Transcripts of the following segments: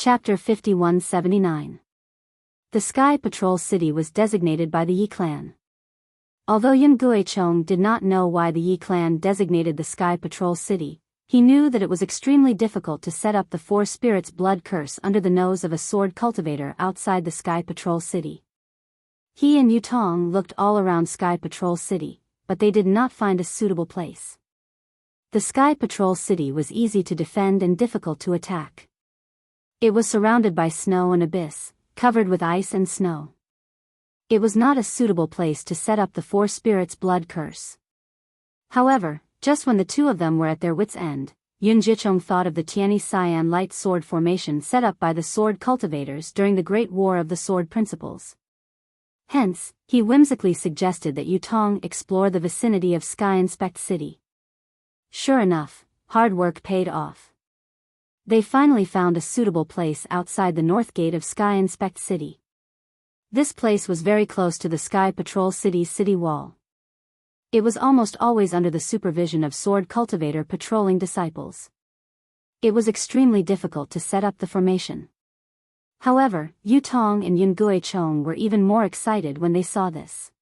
Chapter 5179. The Sky Patrol City was designated by the Yi clan. Although Yun Guichong did not know why the Yi clan designated the Sky Patrol City, he knew that it was extremely difficult to set up the Four Spirits blood curse under the nose of a sword cultivator outside the Sky Patrol City. He and Yutong looked all around Sky Patrol City, but they did not find a suitable place. The Sky Patrol City was easy to defend and difficult to attack. It was surrounded by snow and abyss, covered with ice and snow. It was not a suitable place to set up the Four Spirits blood curse. However, just when the two of them were at their wits' end, Yun Jichong thought of the Tianyi Sian light sword formation set up by the sword cultivators during the Great War of the Sword Principles. Hence, he whimsically suggested that Yutong explore the vicinity of Sky Inspect City. Sure enough, hard work paid off. They finally found a suitable place outside the north gate of Sky Inspect City. This place was very close to the Sky Patrol City's city wall. It was almost always under the supervision of sword cultivator patrolling disciples. It was extremely difficult to set up the formation. However, Yutong and Yun Guichong were even more excited when they saw this.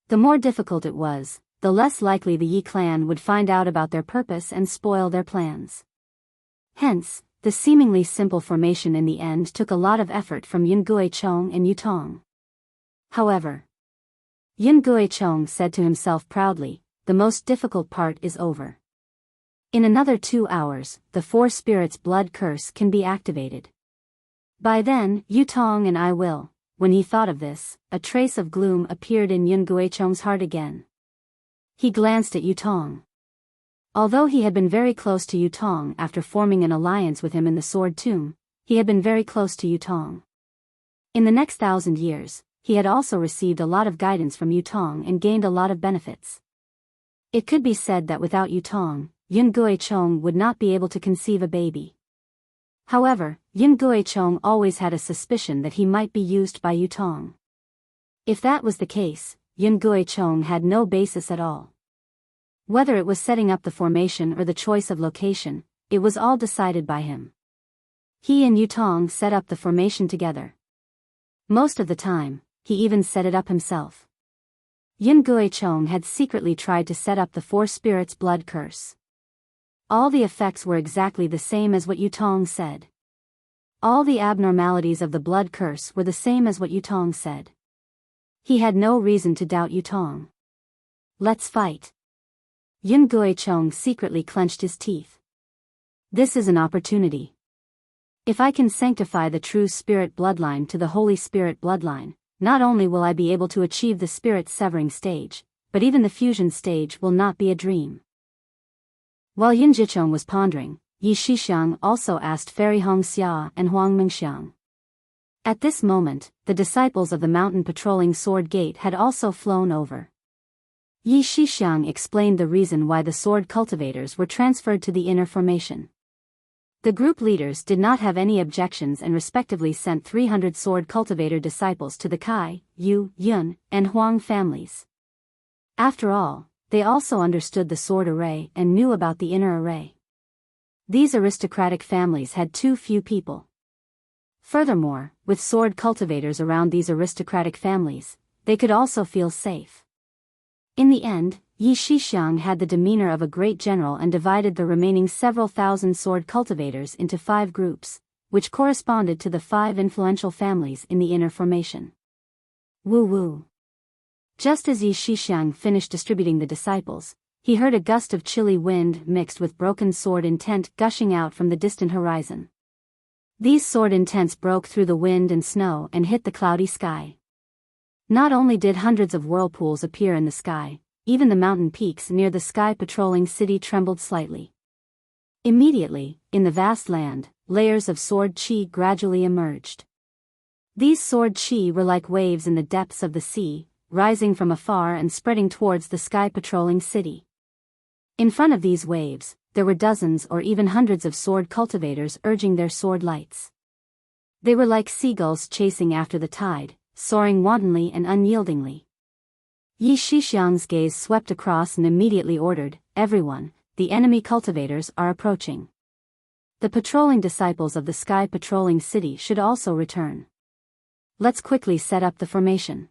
The more difficult it was, the less likely the Yi clan would find out about their purpose and spoil their plans. Hence, the seemingly simple formation in the end took a lot of effort from Yun Guichong and Yutong. However, Yun Guichong said to himself proudly, the most difficult part is over. In another 2 hours, the Four Spirits blood curse can be activated. By then, Yutong and I will. When he thought of this, a trace of gloom appeared in Yun Guichong's heart again. He glanced at Yutong. Although he had been very close to Yutong after forming an alliance with him in the Sword Tomb, he had been very close to Yutong. In the next 1,000 years, he had also received a lot of guidance from Yutong and gained a lot of benefits. It could be said that without Yutong, Yun Guichong would not be able to conceive a baby. However, Yun Guichong always had a suspicion that he might be used by Yutong. If that was the case, Yun Guichong had no basis at all. Whether it was setting up the formation or the choice of location, it was all decided by him. He and Yutong set up the formation together. Most of the time, he even set it up himself. Yun Guichong had secretly tried to set up the Four Spirits blood curse. All the effects were exactly the same as what Yutong said. All the abnormalities of the blood curse were the same as what Yutong said. He had no reason to doubt Yutong. Let's fight. Yun Guichong secretly clenched his teeth. This is an opportunity. If I can sanctify the true spirit bloodline to the Holy Spirit bloodline, not only will I be able to achieve the spirit severing stage, but even the fusion stage will not be a dream. While Yun Jichong was pondering, Yi Shixiang also asked Fairy Hongxia and Huang Mingxiang. At this moment, the disciples of the mountain patrolling Sword Gate had also flown over. Yi Shixiang explained the reason why the sword cultivators were transferred to the inner formation. The group leaders did not have any objections and respectively sent 300 sword cultivator disciples to the Kai, Yu, Yun, and Huang families. After all, they also understood the sword array and knew about the inner array. These aristocratic families had too few people. Furthermore, with sword cultivators around these aristocratic families, they could also feel safe. In the end, Yi Shixiang had the demeanor of a great general and divided the remaining several thousand sword cultivators into 5 groups, which corresponded to the 5 influential families in the inner formation. Woo-woo. Just as Yi Shixiang finished distributing the disciples, he heard a gust of chilly wind mixed with broken sword intent gushing out from the distant horizon. These sword intents broke through the wind and snow and hit the cloudy sky. Not only did hundreds of whirlpools appear in the sky, even the mountain peaks near the sky patrolling city trembled slightly. Immediately, in the vast land, layers of sword chi gradually emerged. These sword chi were like waves in the depths of the sea, rising from afar and spreading towards the sky patrolling city. In front of these waves, there were dozens or even hundreds of sword cultivators urging their sword lights. They were like seagulls chasing after the tide, soaring wantonly and unyieldingly. Yi Shixiang's gaze swept across and immediately ordered, "Everyone, the enemy cultivators are approaching." The patrolling disciples of the Sky Patrolling City should also return. Let's quickly set up the formation.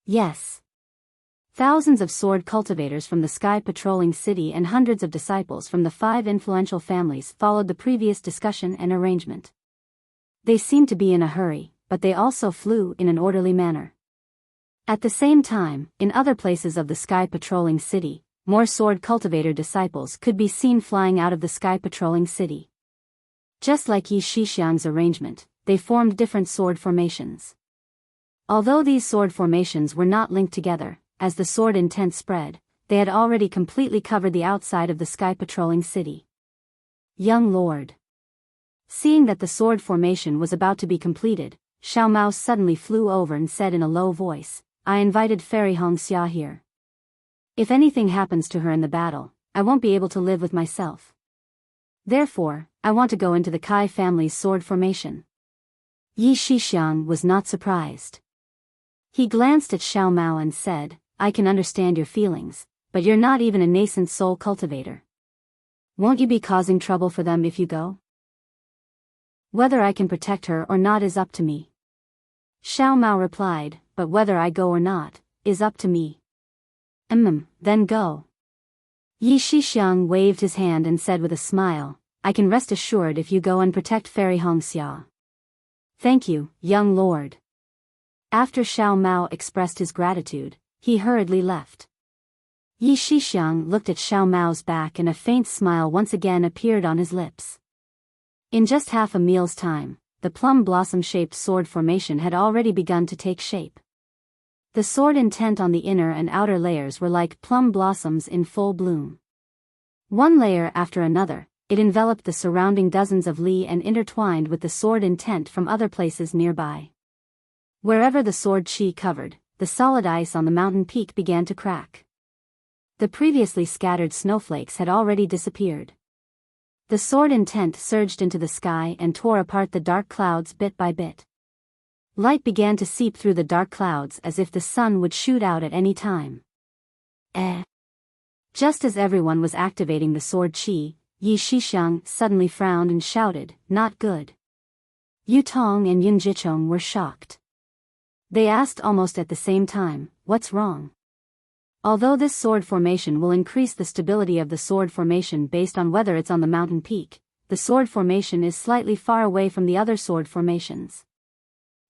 Yes. Thousands of sword cultivators from the Sky Patrolling City and hundreds of disciples from the 5 influential families followed the previous discussion and arrangement. They seemed to be in a hurry, but they also flew in an orderly manner. At the same time, in other places of the Sky Patrolling City, more sword cultivator disciples could be seen flying out of the Sky Patrolling City. Just like Yi Shixiang's arrangement, they formed different sword formations. Although these sword formations were not linked together, as the sword intent spread, they had already completely covered the outside of the Sky Patrolling City. Young Lord. Seeing that the sword formation was about to be completed, Xiao Mao suddenly flew over and said in a low voice, I invited Fairy Hongxia here. If anything happens to her in the battle, I won't be able to live with myself. Therefore, I want to go into the Kai family's sword formation. Yi Shixiang was not surprised. He glanced at Xiao Mao and said, I can understand your feelings, but you're not even a nascent soul cultivator. Won't you be causing trouble for them if you go? Whether I can protect her or not is up to me. Xiao Mao replied, but whether I go or not, is up to me. Then go. Yi Shixiang waved his hand and said with a smile, I can rest assured if you go and protect Fairy Hongxia. Thank you, young lord. After Xiao Mao expressed his gratitude, he hurriedly left. Yi Shixiang looked at Xiao Mao's back and a faint smile once again appeared on his lips. In just half a meal's time, the plum blossom-shaped sword formation had already begun to take shape. The sword intent on the inner and outer layers were like plum blossoms in full bloom. One layer after another, it enveloped the surrounding dozens of li and intertwined with the sword intent from other places nearby. Wherever the sword chi covered, the solid ice on the mountain peak began to crack. The previously scattered snowflakes had already disappeared. The sword intent surged into the sky and tore apart the dark clouds bit by bit. Light began to seep through the dark clouds as if the sun would shoot out at any time. Just as everyone was activating the sword chi, Yi Shixiang suddenly frowned and shouted, not good. Yu Tong and Yun Jichong were shocked. They asked almost at the same time, what's wrong? Although this sword formation will increase the stability of the sword formation based on whether it's on the mountain peak, the sword formation is slightly far away from the other sword formations.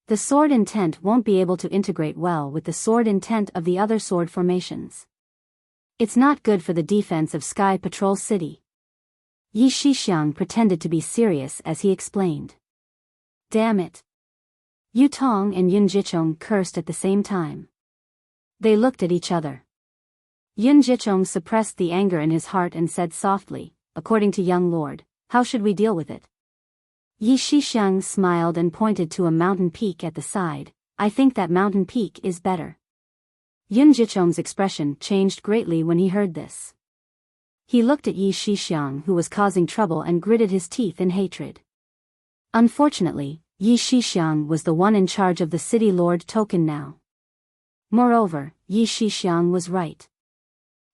The sword intent won't be able to integrate well with the sword intent of the other sword formations. It's not good for the defense of Sky Patrol City. Yi Shixiang pretended to be serious as he explained. Damn it. Yu Tong and Yun Jichong cursed at the same time. They looked at each other. Yun Jichong suppressed the anger in his heart and said softly, according to young lord, how should we deal with it? Yi Shixiang smiled and pointed to a mountain peak at the side, I think that mountain peak is better. Yun Jichong's expression changed greatly when he heard this. He looked at Yi Shixiang who was causing trouble and gritted his teeth in hatred. Unfortunately, Yi Shixiang was the one in charge of the city lord token now. Moreover, Yi Shixiang was right.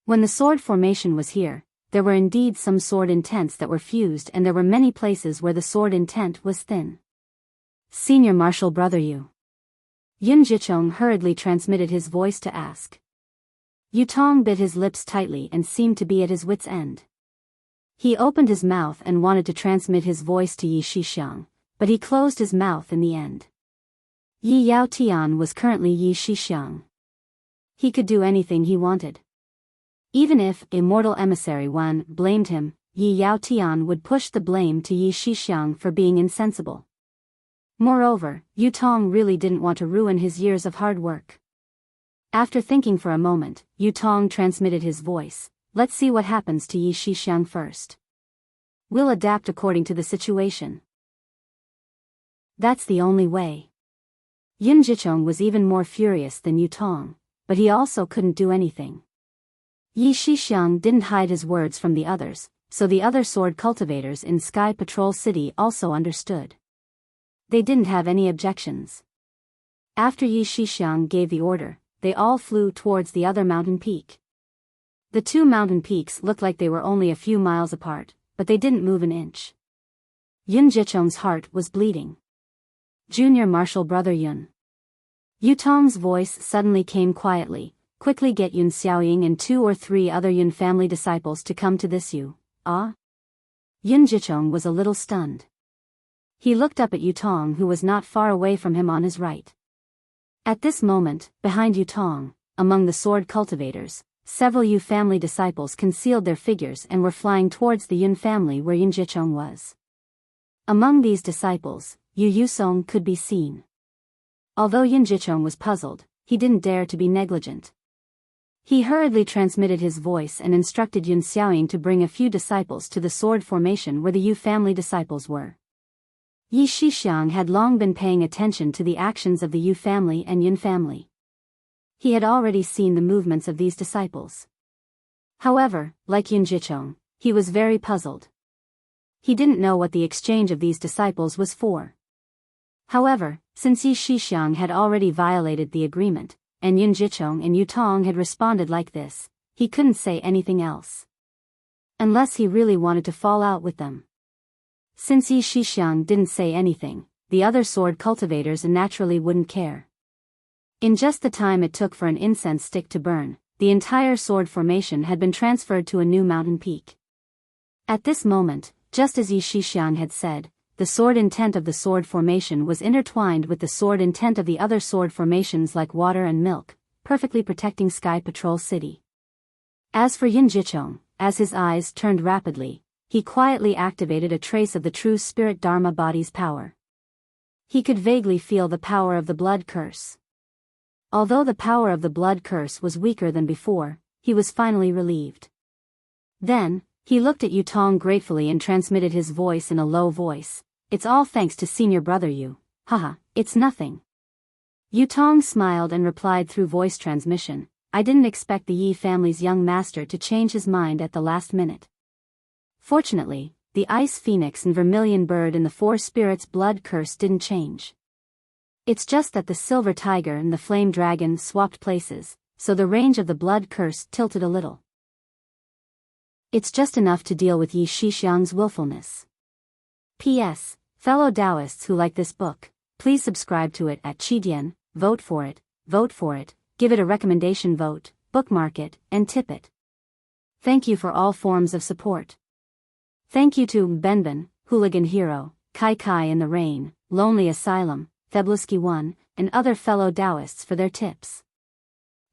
When the sword formation was here, there were indeed some sword intents that were fused and there were many places where the sword intent was thin. Senior Marshal Brother Yu. Yun Jichong hurriedly transmitted his voice to ask. Yu Tong bit his lips tightly and seemed to be at his wit's end. He opened his mouth and wanted to transmit his voice to Yi Shixiang, but he closed his mouth in the end. Yi Yao Tian was currently Yi Shixiang. He could do anything he wanted. Even if Immortal Emissary 1 blamed him, Yi Yao Tian would push the blame to Yi Shixiang for being insensible. Moreover, Yu Tong really didn't want to ruin his years of hard work. After thinking for a moment, Yu Tong transmitted his voice, let's see what happens to Yi Shixiang first. We'll adapt according to the situation. That's the only way. Yun Jichong was even more furious than Yu Tong, but he also couldn't do anything. Yi Shixiang didn't hide his words from the others, so the other sword cultivators in Sky Patrol City also understood. They didn't have any objections. After Yi Shixiang gave the order, they all flew towards the other mountain peak. The two mountain peaks looked like they were only a few miles apart, but they didn't move an inch. Yun Jichong's heart was bleeding. Junior Marshal Brother Yun. Yu Tong's voice suddenly came quietly. Quickly get Yun Xiaoying and 2 or 3 other Yun family disciples to come to this Yu. Ah? Yun Jichong was a little stunned. He looked up at Yu Tong, who was not far away from him on his right. At this moment, behind Yu Tong, among the sword cultivators, several Yu family disciples concealed their figures and were flying towards the Yun family where Yun Jichong was. Among these disciples, Yu Yusong could be seen. Although Yun Jichong was puzzled, he didn't dare to be negligent. He hurriedly transmitted his voice and instructed Yun Xiaoying to bring a few disciples to the sword formation where the Yu family disciples were. Yi Shixiang had long been paying attention to the actions of the Yu family and Yun family. He had already seen the movements of these disciples. However, like Yun Jichong, he was very puzzled. He didn't know what the exchange of these disciples was for. However, since Yi Shixiang had already violated the agreement, and Yun Jichong and Yu Tong had responded like this, he couldn't say anything else. Unless he really wanted to fall out with them. Since Yi Shixiang didn't say anything, the other sword cultivators naturally wouldn't care. In just the time it took for an incense stick to burn, the entire sword formation had been transferred to a new mountain peak. At this moment, just as Yi Shixiang had said, the sword intent of the sword formation was intertwined with the sword intent of the other sword formations like water and milk, perfectly protecting Sky Patrol City. As for Yun Jichong, as his eyes turned rapidly, he quietly activated a trace of the true spirit Dharma body's power. He could vaguely feel the power of the blood curse. Although the power of the blood curse was weaker than before, he was finally relieved. Then, he looked at Yu Tong gratefully and transmitted his voice in a low voice. It's all thanks to Senior Brother Yu. Haha, it's nothing. Yu Tong smiled and replied through voice transmission, I didn't expect the Yi family's young master to change his mind at the last minute. Fortunately, the Ice Phoenix and Vermilion Bird in the Four Spirits blood curse didn't change. It's just that the Silver Tiger and the Flame Dragon swapped places, so the range of the blood curse tilted a little. It's just enough to deal with Yi Shixiang's willfulness. P.S. Fellow Taoists who like this book, please subscribe to it at Qidian, vote for it, give it a recommendation vote, bookmark it, and tip it. Thank you for all forms of support. Thank you to Benben, Hooligan Hero, Kai Kai in the Rain, Lonely Asylum, Thebluski 1, and other fellow Taoists for their tips.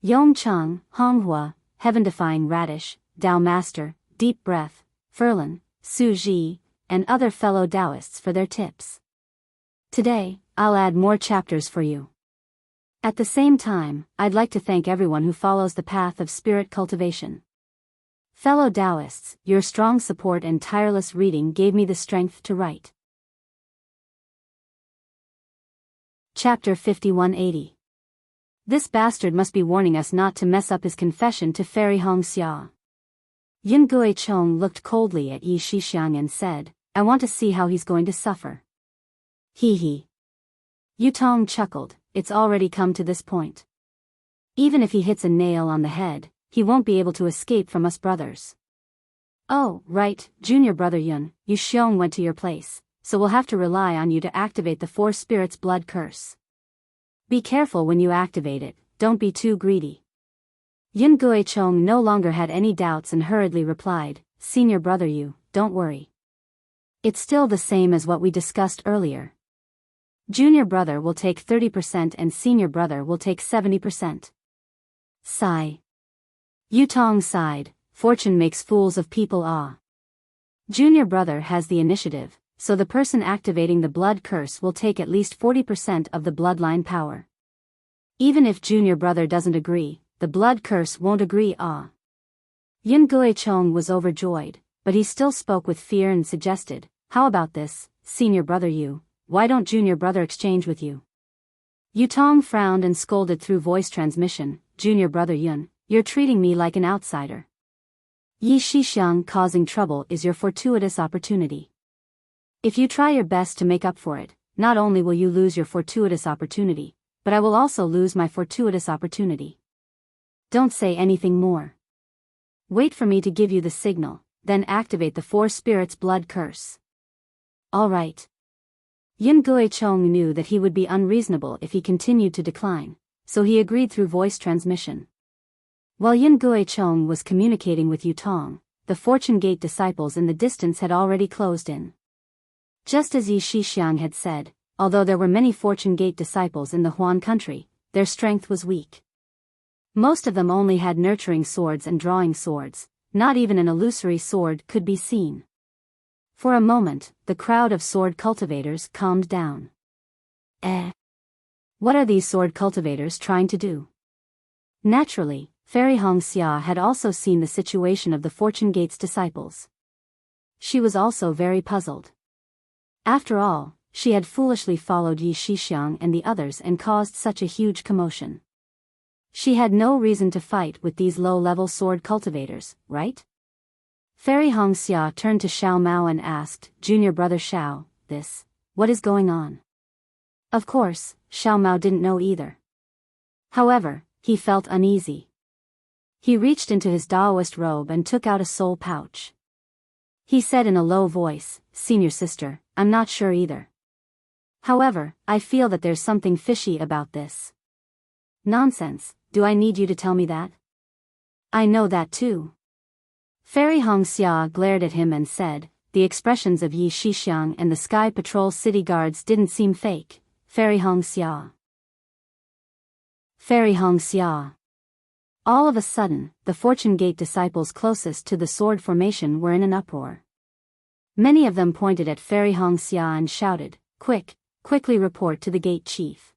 Yong Cheng, Honghua, Heaven Defying Radish, Tao Master, Deep Breath, Furlan, Su Ji, and other fellow Taoists for their tips. Today, I'll add more chapters for you. At the same time, I'd like to thank everyone who follows the path of spirit cultivation. Fellow Taoists, your strong support and tireless reading gave me the strength to write. Chapter 5180. This bastard must be warning us not to mess up his confession to Fairy Hong Xia. Yin Guichong looked coldly at Yi Shixiang and said, I want to see how he's going to suffer. He. Yu Tong chuckled, it's already come to this point. Even if he hits a nail on the head, he won't be able to escape from us brothers. Oh, right, Junior Brother Yun, Yu Xiong went to your place, so we'll have to rely on you to activate the Four Spirits blood curse. Be careful when you activate it, don't be too greedy. Yun Guichong no longer had any doubts and hurriedly replied, Senior Brother Yu, don't worry. It's still the same as what we discussed earlier. Junior Brother will take 30% and Senior Brother will take 70%. Sigh. Yu Tong sighed, fortune makes fools of people. Junior Brother has the initiative, so the person activating the blood curse will take at least 40% of the bloodline power. Even if Junior Brother doesn't agree, the blood curse won't agree. Yun Guichong was overjoyed, but he still spoke with fear and suggested, how about this, Senior Brother Yu, why don't Junior Brother exchange with you? Yu Tong frowned and scolded through voice transmission, Junior Brother Yun, you're treating me like an outsider. Yi Shixiang causing trouble is your fortuitous opportunity. If you try your best to make up for it, not only will you lose your fortuitous opportunity, but I will also lose my fortuitous opportunity. Don't say anything more. Wait for me to give you the signal, then activate the Four Spirits blood curse. all right. Yin Guichong knew that he would be unreasonable if he continued to decline, so he agreed through voice transmission. While Yin Guichong was communicating with Yutong, the Fortune Gate disciples in the distance had already closed in. Just as Yi Shixiang had said, although there were many Fortune Gate disciples in the Huan country, their strength was weak. Most of them only had nurturing swords and drawing swords, not even an illusory sword could be seen. For a moment, the crowd of sword cultivators calmed down. What are these sword cultivators trying to do? Naturally, Fairy Hongxia had also seen the situation of the Fortune Gate's disciples. She was also very puzzled. After all, she had foolishly followed Yi Shixiang and the others and caused such a huge commotion. She had no reason to fight with these low-level sword cultivators, right? Fairy Hongxia turned to Xiao Mao and asked, "Junior brother Xiao, what is going on?" Of course, Xiao Mao didn't know either. However, he felt uneasy. He reached into his Taoist robe and took out a soul pouch. He said in a low voice, "Senior sister, I'm not sure either. However, I feel that there's something fishy about this." "Nonsense, do I need you to tell me that? I know that too." Fairy Hongxia glared at him and said, "The expressions of Yi Shixiang and the Sky Patrol city guards didn't seem fake, Fairy Hongxia." Fairy Hongxia. All of a sudden, the Fortune Gate disciples closest to the sword formation were in an uproar. Many of them pointed at Fairy Hongxia and shouted, Quickly report to the gate chief."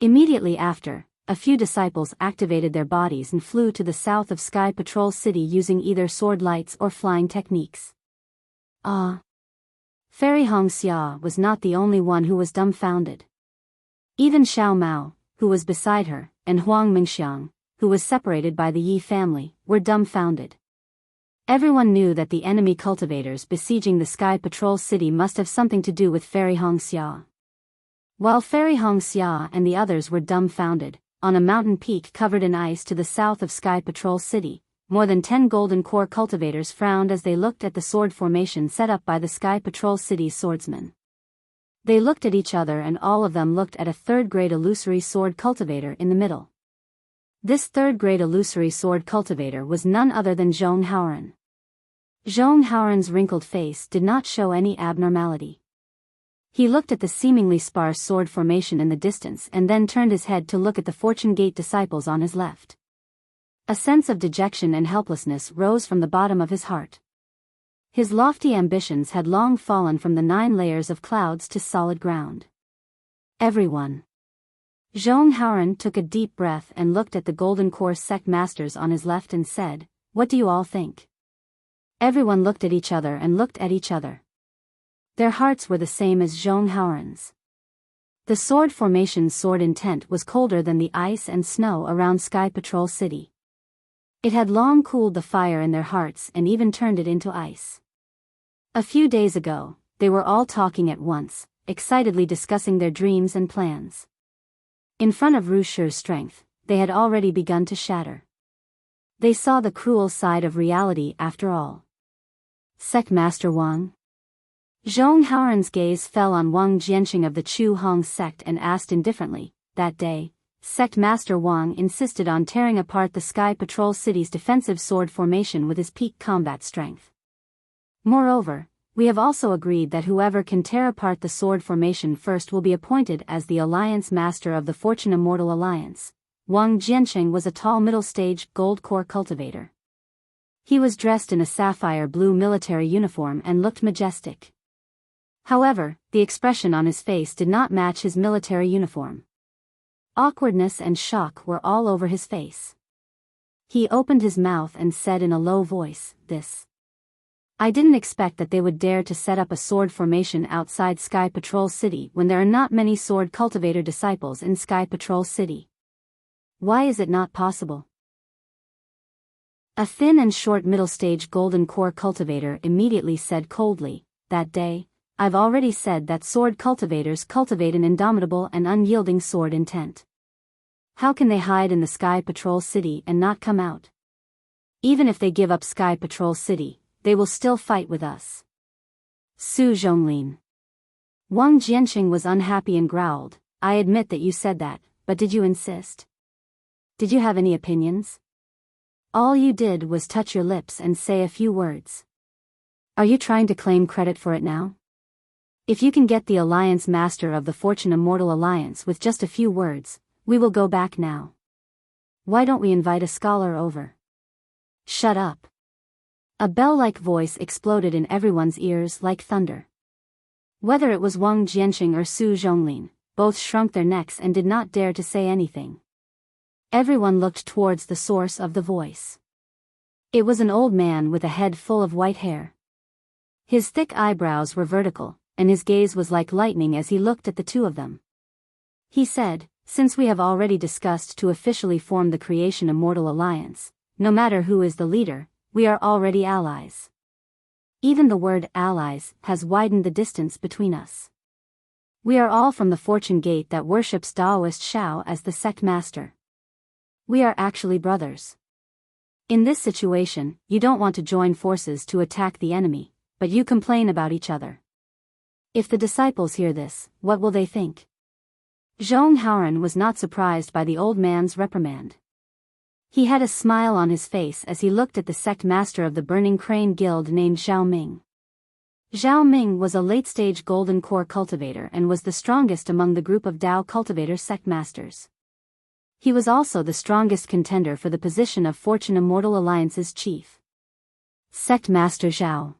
Immediately after, a few disciples activated their bodies and flew to the south of Sky Patrol City using either sword lights or flying techniques. Fairy Hongxia was not the only one who was dumbfounded. Even Xiao Mao, who was beside her, and Huang Mingxiang, who was separated by the Yi family, were dumbfounded. Everyone knew that the enemy cultivators besieging the Sky Patrol City must have something to do with Fairy Hongxia. While Fairy Hongxia and the others were dumbfounded, on a mountain peak covered in ice to the south of Sky Patrol City, more than 10 golden core cultivators frowned as they looked at the sword formation set up by the Sky Patrol City's swordsmen. They looked at each other and all of them looked at a third-grade illusory sword cultivator in the middle. This third-grade illusory sword cultivator was none other than Zhong Haoran. Zhong Haoran's wrinkled face did not show any abnormality. He looked at the seemingly sparse sword formation in the distance and then turned his head to look at the Fortune Gate disciples on his left. A sense of dejection and helplessness rose from the bottom of his heart. His lofty ambitions had long fallen from the 9 layers of clouds to solid ground. Everyone. Zhong Haoran took a deep breath and looked at the Golden Core sect masters on his left and said, "What do you all think?" Everyone looked at each other and looked at each other. Their hearts were the same as Zhong Haoran's. The sword formation's sword intent was colder than the ice and snow around Sky Patrol City. It had long cooled the fire in their hearts and even turned it into ice. A few days ago, they were all talking at once, excitedly discussing their dreams and plans. In front of Ru Shi's strength, they had already begun to shatter. They saw the cruel side of reality after all. Sect Master Wang. Zhong Haoran's gaze fell on Wang Jianqing of the Chu Hong sect and asked indifferently, "That day, Sect Master Wang insisted on tearing apart the Sky Patrol City's defensive sword formation with his peak combat strength. Moreover, we have also agreed that whoever can tear apart the sword formation first will be appointed as the Alliance Master of the Fortune Immortal Alliance." Wang Jianqing was a tall middle-stage gold core cultivator. He was dressed in a sapphire blue military uniform and looked majestic. However, the expression on his face did not match his military uniform. Awkwardness and shock were all over his face. He opened his mouth and said in a low voice, "I didn't expect that they would dare to set up a sword formation outside Sky Patrol City when there are not many sword cultivator disciples in Sky Patrol City. Why is it not possible?" A thin and short middle-stage golden core cultivator immediately said coldly, "That day, I've already said that sword cultivators cultivate an indomitable and unyielding sword intent. How can they hide in the Sky Patrol City and not come out? Even if they give up Sky Patrol City, they will still fight with us." Su Zhonglin. Wang Jianqing was unhappy and growled, I admit that you said that, but did you insist? Did you have any opinions? All you did was touch your lips and say a few words. Are you trying to claim credit for it now? If you can get the Alliance Master of the Fortune Immortal Alliance with just a few words, we will go back now. Why don't we invite a scholar over? Shut up. A bell-like voice exploded in everyone's ears like thunder. Whether it was Wang Jianqing or Su Zhonglin, both shrunk their necks and did not dare to say anything. Everyone looked towards the source of the voice. It was an old man with a head full of white hair. His thick eyebrows were vertical, and his gaze was like lightning as he looked at the two of them. He said, since we have already discussed to officially form the Creation Immortal Alliance, no matter who is the leader, we are already allies. Even the word allies has widened the distance between us. We are all from the Fortune Gate that worships Taoist Shao as the sect master. We are actually brothers. In this situation, you don't want to join forces to attack the enemy, but you complain about each other. If the disciples hear this, what will they think? Zhong Haoran was not surprised by the old man's reprimand. He had a smile on his face as he looked at the sect master of the Burning Crane Guild named Zhao Ming. Zhao Ming was a late-stage golden core cultivator and was the strongest among the group of Dao cultivator sect masters. He was also the strongest contender for the position of Fortune Immortal Alliance's chief. Sect Master Zhao.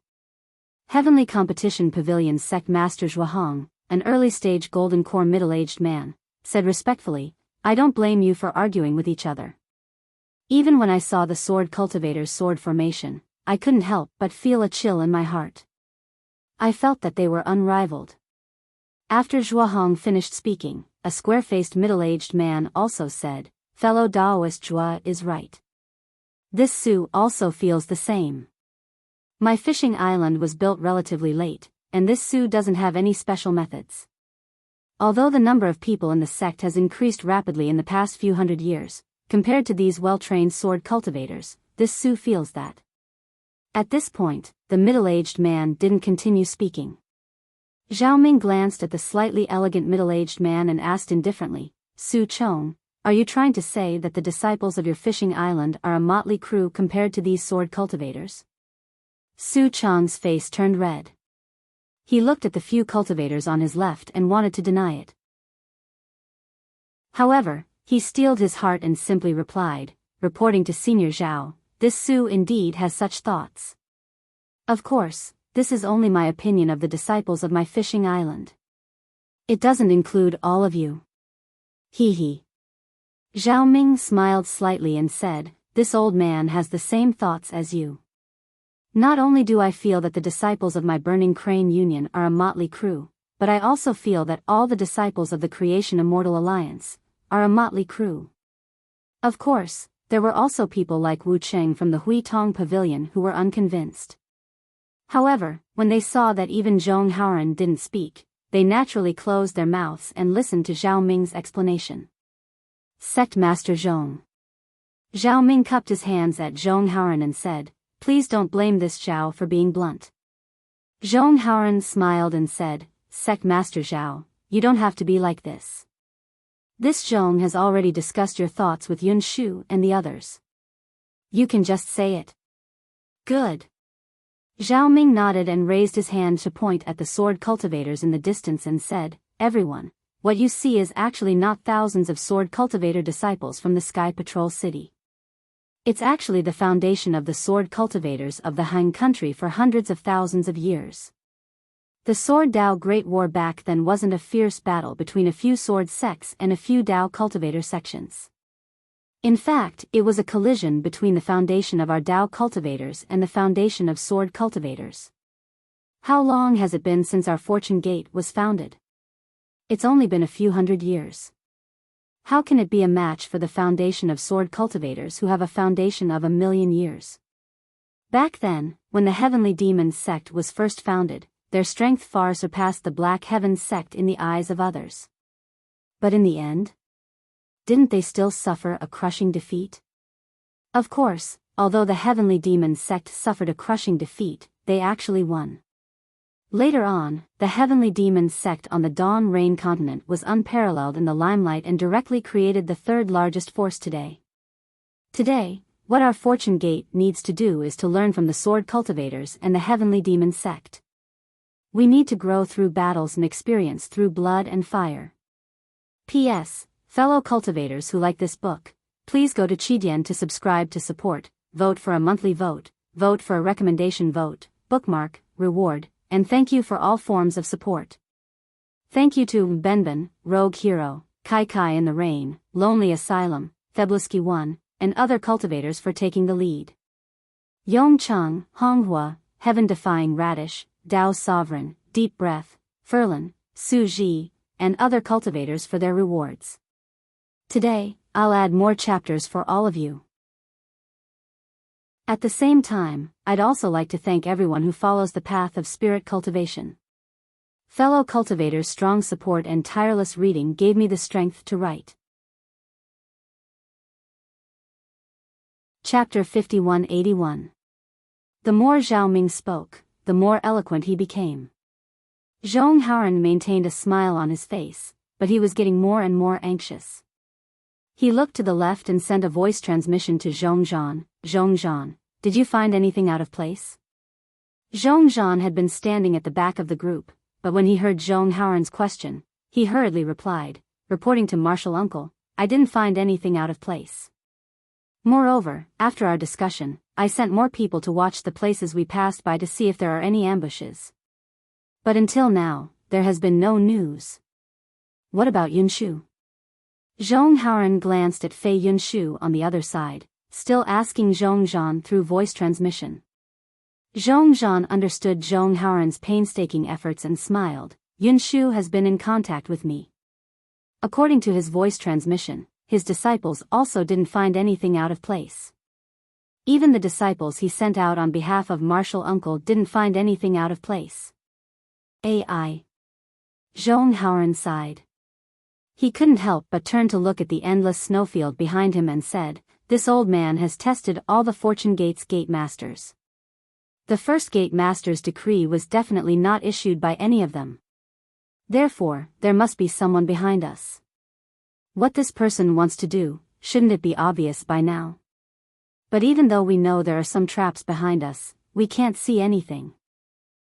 Heavenly Competition Pavilion's Sect Master Zhuahong, an early-stage golden core middle-aged man, said respectfully, I don't blame you for arguing with each other. Even when I saw the sword cultivator's sword formation, I couldn't help but feel a chill in my heart. I felt that they were unrivaled. After Zhuahong finished speaking, a square-faced middle-aged man also said, fellow Taoist Zhua is right. This Su also feels the same. My fishing island was built relatively late, and this Su doesn't have any special methods. Although the number of people in the sect has increased rapidly in the past few hundred years, compared to these well-trained sword cultivators, this Su feels that. At this point, the middle-aged man didn't continue speaking. Zhao Ming glanced at the slightly elegant middle-aged man and asked indifferently, Su Chong, are you trying to say that the disciples of your fishing island are a motley crew compared to these sword cultivators? Su Chong's face turned red. He looked at the few cultivators on his left and wanted to deny it. However, he steeled his heart and simply replied, reporting to Senior Zhao, this Su indeed has such thoughts. Of course, this is only my opinion of the disciples of my fishing island. It doesn't include all of you. Hee hee. Zhao Ming smiled slightly and said, this old man has the same thoughts as you. Not only do I feel that the disciples of my Burning Crane Union are a motley crew, but I also feel that all the disciples of the Creation Immortal Alliance are a motley crew. Of course, there were also people like Wu Cheng from the Hui Tong Pavilion who were unconvinced. However, when they saw that even Zhong Haoran didn't speak, they naturally closed their mouths and listened to Zhao Ming's explanation. Sect Master Zhong. Zhao Ming cupped his hands at Zhong Haoran and said, please don't blame this Zhao for being blunt. Zhong Haoran smiled and said, Sect Master Zhao, you don't have to be like this. This Zhong has already discussed your thoughts with Yun Shu and the others. You can just say it. Good. Zhao Ming nodded and raised his hand to point at the sword cultivators in the distance and said, everyone, what you see is actually not thousands of sword cultivator disciples from the Sky Patrol City. It's actually the foundation of the sword cultivators of the Han country for hundreds of thousands of years. The Sword Dao Great War back then wasn't a fierce battle between a few sword sects and a few Dao cultivator sections. In fact, it was a collision between the foundation of our Dao cultivators and the foundation of sword cultivators. How long has it been since our Fortune Gate was founded? It's only been a few hundred years. How can it be a match for the foundation of sword cultivators who have a foundation of 1,000,000 years? Back then, when the Heavenly Demons sect was first founded, their strength far surpassed the Black Heavens sect in the eyes of others. But in the end, didn't they still suffer a crushing defeat? Of course, although the Heavenly Demons sect suffered a crushing defeat, they actually won. Later on, the heavenly demons sect on the Dawn Rain continent was unparalleled in the limelight and directly created the third largest force today. Today, what our Fortune Gate needs to do is to learn from the Sword Cultivators and the heavenly demon sect. We need to grow through battles and experience through blood and fire. P.S. Fellow cultivators who like this book, please go to Chidian to subscribe to support, vote for a monthly vote for a recommendation vote, bookmark, reward, and thank you for all forms of support. Thank you to Benben, Rogue Hero, Kai Kai in the Rain, Lonely Asylum, Feblisky 1, and other cultivators for taking the lead. Yong Chang, Honghua, Heaven Defying Radish, Dao Sovereign, Deep Breath, Furlan, Su Ji, and other cultivators for their rewards. Today, I'll add more chapters for all of you. At the same time, I'd also like to thank everyone who follows the path of spirit cultivation. Fellow cultivators' strong support and tireless reading gave me the strength to write. Chapter 5181. The more Zhao Ming spoke, the more eloquent he became. Zhong Haoran maintained a smile on his face, but he was getting more and more anxious. He looked to the left and sent a voice transmission to Zhongzhan. Zhongzhan, did you find anything out of place? Zhongzhan had been standing at the back of the group, but when he heard Zhong Haoran's question, he hurriedly replied, reporting to Martial Uncle, I didn't find anything out of place. Moreover, after our discussion, I sent more people to watch the places we passed by to see if there are any ambushes. But until now, there has been no news. What about Yunshu? Zhong Haoran glanced at Fei Yunshu on the other side, still asking Zhongzhan through voice transmission. Zhongzhan understood Zhong Haoran's painstaking efforts and smiled. Yunshu has been in contact with me. According to his voice transmission, his disciples also didn't find anything out of place. Even the disciples he sent out on behalf of Martial Uncle didn't find anything out of place. AI. Zhong Haoran sighed. He couldn't help but turn to look at the endless snowfield behind him and said, this old man has tested all the Fortune Gate's gate masters. The first gate master's decree was definitely not issued by any of them. Therefore, there must be someone behind us. What this person wants to do, shouldn't it be obvious by now? But even though we know there are some traps behind us, we can't see anything.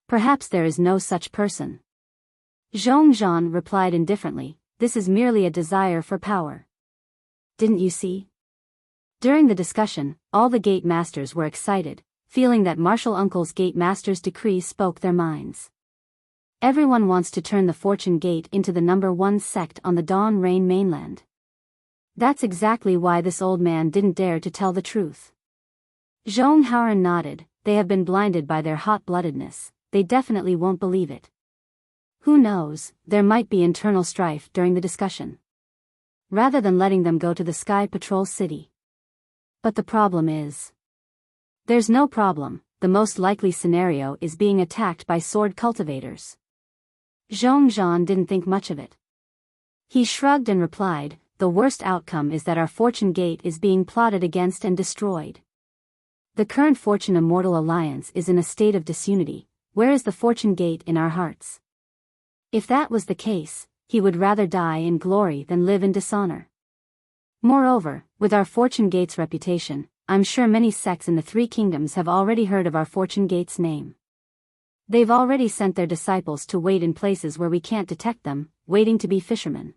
Perhaps there is no such person. Zhongzhan replied indifferently, this is merely a desire for power. Didn't you see? During the discussion, all the gate masters were excited, feeling that Martial Uncle's gate master's decree spoke their minds. Everyone wants to turn the Fortune Gate into the #1 sect on the Dawn Rain mainland. That's exactly why this old man didn't dare to tell the truth. Zhong Haoran nodded, they have been blinded by their hot-bloodedness, they definitely won't believe it. Who knows, there might be internal strife during the discussion. Rather than letting them go to the Sky Patrol City. But the problem is. There's no problem, the most likely scenario is being attacked by sword cultivators. Zhongzhan didn't think much of it. He shrugged and replied, the worst outcome is that our Fortune Gate is being plotted against and destroyed. The current Fortune Immortal Alliance is in a state of disunity, where is the Fortune Gate in our hearts? If that was the case, he would rather die in glory than live in dishonor. Moreover, with our Fortune Gate's reputation, I'm sure many sects in the Three Kingdoms have already heard of our Fortune Gate's name. They've already sent their disciples to wait in places where we can't detect them, waiting to be fishermen.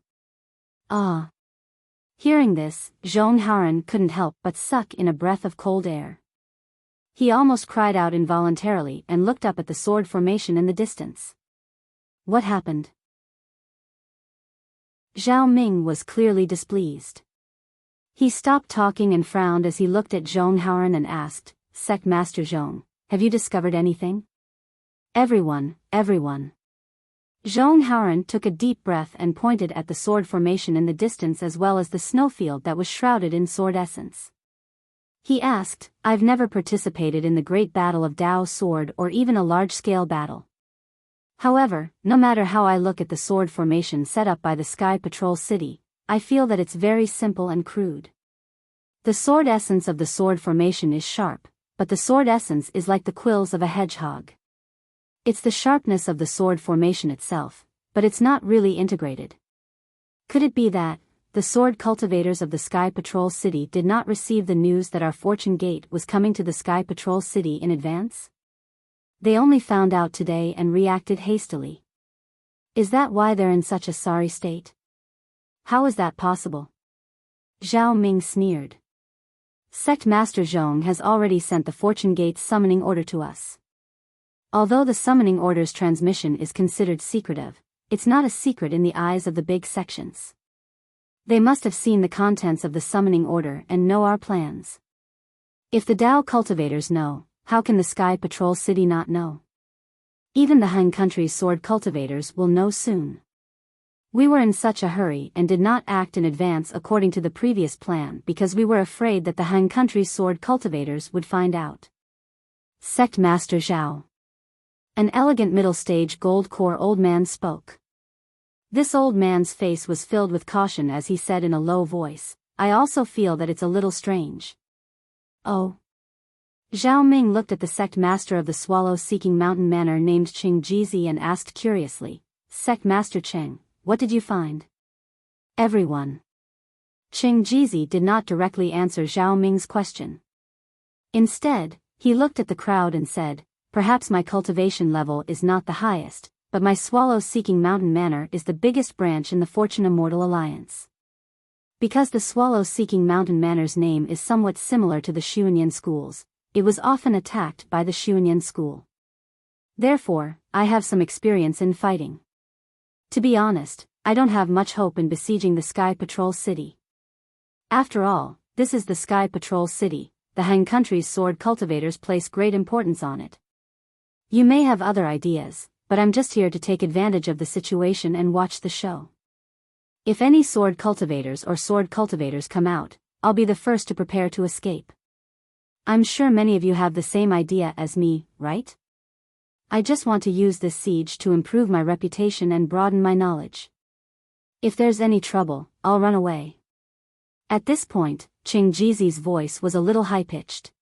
Ah. Hearing this, Zhong Haoran couldn't help but suck in a breath of cold air. He almost cried out involuntarily and looked up at the sword formation in the distance. What happened? Zhao Ming was clearly displeased. He stopped talking and frowned as he looked at Zhong Haoran and asked, Sect Master Zhong, have you discovered anything? Everyone. Zhong Haoran took a deep breath and pointed at the sword formation in the distance as well as the snowfield that was shrouded in sword essence. He asked, I've never participated in the great battle of Dao Sword or even a large-scale battle. However, no matter how I look at the sword formation set up by the Sky Patrol City, I feel that it's very simple and crude. The sword essence of the sword formation is sharp, but the sword essence is like the quills of a hedgehog. It's the sharpness of the sword formation itself, but it's not really integrated. Could it be that the sword cultivators of the Sky Patrol City did not receive the news that our fortune gate was coming to the Sky Patrol City in advance? They only found out today and reacted hastily. Is that why they're in such a sorry state? How is that possible? Zhao Ming sneered. Sect Master Zhong has already sent the fortune gate's summoning order to us. Although the summoning order's transmission is considered secretive, it's not a secret in the eyes of the big sections. They must have seen the contents of the summoning order and know our plans. If the Dao cultivators know, how can the Sky Patrol City not know? Even the Han country's sword cultivators will know soon. We were in such a hurry and did not act in advance according to the previous plan because we were afraid that the Han country's sword cultivators would find out. Sect Master Zhao. An elegant middle-stage gold-core old man spoke. This old man's face was filled with caution as he said in a low voice, I also feel that it's a little strange. Oh. Zhao Ming looked at the sect master of the swallow-seeking mountain manor named Qing Jizi and asked curiously, Sect Master Cheng, what did you find? Everyone. Qing Jizi did not directly answer Zhao Ming's question. Instead, he looked at the crowd and said, perhaps my cultivation level is not the highest, but my swallow-seeking mountain manor is the biggest branch in the Fortune Immortal Alliance. Because the swallow-seeking mountain manor's name is somewhat similar to the Xuanyan schools, it was often attacked by the Xuanyan school. Therefore, I have some experience in fighting. To be honest, I don't have much hope in besieging the Sky Patrol City. After all, this is the Sky Patrol City, the Han country's sword cultivators place great importance on it. You may have other ideas, but I'm just here to take advantage of the situation and watch the show. If any sword cultivators or sword cultivators come out, I'll be the first to prepare to escape. I'm sure many of you have the same idea as me, right? I just want to use this siege to improve my reputation and broaden my knowledge. If there's any trouble, I'll run away. At this point, Qing Jizi's voice was a little high-pitched.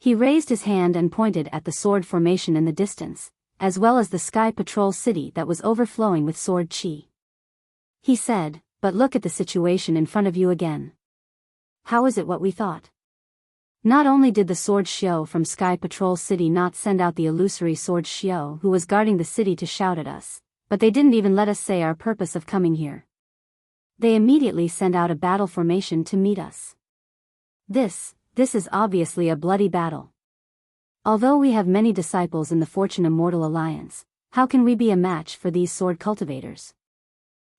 He raised his hand and pointed at the sword formation in the distance, as well as the Sky Patrol City that was overflowing with sword chi. He said, but look at the situation in front of you again. How is it what we thought? Not only did the Sword Xiao from Sky Patrol City not send out the illusory Sword Xiao who was guarding the city to shout at us, but they didn't even let us say our purpose of coming here. They immediately sent out a battle formation to meet us. This is obviously a bloody battle. Although we have many disciples in the Fortune Immortal Alliance, how can we be a match for these sword cultivators?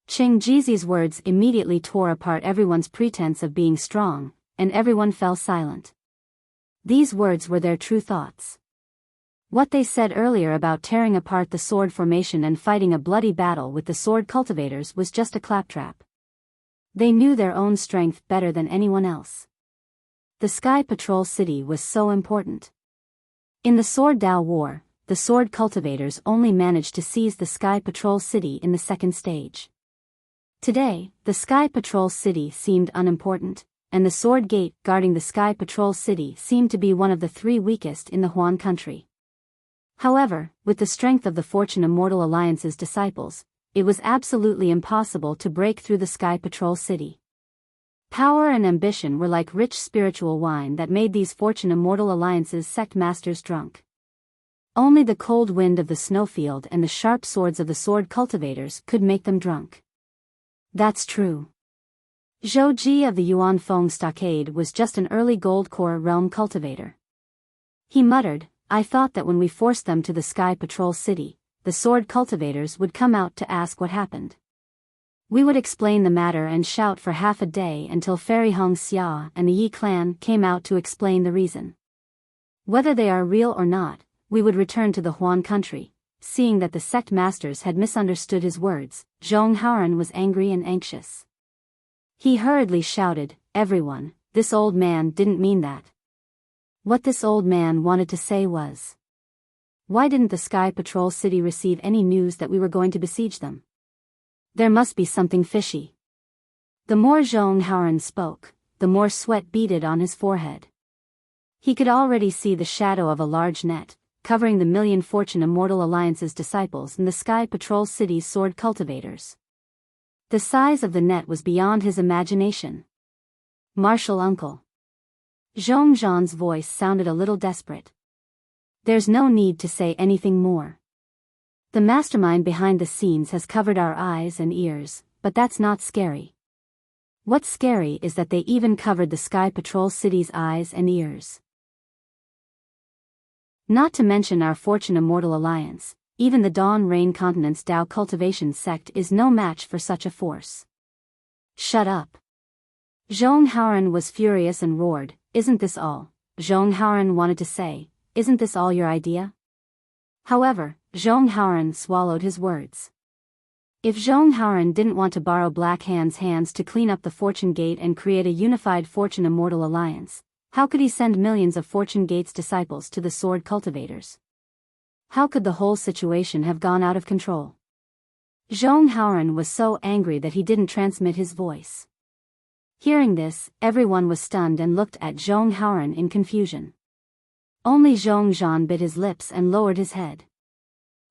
Qing Jizi's words immediately tore apart everyone's pretense of being strong, and everyone fell silent. These words were their true thoughts. What they said earlier about tearing apart the sword formation and fighting a bloody battle with the sword cultivators was just a claptrap. They knew their own strength better than anyone else. The Sky Patrol City was so important. In the Sword Dao War, the sword cultivators only managed to seize the Sky Patrol City in the second stage. Today, the Sky Patrol City seemed unimportant, and the sword gate guarding the Sky Patrol City seemed to be one of the three weakest in the Huan country. However, with the strength of the Fortune Immortal Alliance's disciples, it was absolutely impossible to break through the Sky Patrol City. Power and ambition were like rich spiritual wine that made these Fortune Immortal Alliance's sect masters drunk. Only the cold wind of the snowfield and the sharp swords of the sword cultivators could make them drunk. That's true. Zhou Ji of the Yuanfeng Stockade was just an early gold core realm cultivator. He muttered, I thought that when we forced them to the Sky Patrol City, the sword cultivators would come out to ask what happened. We would explain the matter and shout for half a day until Fairy Hong Xia and the Yi clan came out to explain the reason. Whether they are real or not, we would return to the Huan country. Seeing that the sect masters had misunderstood his words, Zhong Haoran was angry and anxious. He hurriedly shouted, everyone, this old man didn't mean that. What this old man wanted to say was, why didn't the Sky Patrol City receive any news that we were going to besiege them? There must be something fishy. The more Zhong Haoran spoke, the more sweat beaded on his forehead. He could already see the shadow of a large net, covering the million Fortune Immortal Alliance's disciples and the Sky Patrol City's sword cultivators. The size of the net was beyond his imagination. Martial uncle. Zhong Zhan's voice sounded a little desperate. There's no need to say anything more. The mastermind behind the scenes has covered our eyes and ears, but that's not scary. What's scary is that they even covered the Sky Patrol City's eyes and ears. Not to mention our Fortune Immortal Alliance, even the Dawn Rain Continent's Tao Cultivation sect is no match for such a force. Shut up. Zhong Haoran was furious and roared, "Isn't this all?" Zhong Haoran wanted to say, "Isn't this all your idea?" However, Zhong Haoran swallowed his words. If Zhong Haoran didn't want to borrow Black Hand's hands to clean up the Fortune Gate and create a unified Fortune Immortal Alliance, how could he send millions of Fortune Gate's disciples to the sword cultivators? How could the whole situation have gone out of control? Zhong Haoran was so angry that he didn't transmit his voice. Hearing this, everyone was stunned and looked at Zhong Haoran in confusion. Only Zhong Zhan bit his lips and lowered his head.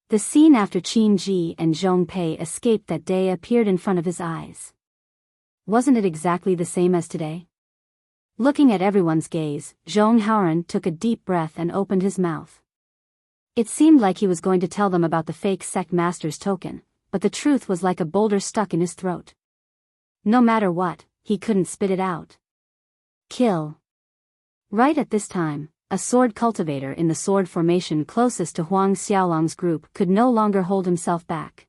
The scene after Qin Ji and Zhong Pei escaped that day appeared in front of his eyes. Wasn't it exactly the same as today? Looking at everyone's gaze, Zhong Haoran took a deep breath and opened his mouth. It seemed like he was going to tell them about the fake sect master's token, but the truth was like a boulder stuck in his throat. No matter what, he couldn't spit it out. Kill. Right at this time, a sword cultivator in the sword formation closest to Huang Xiaolong's group could no longer hold himself back.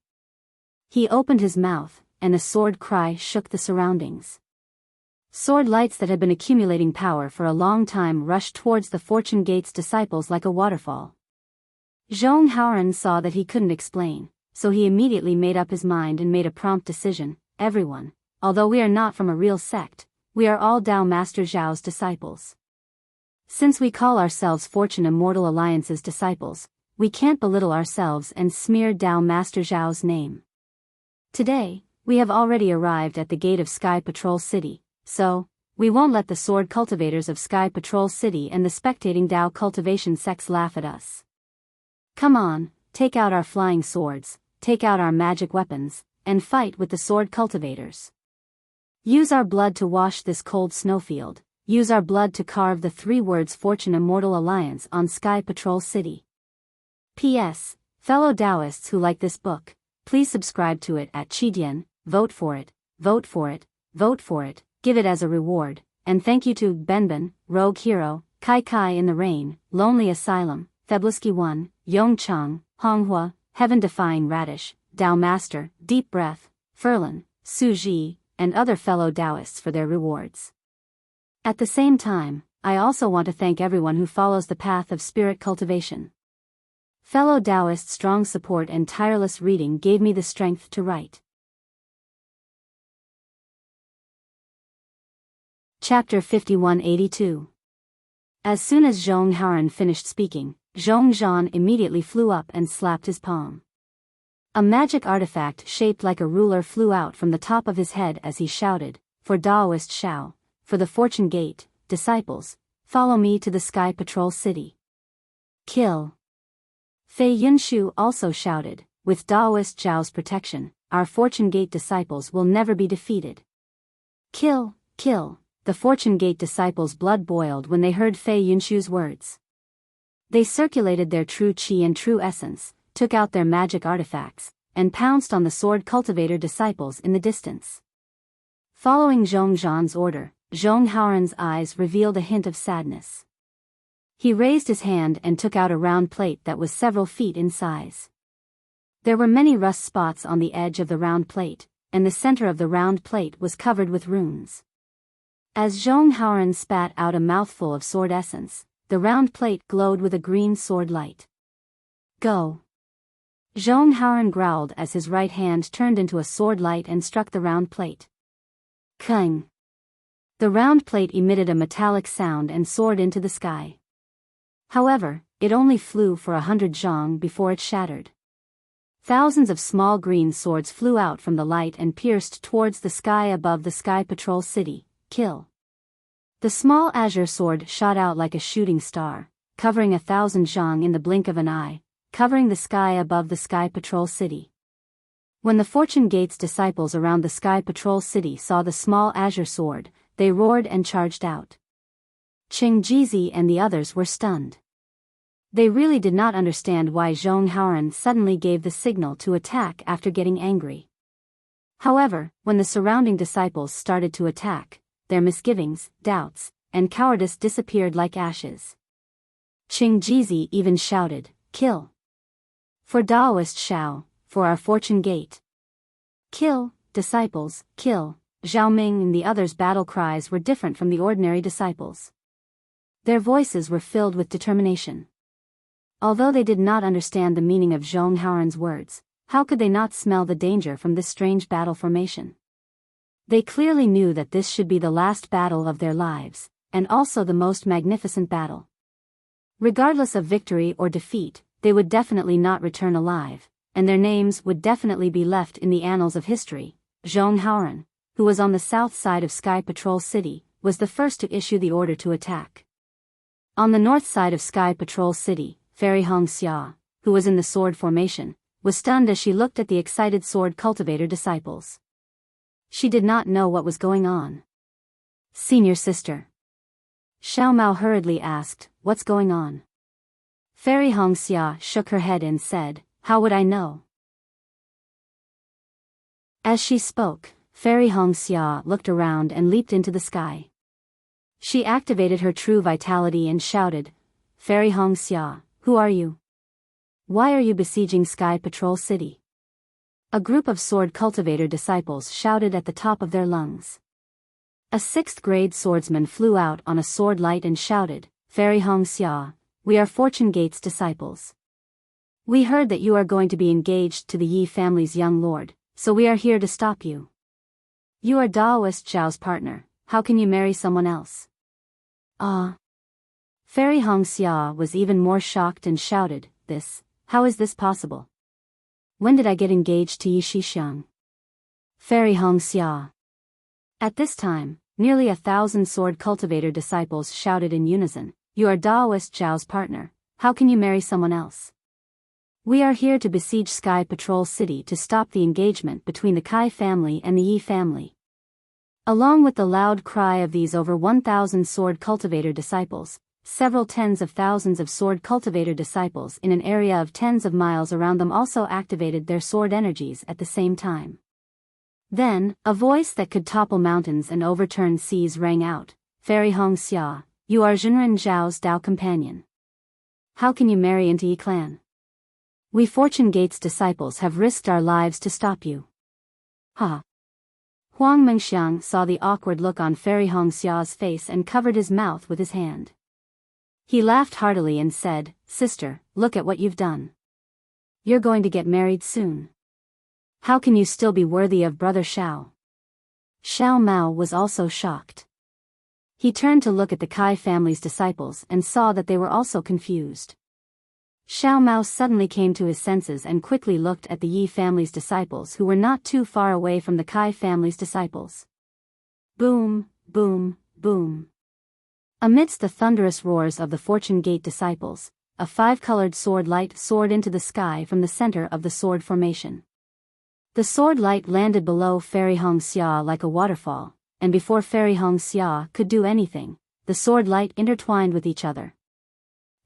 He opened his mouth, and a sword cry shook the surroundings. Sword lights that had been accumulating power for a long time rushed towards the Fortune Gate's disciples like a waterfall. Zhong Haoran saw that he couldn't explain, so he immediately made up his mind and made a prompt decision. Everyone, although we are not from a real sect, we are all Tao Master Zhao's disciples. Since we call ourselves Fortune Immortal Alliance's disciples, we can't belittle ourselves and smear Tao Master Zhao's name. Today, we have already arrived at the gate of Sky Patrol City, so, we won't let the sword cultivators of Sky Patrol City and the spectating Tao Cultivation sects laugh at us. Come on, take out our flying swords, take out our magic weapons, and fight with the sword cultivators. Use our blood to wash this cold snowfield. Use our blood to carve the 3 words Fortune Immortal Alliance on Sky Patrol City. P.S. Fellow Taoists who like this book, please subscribe to it at Qidian, vote for it, vote for it, vote for it, give it as a reward, and thank you to Benben, Rogue Hero, Kai Kai in the Rain, Lonely Asylum, Feblisky 1, Yong Chang, Honghua, Heaven Defying Radish, Tao Master, Deep Breath, Furlan, Su Ji, and other fellow Taoists for their rewards. At the same time, I also want to thank everyone who follows the path of spirit cultivation. Fellow Taoists' strong support and tireless reading gave me the strength to write. Chapter 5182. As soon as Zhong Haoran finished speaking, Zhong Zhan immediately flew up and slapped his palm. A magic artifact shaped like a ruler flew out from the top of his head as he shouted, "For Taoist Shao, for the Fortune Gate, disciples, follow me to the Sky Patrol City. Kill." Fei Yunshu also shouted, "With Taoist Zhao's protection, our Fortune Gate disciples will never be defeated. Kill, kill." The Fortune Gate disciples' blood boiled when they heard Fei Yunshu's words. They circulated their true qi and true essence, took out their magic artifacts, and pounced on the sword cultivator disciples in the distance. Following Zhong Zhan's order, Zhong Haoran's eyes revealed a hint of sadness. He raised his hand and took out a round plate that was several feet in size. There were many rust spots on the edge of the round plate, and the center of the round plate was covered with runes. As Zhong Haoran spat out a mouthful of sword essence, the round plate glowed with a green sword light. Go! Zhong Haoran growled as his right hand turned into a sword light and struck the round plate. Kung! The round plate emitted a metallic sound and soared into the sky. However, it only flew for 100 zhong before it shattered. Thousands of small green swords flew out from the light and pierced towards the sky above the Sky Patrol City. Kill. The small azure sword shot out like a shooting star, covering 1,000 zhang in the blink of an eye, covering the sky above the Sky Patrol City. When the Fortune Gate's disciples around the Sky Patrol City saw the small azure sword, they roared and charged out. Qing Jizi and the others were stunned. They really did not understand why Zhong Haoran suddenly gave the signal to attack after getting angry. However, when the surrounding disciples started to attack, their misgivings, doubts, and cowardice disappeared like ashes. Qing Jizi even shouted, "Kill! For Daoist Shao, for our Fortune Gate! Kill, disciples, kill!" Zhao Ming and the others' battle cries were different from the ordinary disciples. Their voices were filled with determination. Although they did not understand the meaning of Zhong Haoran's words, how could they not smell the danger from this strange battle formation? They clearly knew that this should be the last battle of their lives, and also the most magnificent battle. Regardless of victory or defeat, they would definitely not return alive, and their names would definitely be left in the annals of history. Zhong Haoran, who was on the south side of Sky Patrol City, was the first to issue the order to attack. On the north side of Sky Patrol City, Fairy Hong Xia, who was in the sword formation, was stunned as she looked at the excited sword cultivator disciples. She did not know what was going on. "Senior sister." Xiao Mao hurriedly asked, "What's going on?" Fairy Hong Xia shook her head and said, "How would I know?" As she spoke, Fairy Hong Xia looked around and leaped into the sky. She activated her true vitality and shouted, "Fairy Hong Xia, who are you? Why are you besieging Sky Patrol City?" A group of sword cultivator disciples shouted at the top of their lungs. A 6th-grade swordsman flew out on a sword light and shouted, "Fairy Hong Xia, we are Fortune Gate's disciples. We heard that you are going to be engaged to the Yi family's young lord, so we are here to stop you. You are Daoist Zhao's partner, how can you marry someone else?" "Ah." Fairy Hong Xia was even more shocked and shouted, How is this possible? When did I get engaged to Yi Shixiang?" Fairy Hong Xia. At this time, nearly 1,000 sword cultivator disciples shouted in unison, "You are Daoist Zhao's partner, how can you marry someone else? We are here to besiege Sky Patrol City to stop the engagement between the Kai family and the Yi family." Along with the loud cry of these over 1,000 sword cultivator disciples, several tens of thousands of sword cultivator disciples in an area of tens of miles around them also activated their sword energies at the same time. Then, a voice that could topple mountains and overturn seas rang out, "Fairy Hong Xia, you are Zhenren Zhao's Dao companion. How can you marry into Yi clan? We Fortune Gate's disciples have risked our lives to stop you." Ha! Huang Mengxiang saw the awkward look on Fairy Hong Xia's face and covered his mouth with his hand. He laughed heartily and said, "Sister, look at what you've done. You're going to get married soon. How can you still be worthy of Brother Shao?" Xiao Mao was also shocked. He turned to look at the Kai family's disciples and saw that they were also confused. Xiao Mao suddenly came to his senses and quickly looked at the Yi family's disciples who were not too far away from the Kai family's disciples. Boom, boom, boom. Amidst the thunderous roars of the Fortune Gate disciples, a 5-colored sword light soared into the sky from the center of the sword formation. The sword light landed below Fairy Hong Xia like a waterfall, and before Fairy Hong Xia could do anything, the sword light intertwined with each other.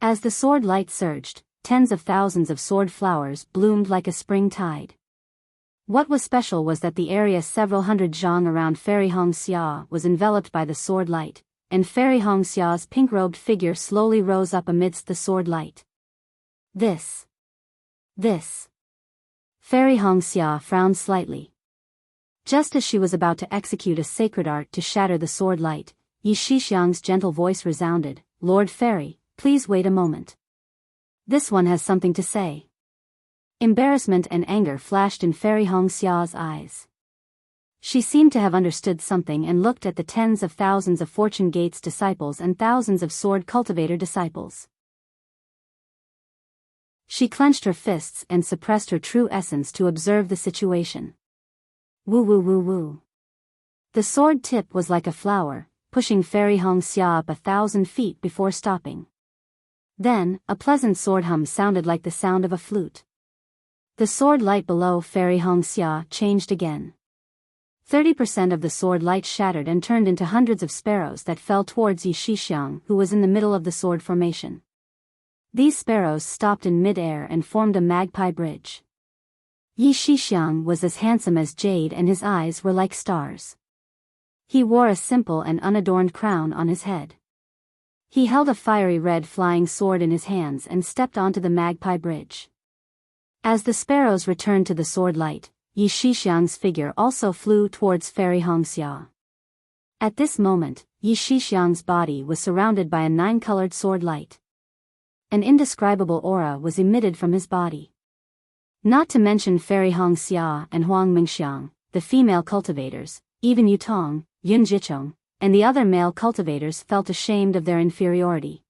As the sword light surged, tens of thousands of sword flowers bloomed like a spring tide. What was special was that the area several hundred zhang around Fairy Hong Xia was enveloped by the sword light, and Fairy Hong Xia's pink-robed figure slowly rose up amidst the sword light. This. Fairy Hong Xia frowned slightly. Just as she was about to execute a sacred art to shatter the sword light, Yi Shixiang's gentle voice resounded, "Lord Fairy, please wait a moment. This one has something to say." Embarrassment and anger flashed in Fairy Hong Xia's eyes. She seemed to have understood something and looked at the tens of thousands of Fortune Gate's disciples and thousands of sword cultivator disciples. She clenched her fists and suppressed her true essence to observe the situation. Woo woo woo woo. The sword tip was like a flower, pushing Fairy Hong Xia up 1,000 feet before stopping. Then, a pleasant sword hum sounded like the sound of a flute. The sword light below Fairy Hongxia changed again. 30% of the sword light shattered and turned into hundreds of sparrows that fell towards Yi Shixiang, who was in the middle of the sword formation. These sparrows stopped in mid-air and formed a magpie bridge. Yi Shixiang was as handsome as jade and his eyes were like stars. He wore a simple and unadorned crown on his head. He held a fiery red flying sword in his hands and stepped onto the magpie bridge. As the sparrows returned to the sword light, Yi Shixiang's figure also flew towards Fairy Hongxia. At this moment, Yi Shixiang's body was surrounded by a 9-colored sword light. An indescribable aura was emitted from his body. Not to mention Fairy Hongxia and Huang Mingxiang, the female cultivators, even Yutong, Yun Jicheng, and the other male cultivators felt ashamed of their inferiority.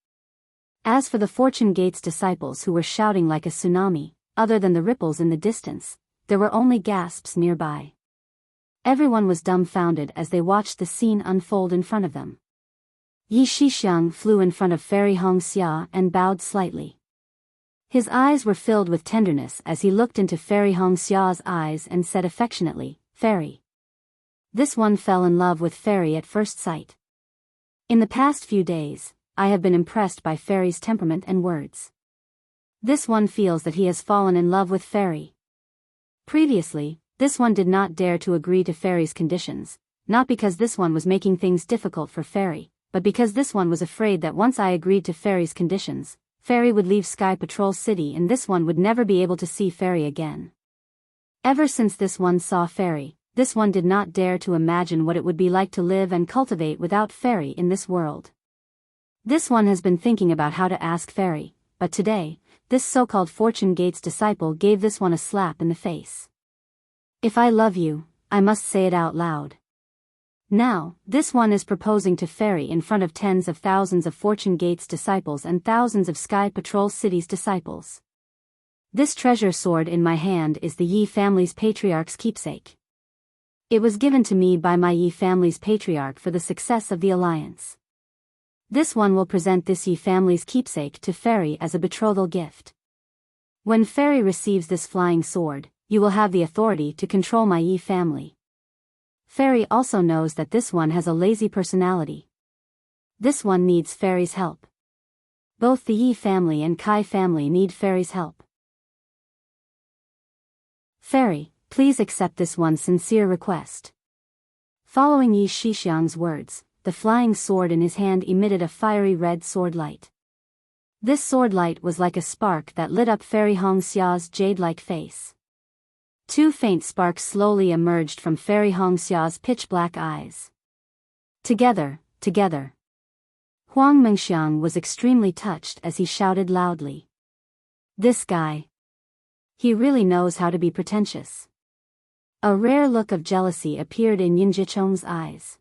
As for the Fortune Gate's disciples who were shouting like a tsunami, other than the ripples in the distance, there were only gasps nearby. Everyone was dumbfounded as they watched the scene unfold in front of them. Yi Shixiang flew in front of Fairy Hongxia and bowed slightly. His eyes were filled with tenderness as he looked into Fairy Hongxia's eyes and said affectionately, "Fairy." This one fell in love with Fairy at first sight. In the past few days, I have been impressed by Fairy's temperament and words. This one feels that he has fallen in love with Fairy. Previously, this one did not dare to agree to Fairy's conditions, not because this one was making things difficult for Fairy, but because this one was afraid that once I agreed to Fairy's conditions, Fairy would leave Sky Patrol City and this one would never be able to see Fairy again. Ever since this one saw Fairy, this one did not dare to imagine what it would be like to live and cultivate without Fairy in this world. This one has been thinking about how to ask Fairy, but today, this so-called Fortune Gate's disciple gave this one a slap in the face. If I love you, I must say it out loud. Now, this one is proposing to Fairy in front of tens of thousands of Fortune Gate's disciples and thousands of Sky Patrol City's disciples. This treasure sword in my hand is the Yi family's patriarch's keepsake. It was given to me by my Yi family's patriarch for the success of the alliance. This one will present this Yi family's keepsake to Fairy as a betrothal gift. When Fairy receives this flying sword, you will have the authority to control my Yi family. Fairy also knows that this one has a lazy personality. This one needs Fairy's help. Both the Yi family and Kai family need Fairy's help. Fairy, please accept this one's sincere request. Following Yi Shixiang's words, the flying sword in his hand emitted a fiery red sword light. This sword light was like a spark that lit up Fairy Hongxia's jade-like face. Two faint sparks slowly emerged from Fairy Hongxia's pitch-black eyes. Together. Huang Mingxiang was extremely touched as he shouted loudly. This guy. He really knows how to be pretentious. A rare look of jealousy appeared in Yin Jicheng's eyes.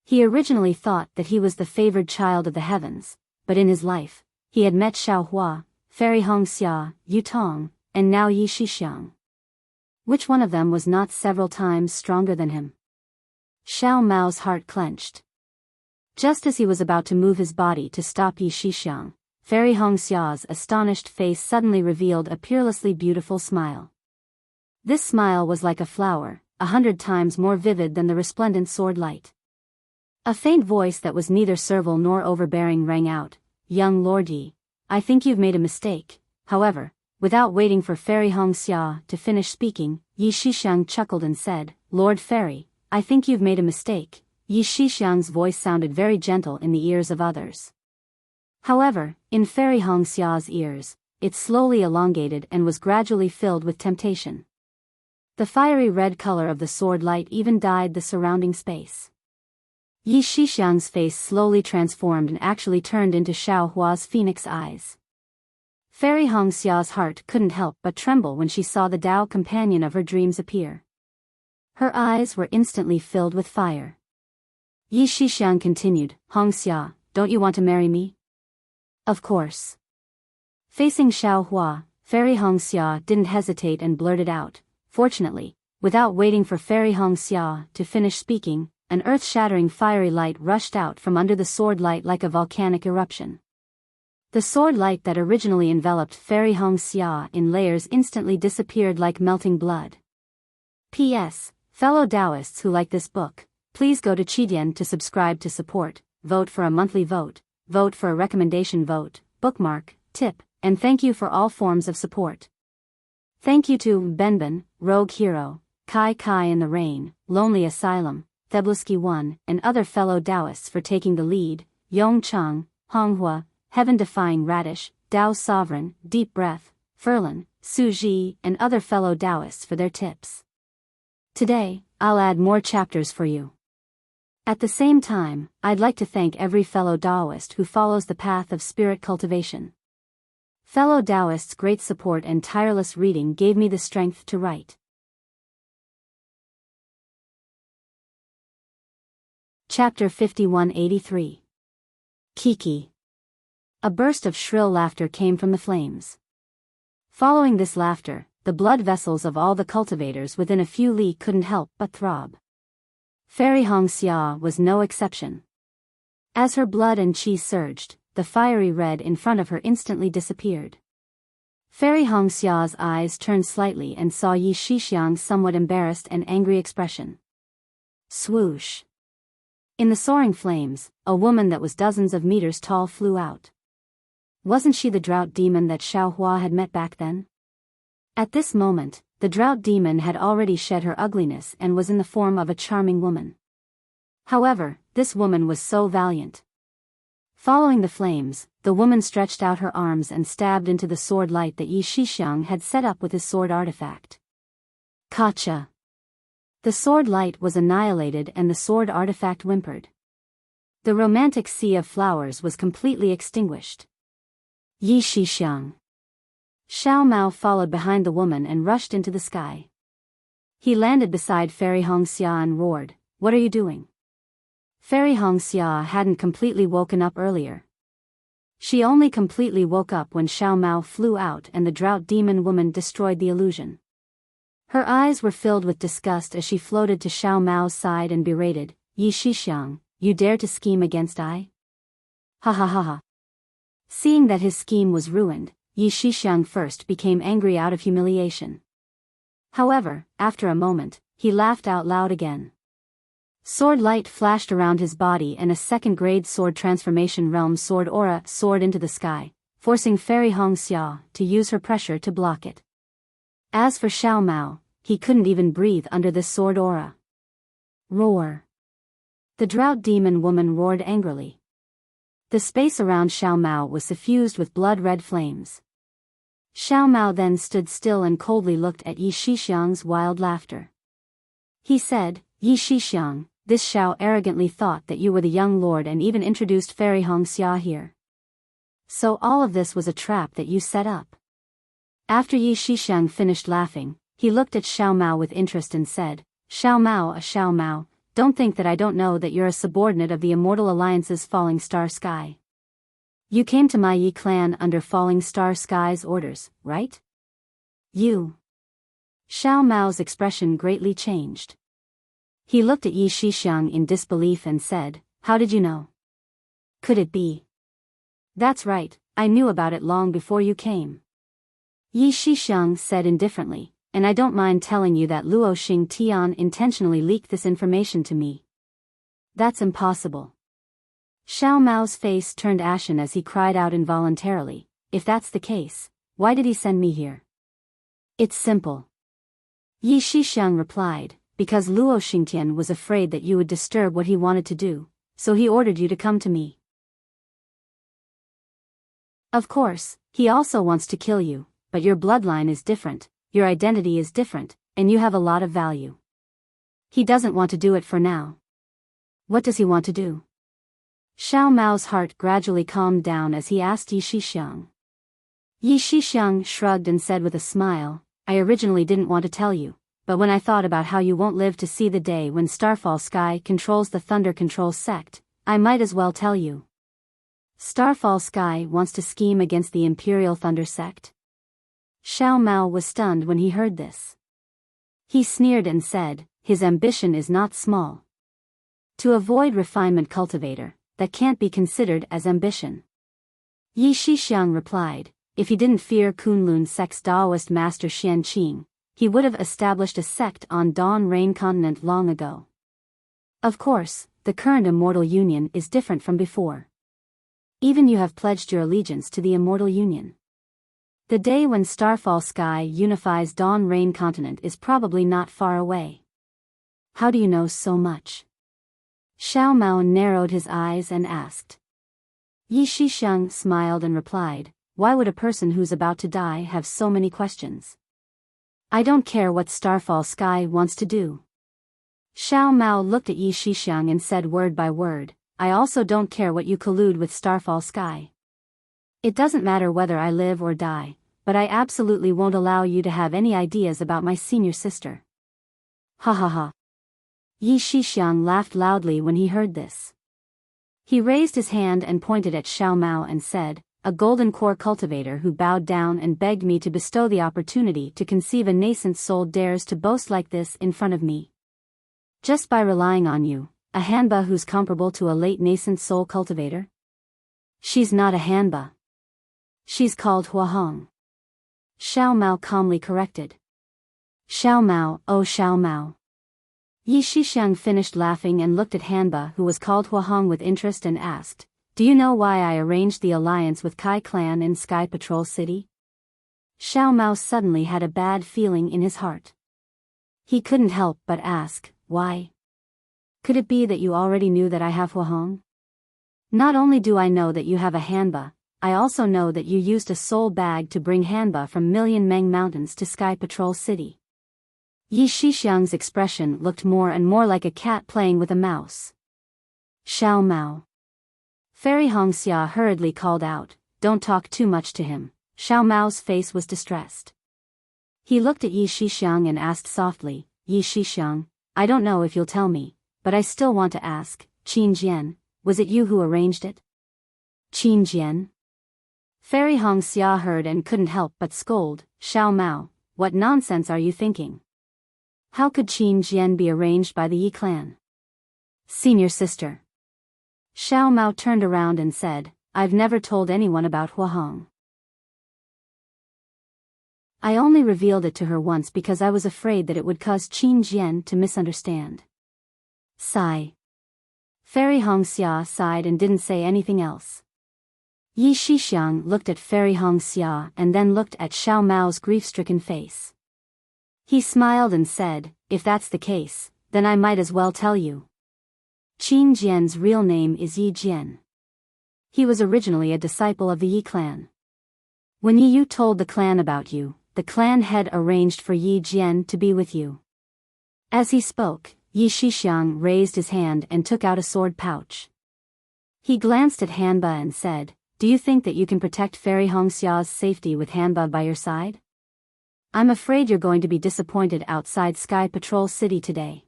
He originally thought that he was the favored child of the heavens, but in his life, he had met Xiaohua, Fairy Hongxia, Yutong, and now Yi Shixiang. Which one of them was not several times stronger than him? Xiao Mao's heart clenched. Just as he was about to move his body to stop Yi Shixiang, Fairy Hongxia's astonished face suddenly revealed a peerlessly beautiful smile. This smile was like a flower, 100 times more vivid than the resplendent sword light. A faint voice that was neither servile nor overbearing rang out, "Young Lord Yi, I think you've made a mistake." However, without waiting for Fairy Hongxia to finish speaking, Yi Shixiang chuckled and said, "Lord Fairy, I think you've made a mistake." Yi Shixiang's voice sounded very gentle in the ears of others. However, in Fairy Hongxia's ears, it slowly elongated and was gradually filled with temptation. The fiery red color of the sword light even dyed the surrounding space. Yi Shixiang's face slowly transformed and actually turned into Xiaohua's phoenix eyes. Fairy Hongxia's heart couldn't help but tremble when she saw the Tao companion of her dreams appear. Her eyes were instantly filled with fire. Yi Shixiang continued, "Hongxia, don't you want to marry me?" "Of course." Facing Xiaohua, Fairy Hongxia didn't hesitate and blurted out. Fortunately, without waiting for Fairy Hongxia to finish speaking, an earth-shattering fiery light rushed out from under the sword light like a volcanic eruption. The sword light that originally enveloped Fairy Hong Xia in layers instantly disappeared like melting blood. P.S. Fellow Taoists who like this book, please go to Qidian to subscribe to support, vote for a monthly vote for a recommendation vote, bookmark, tip, and thank you for all forms of support. Thank you to Benben, Rogue Hero, Kai Kai in the Rain, Lonely Asylum, Theblusky 1, and other fellow Taoists for taking the lead, Yong Chang, Honghua, Heaven-Defying Radish, Tao Sovereign, Deep Breath, Furlan, Su Ji, and other fellow Taoists for their tips. Today, I'll add more chapters for you. At the same time, I'd like to thank every fellow Taoist who follows the path of spirit cultivation. Fellow Taoists' great support and tireless reading gave me the strength to write. Chapter 5183. Kiki. A burst of shrill laughter came from the flames. Following this laughter, the blood vessels of all the cultivators within a few li couldn't help but throb. Fairy Hong Xia was no exception. As her blood and qi surged, the fiery red in front of her instantly disappeared. Fairy Hong Xia's eyes turned slightly and saw Yi Shixiang's somewhat embarrassed and angry expression. Swoosh! In the soaring flames, a woman that was dozens of meters tall flew out. Wasn't she the drought demon that Xiao Hua had met back then? At this moment, the drought demon had already shed her ugliness and was in the form of a charming woman. However, this woman was so valiant. Following the flames, the woman stretched out her arms and stabbed into the sword light that Yi Shixiang had set up with his sword artifact. Kacha! The sword light was annihilated and the sword artifact whimpered. The romantic sea of flowers was completely extinguished. Yi Shixiang. Xiao Mao followed behind the woman and rushed into the sky. He landed beside Fairy Hong Xia and roared, "What are you doing?" Fairy Hong Xia hadn't completely woken up earlier. She only completely woke up when Xiao Mao flew out and the drought demon woman destroyed the illusion. Her eyes were filled with disgust as she floated to Xiao Mao's side and berated, "Yi Shixiang, you dare to scheme against I? Ha ha ha ha." Seeing that his scheme was ruined, Yi Shixiang first became angry out of humiliation. However, after a moment, he laughed out loud again. Sword light flashed around his body and a second-grade sword transformation realm sword aura soared into the sky, forcing Fairy Hong Xia to use her pressure to block it. As for Xiao Mao, he couldn't even breathe under this sword aura. Roar! The drought demon woman roared angrily. The space around Xiao Mao was suffused with blood-red flames. Xiao Mao then stood still and coldly looked at Yi Shixiang's wild laughter. He said, "Yi Shixiang, this Xiao arrogantly thought that you were the young lord and even introduced Fairy Hong Xia here. So all of this was a trap that you set up." After Yi Shixiang finished laughing, he looked at Xiao Mao with interest and said, Xiao Mao, don't think that I don't know that you're a subordinate of the Immortal Alliance's Falling Star Sky. You came to my Yi clan under Falling Star Sky's orders, right? You." Xiao Mao's expression greatly changed. He looked at Yi Shixiang in disbelief and said, "How did you know? Could it be?" "That's right, I knew about it long before you came." Yi Shixiang said indifferently, "And I don't mind telling you that Luo Xing Tian intentionally leaked this information to me." "That's impossible." Xiao Mao's face turned ashen as he cried out involuntarily, "If that's the case, why did he send me here?" "It's simple." Yi Shixiang replied, "Because Luo Xingtian was afraid that you would disturb what he wanted to do, so he ordered you to come to me. Of course, he also wants to kill you, but your bloodline is different, your identity is different, and you have a lot of value. He doesn't want to do it for now." "What does he want to do?" Xiao Mao's heart gradually calmed down as he asked Yi Shixiang. Yi Shixiang shrugged and said with a smile, "I originally didn't want to tell you, but when I thought about how you won't live to see the day when Starfall Sky controls the Thunder Control sect, I might as well tell you. Starfall Sky wants to scheme against the Imperial Thunder sect." Xiao Mao was stunned when he heard this. He sneered and said, "His ambition is not small. To avoid refinement cultivator, that can't be considered as ambition. Yi Shixiang replied, if he didn't fear Kunlun sect's Taoist master Xian Qing, he would have established a sect on Dawn Rain continent long ago. Of course, the current immortal union is different from before. Even you have pledged your allegiance to the immortal union. The day when Starfall Sky unifies Dawn Rain continent is probably not far away. How do you know so much? Xiao Mao narrowed his eyes and asked. Yi Shixiang smiled and replied, why would a person who's about to die have so many questions? I don't care what Starfall Sky wants to do. Xiao Mao looked at Yi Shixiang and said word by word, I also don't care what you collude with Starfall Sky. It doesn't matter whether I live or die, but I absolutely won't allow you to have any ideas about my senior sister. Ha ha ha. Yi Shixiang laughed loudly when he heard this. He raised his hand and pointed at Xiao Mao and said, a golden core cultivator who bowed down and begged me to bestow the opportunity to conceive a nascent soul dares to boast like this in front of me. Just by relying on you, a Hanba who's comparable to a late nascent soul cultivator? She's not a Hanba. She's called Huahong. Xiao Mao calmly corrected. Xiao Mao, oh Xiao Mao. Yi Shixiang finished laughing and looked at Hanba who was called Huahong with interest and asked, do you know why I arranged the alliance with Kai Clan in Sky Patrol City? Xiao Mao suddenly had a bad feeling in his heart. He couldn't help but ask, why? Could it be that you already knew that I have Huahong? Not only do I know that you have a Hanba, I also know that you used a soul bag to bring Hanba from Million Meng Mountains to Sky Patrol City. Yi Shixiang's expression looked more and more like a cat playing with a mouse. Xiao Mao. Fairy Hongxia hurriedly called out, don't talk too much to him. Xiao Mao's face was distressed. He looked at Yi Shixiang and asked softly, Yi Shixiang, I don't know if you'll tell me, but I still want to ask, Qin Jian, was it you who arranged it? Qin Jian? Fairy Hongxia heard and couldn't help but scold, Xiao Mao, what nonsense are you thinking? How could Qin Jian be arranged by the Yi clan? Senior sister. Xiao Mao turned around and said, I've never told anyone about Huahong. I only revealed it to her once because I was afraid that it would cause Qin Jian to misunderstand. Sigh. Fairy Hongxia sighed and didn't say anything else. Yi Shixiang looked at Fairy Hongxia and then looked at Xiao Mao's grief-stricken face. He smiled and said, if that's the case, then I might as well tell you. Qin Jian's real name is Yi Jian. He was originally a disciple of the Yi clan. When Yi Yu told the clan about you, the clan head arranged for Yi Jian to be with you. As he spoke, Yi Shixiang raised his hand and took out a sword pouch. He glanced at Hanba and said, do you think that you can protect Fairy Hongxia's safety with Hanba by your side? I'm afraid you're going to be disappointed outside Sky Patrol City today.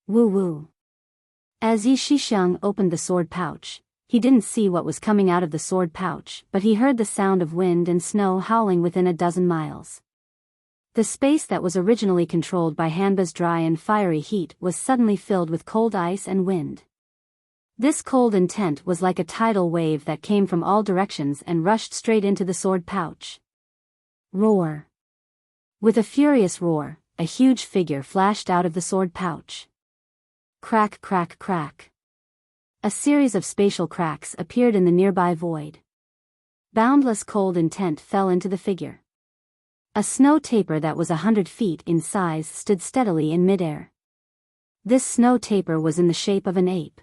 Woo woo. As Yi Shixiang opened the sword pouch, he didn't see what was coming out of the sword pouch, but he heard the sound of wind and snow howling within a dozen miles. The space that was originally controlled by Hanba's dry and fiery heat was suddenly filled with cold ice and wind. This cold intent was like a tidal wave that came from all directions and rushed straight into the sword pouch. Roar. With a furious roar, a huge figure flashed out of the sword pouch. Crack, crack, crack. A series of spatial cracks appeared in the nearby void. Boundless cold intent fell into the figure. A snow taper that was 100 feet in size stood steadily in midair. This snow taper was in the shape of an ape.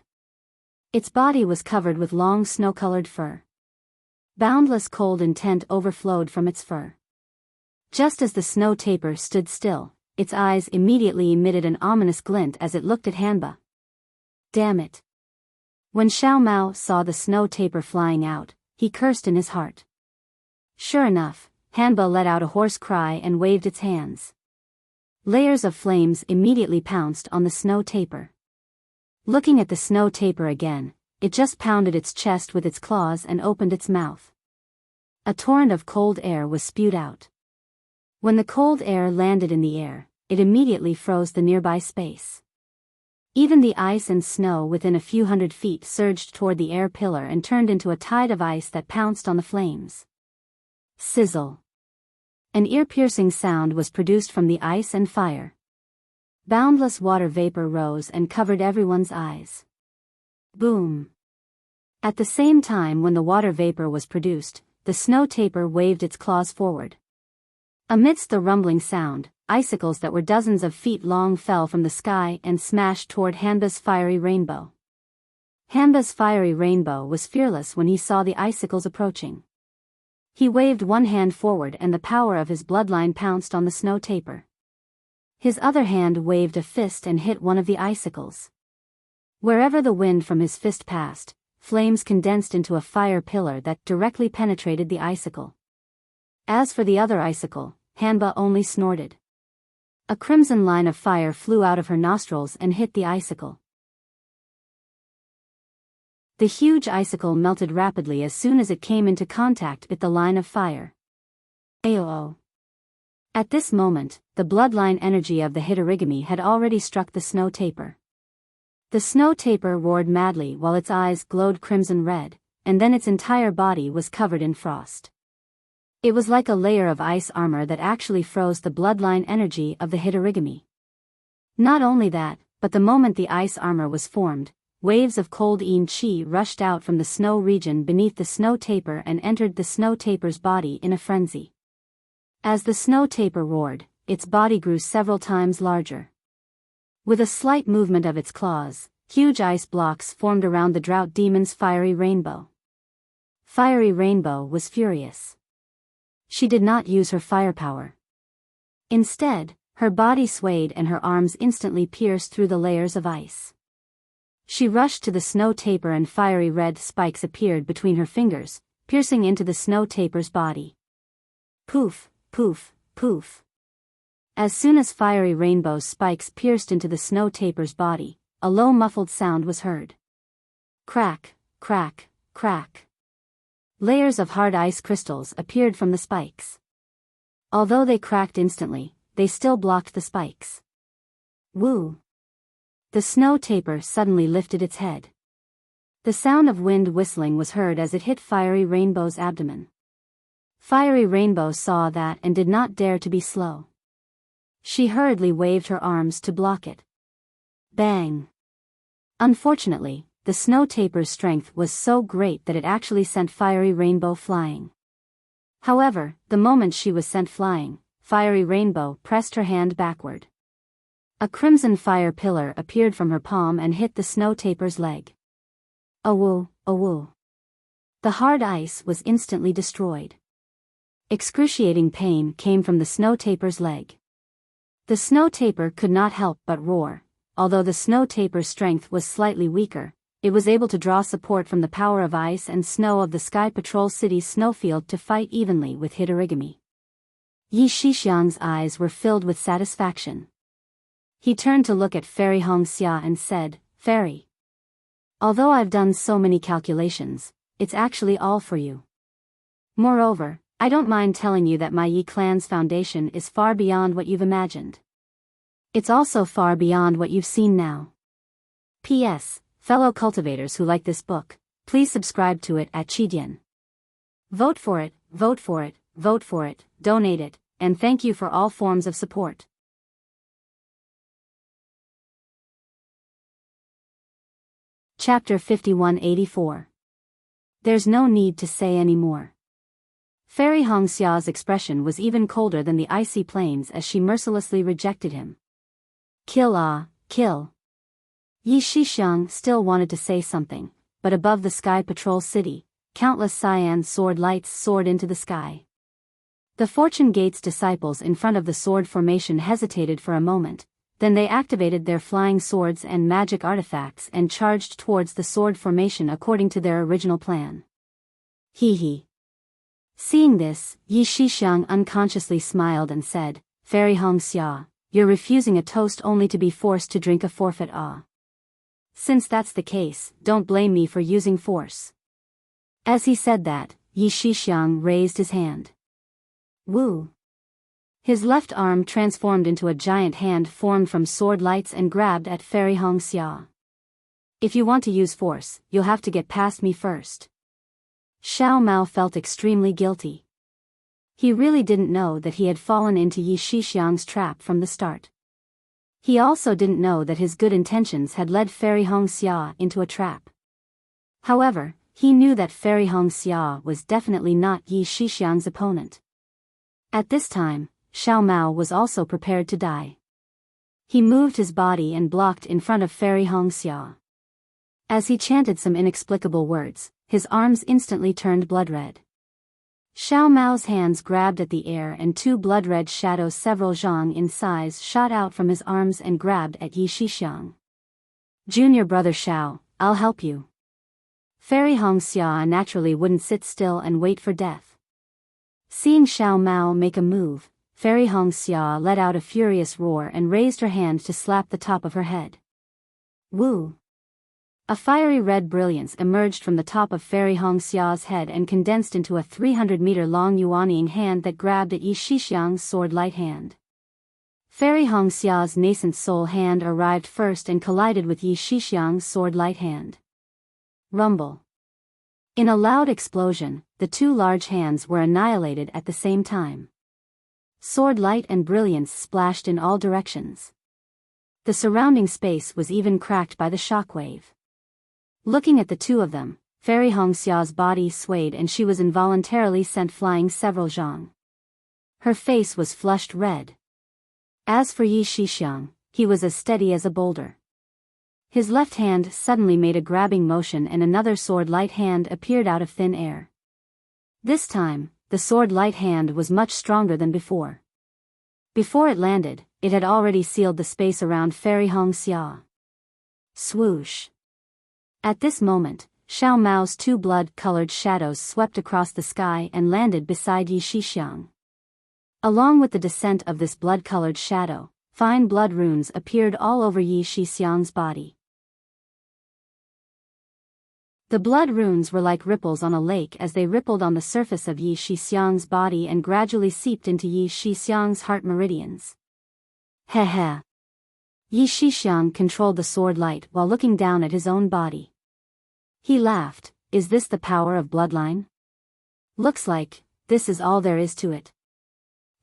Its body was covered with long snow-colored fur. Boundless cold intent overflowed from its fur. Just as the snow taper stood still, its eyes immediately emitted an ominous glint as it looked at Hanba. Damn it. When Xiao Mao saw the snow taper flying out, he cursed in his heart. Sure enough, Hanba let out a hoarse cry and waved its hands. Layers of flames immediately pounced on the snow taper. Looking at the snow taper again, it just pounded its chest with its claws and opened its mouth. A torrent of cold air was spewed out. When the cold air landed in the air, it immediately froze the nearby space. Even the ice and snow within a few hundred feet surged toward the air pillar and turned into a tide of ice that pounced on the flames. Sizzle. An ear-piercing sound was produced from the ice and fire. Boundless water vapor rose and covered everyone's eyes. Boom. At the same time when the water vapor was produced, the snow tapir waved its claws forward. Amidst the rumbling sound, icicles that were dozens of feet long fell from the sky and smashed toward Hanba's fiery rainbow. Hanba's fiery rainbow was fearless when he saw the icicles approaching. He waved one hand forward and the power of his bloodline pounced on the snow tapir. His other hand waved a fist and hit one of the icicles. Wherever the wind from his fist passed, flames condensed into a fire pillar that directly penetrated the icicle. As for the other icicle, Hanba only snorted. A crimson line of fire flew out of her nostrils and hit the icicle. The huge icicle melted rapidly as soon as it came into contact with the line of fire. Ayo! At this moment, the bloodline energy of the Hitorigami had already struck the snow tapir. The snow tapir roared madly while its eyes glowed crimson red, and then its entire body was covered in frost. It was like a layer of ice armor that actually froze the bloodline energy of the Hitorigami. Not only that, but the moment the ice armor was formed, waves of cold chi rushed out from the snow region beneath the snow tapir and entered the snow tapir's body in a frenzy. As the snow tapir roared, its body grew several times larger. With a slight movement of its claws, huge ice blocks formed around the drought demon's fiery rainbow. Fiery Rainbow was furious. She did not use her firepower. Instead, her body swayed and her arms instantly pierced through the layers of ice. She rushed to the snow tapir and fiery red spikes appeared between her fingers, piercing into the snow tapir's body. Poof, poof, poof. As soon as fiery rainbow's spikes pierced into the snow tapir's body, a low muffled sound was heard. Crack, crack, crack. Layers of hard ice crystals appeared from the spikes. Although they cracked instantly, they still blocked the spikes. Woo! The snow tapir suddenly lifted its head. The sound of wind whistling was heard as it hit Fiery Rainbow's abdomen. Fiery Rainbow saw that and did not dare to be slow. She hurriedly waved her arms to block it. Bang! Unfortunately, the snow tapir's strength was so great that it actually sent Fiery Rainbow flying. However, the moment she was sent flying, Fiery Rainbow pressed her hand backward. A crimson fire pillar appeared from her palm and hit the snow tapir's leg. Awoo, awoo. The hard ice was instantly destroyed. Excruciating pain came from the snow tapir's leg. The snow tapir could not help but roar. Although the snow tapir's strength was slightly weaker, it was able to draw support from the power of ice and snow of the Sky Patrol City's snowfield to fight evenly with Hitorigami. Yi Shixiang's eyes were filled with satisfaction. He turned to look at Fairy Hongxia and said, "Fairy. Although I've done so many calculations, it's actually all for you. Moreover, I don't mind telling you that my Yi clan's foundation is far beyond what you've imagined. It's also far beyond what you've seen now. P.S. Fellow cultivators who like this book, please subscribe to it at Chidian. Vote for it, vote for it, vote for it, donate it, and thank you for all forms of support." Chapter 5184. There's no need to say any more. Fairy Hongxia's expression was even colder than the icy plains as she mercilessly rejected him. Kill, kill. Yi Shixiang still wanted to say something, but above the Sky Patrol City, countless cyan sword lights soared into the sky. The Fortune Gate's disciples in front of the sword formation hesitated for a moment, then they activated their flying swords and magic artifacts and charged towards the sword formation according to their original plan. Hee hee. Seeing this, Yi Shixiang unconsciously smiled and said, "Fairy Hongxia, you're refusing a toast only to be forced to drink a forfeit. Since that's the case, don't blame me for using force." As he said that, Yi Shixiang raised his hand. Woo! His left arm transformed into a giant hand formed from sword lights and grabbed at Fairy Hong Xia. If you want to use force, you'll have to get past me first. Xiao Mao felt extremely guilty. He really didn't know that he had fallen into Yi Shixiang's trap from the start. He also didn't know that his good intentions had led Fairy Hong Xia into a trap. However, he knew that Fairy Hong Xia was definitely not Yi Shixiang's opponent. At this time, Xiao Mao was also prepared to die. He moved his body and blocked in front of Fairy Hong Xia. As he chanted some inexplicable words, his arms instantly turned blood-red. Xiao Mao's hands grabbed at the air and two blood-red shadows several zhang in size shot out from his arms and grabbed at Yi Shixiang. Junior brother Xiao, I'll help you. Fairy Hong Xia naturally wouldn't sit still and wait for death. Seeing Xiao Mao make a move, Fairy Hong Xia let out a furious roar and raised her hand to slap the top of her head. Woo! A fiery red brilliance emerged from the top of Fairy Hong Xia's head and condensed into a 300-meter-long yuanying hand that grabbed at Yi Shixiang's sword light hand. Fairy Hong Xia's nascent soul hand arrived first and collided with Yi Shixiang's sword light hand. Rumble. In a loud explosion, the two large hands were annihilated at the same time. Sword light and brilliance splashed in all directions. The surrounding space was even cracked by the shockwave. Looking at the two of them, Fairy Hong Xia's body swayed and she was involuntarily sent flying several zhang. Her face was flushed red. As for Yi Shixiang, he was as steady as a boulder. His left hand suddenly made a grabbing motion and another sword light hand appeared out of thin air. This time, the sword light hand was much stronger than before. Before it landed, it had already sealed the space around Fairy Hong Xia. Swoosh. At this moment, Xiao Mao's two blood-colored shadows swept across the sky and landed beside Yi Shixiang. Along with the descent of this blood-colored shadow, fine blood runes appeared all over Yi Shixiang's body. The blood runes were like ripples on a lake as they rippled on the surface of Yi Shixiang's body and gradually seeped into Yi Shixiang's heart meridians. Heh. Yi Shixiang controlled the sword light while looking down at his own body. He laughed, is this the power of bloodline? Looks like, this is all there is to it.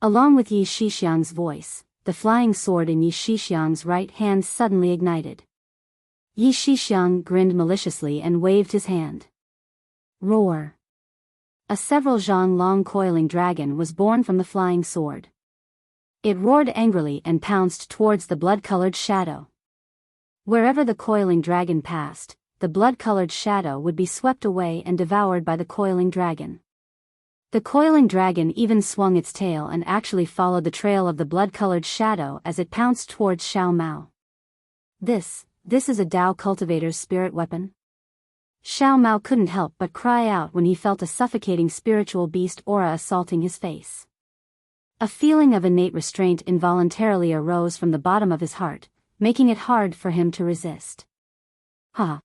Along with Yi Shixiang's voice, the flying sword in Yi Shixiang's right hand suddenly ignited. Yi Shixiang grinned maliciously and waved his hand. Roar. A several zhang long coiling dragon was born from the flying sword. It roared angrily and pounced towards the blood-colored shadow. Wherever the coiling dragon passed, the blood-colored shadow would be swept away and devoured by the coiling dragon. The coiling dragon even swung its tail and actually followed the trail of the blood-colored shadow as it pounced towards Xiao Mao. This is a Dao cultivator's spirit weapon? Xiao Mao couldn't help but cry out when he felt a suffocating spiritual beast aura assaulting his face. A feeling of innate restraint involuntarily arose from the bottom of his heart, making it hard for him to resist. Ha!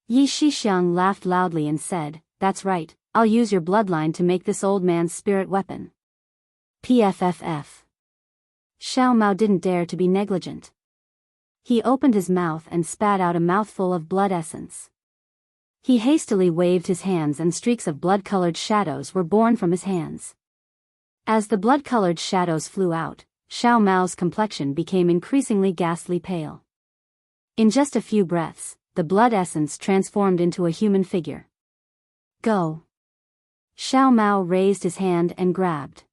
Yi Shixiang laughed loudly and said, that's right, I'll use your bloodline to make this old man's spirit weapon. PFFF. Xiao Mao didn't dare to be negligent. He opened his mouth and spat out a mouthful of blood essence. He hastily waved his hands and streaks of blood-colored shadows were born from his hands. As the blood-colored shadows flew out, Xiao Mao's complexion became increasingly ghastly pale. In just a few breaths, the blood essence transformed into a human figure. Go! Xiao Mao raised his hand and grabbed.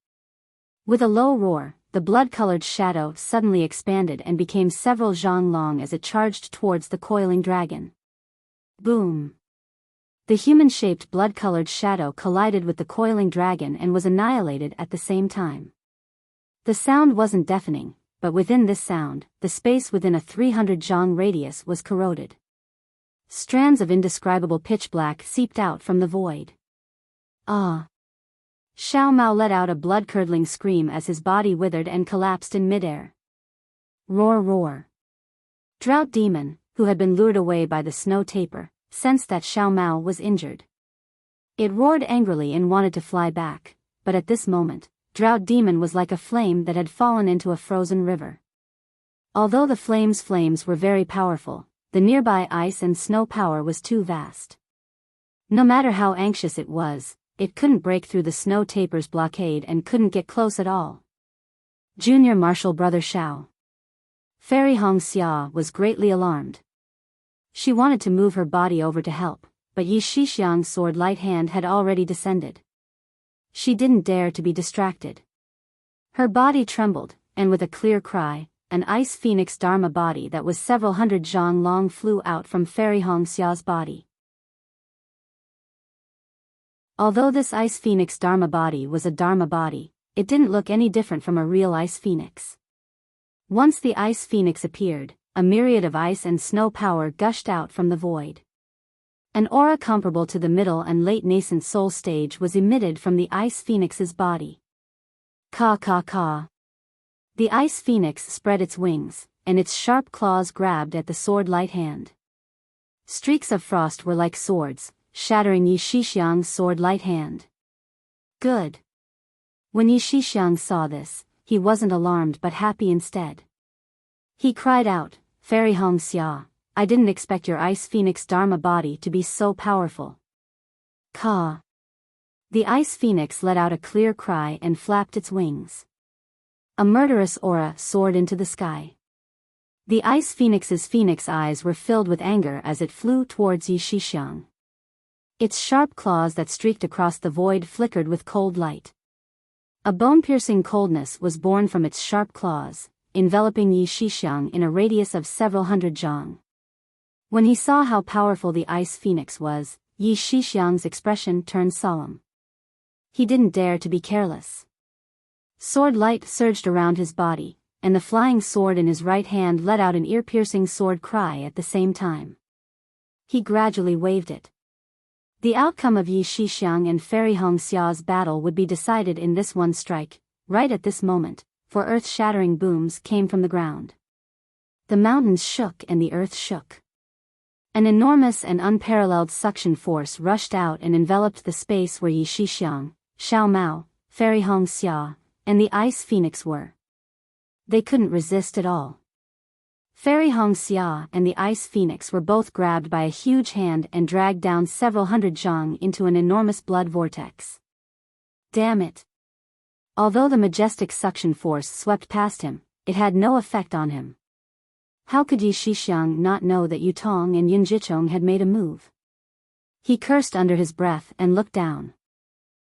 With a low roar, the blood-colored shadow suddenly expanded and became several zhang long as it charged towards the coiling dragon. Boom! The human-shaped blood-colored shadow collided with the coiling dragon and was annihilated at the same time. The sound wasn't deafening, but within this sound, the space within a 300 zhang radius was corroded. Strands of indescribable pitch black seeped out from the void. Ah! Xiao Mao let out a blood-curdling scream as his body withered and collapsed in midair. Roar roar! Drought Demon, who had been lured away by the snow taper, sensed that Xiao Mao was injured. It roared angrily and wanted to fly back, but at this moment, Drought Demon was like a flame that had fallen into a frozen river. Although the flames were very powerful, the nearby ice and snow power was too vast. No matter how anxious it was, it couldn't break through the snow taper's blockade and couldn't get close at all. Junior Marshal Brother Xiao. Fairy Hong Xia was greatly alarmed. She wanted to move her body over to help, but Yi Shixiang's sword light hand had already descended. She didn't dare to be distracted. Her body trembled, and with a clear cry, an ice phoenix dharma body that was several hundred zhang long flew out from Fairy Hong Xia's body. Although this ice phoenix dharma body was a dharma body, it didn't look any different from a real ice phoenix. Once the ice phoenix appeared, a myriad of ice and snow power gushed out from the void. An aura comparable to the middle and late nascent soul stage was emitted from the ice phoenix's body. Ka ka ka. The ice phoenix spread its wings, and its sharp claws grabbed at the sword light hand. Streaks of frost were like swords, shattering Yi Shixiang's sword light hand. Good. When Yi Shixiang saw this, he wasn't alarmed but happy instead. He cried out, "Fairy Hong Xia, I didn't expect your ice phoenix dharma body to be so powerful." Ka. The ice phoenix let out a clear cry and flapped its wings. A murderous aura soared into the sky. The ice phoenix's phoenix eyes were filled with anger as it flew towards Yi Shixiang. Its sharp claws that streaked across the void flickered with cold light. A bone-piercing coldness was born from its sharp claws, enveloping Yi Shixiang in a radius of several hundred zhang. When he saw how powerful the ice phoenix was, Yi Shixiang's expression turned solemn. He didn't dare to be careless. Sword light surged around his body, and the flying sword in his right hand let out an ear-piercing sword cry at the same time. He gradually waved it. The outcome of Yi Shixiang and Fairy Hong Xia's battle would be decided in this one strike, right at this moment, for earth-shattering booms came from the ground. The mountains shook and the earth shook. An enormous and unparalleled suction force rushed out and enveloped the space where Yi Shixiang, Xiao Mao, Fairy Hong Xia, and the ice phoenix were. They couldn't resist at all. Fairy Hong Xia and the ice phoenix were both grabbed by a huge hand and dragged down several hundred zhang into an enormous blood vortex. Damn it! Although the majestic suction force swept past him, it had no effect on him. How could Yi Shixiang not know that Yutong and Yin Jichong had made a move? He cursed under his breath and looked down.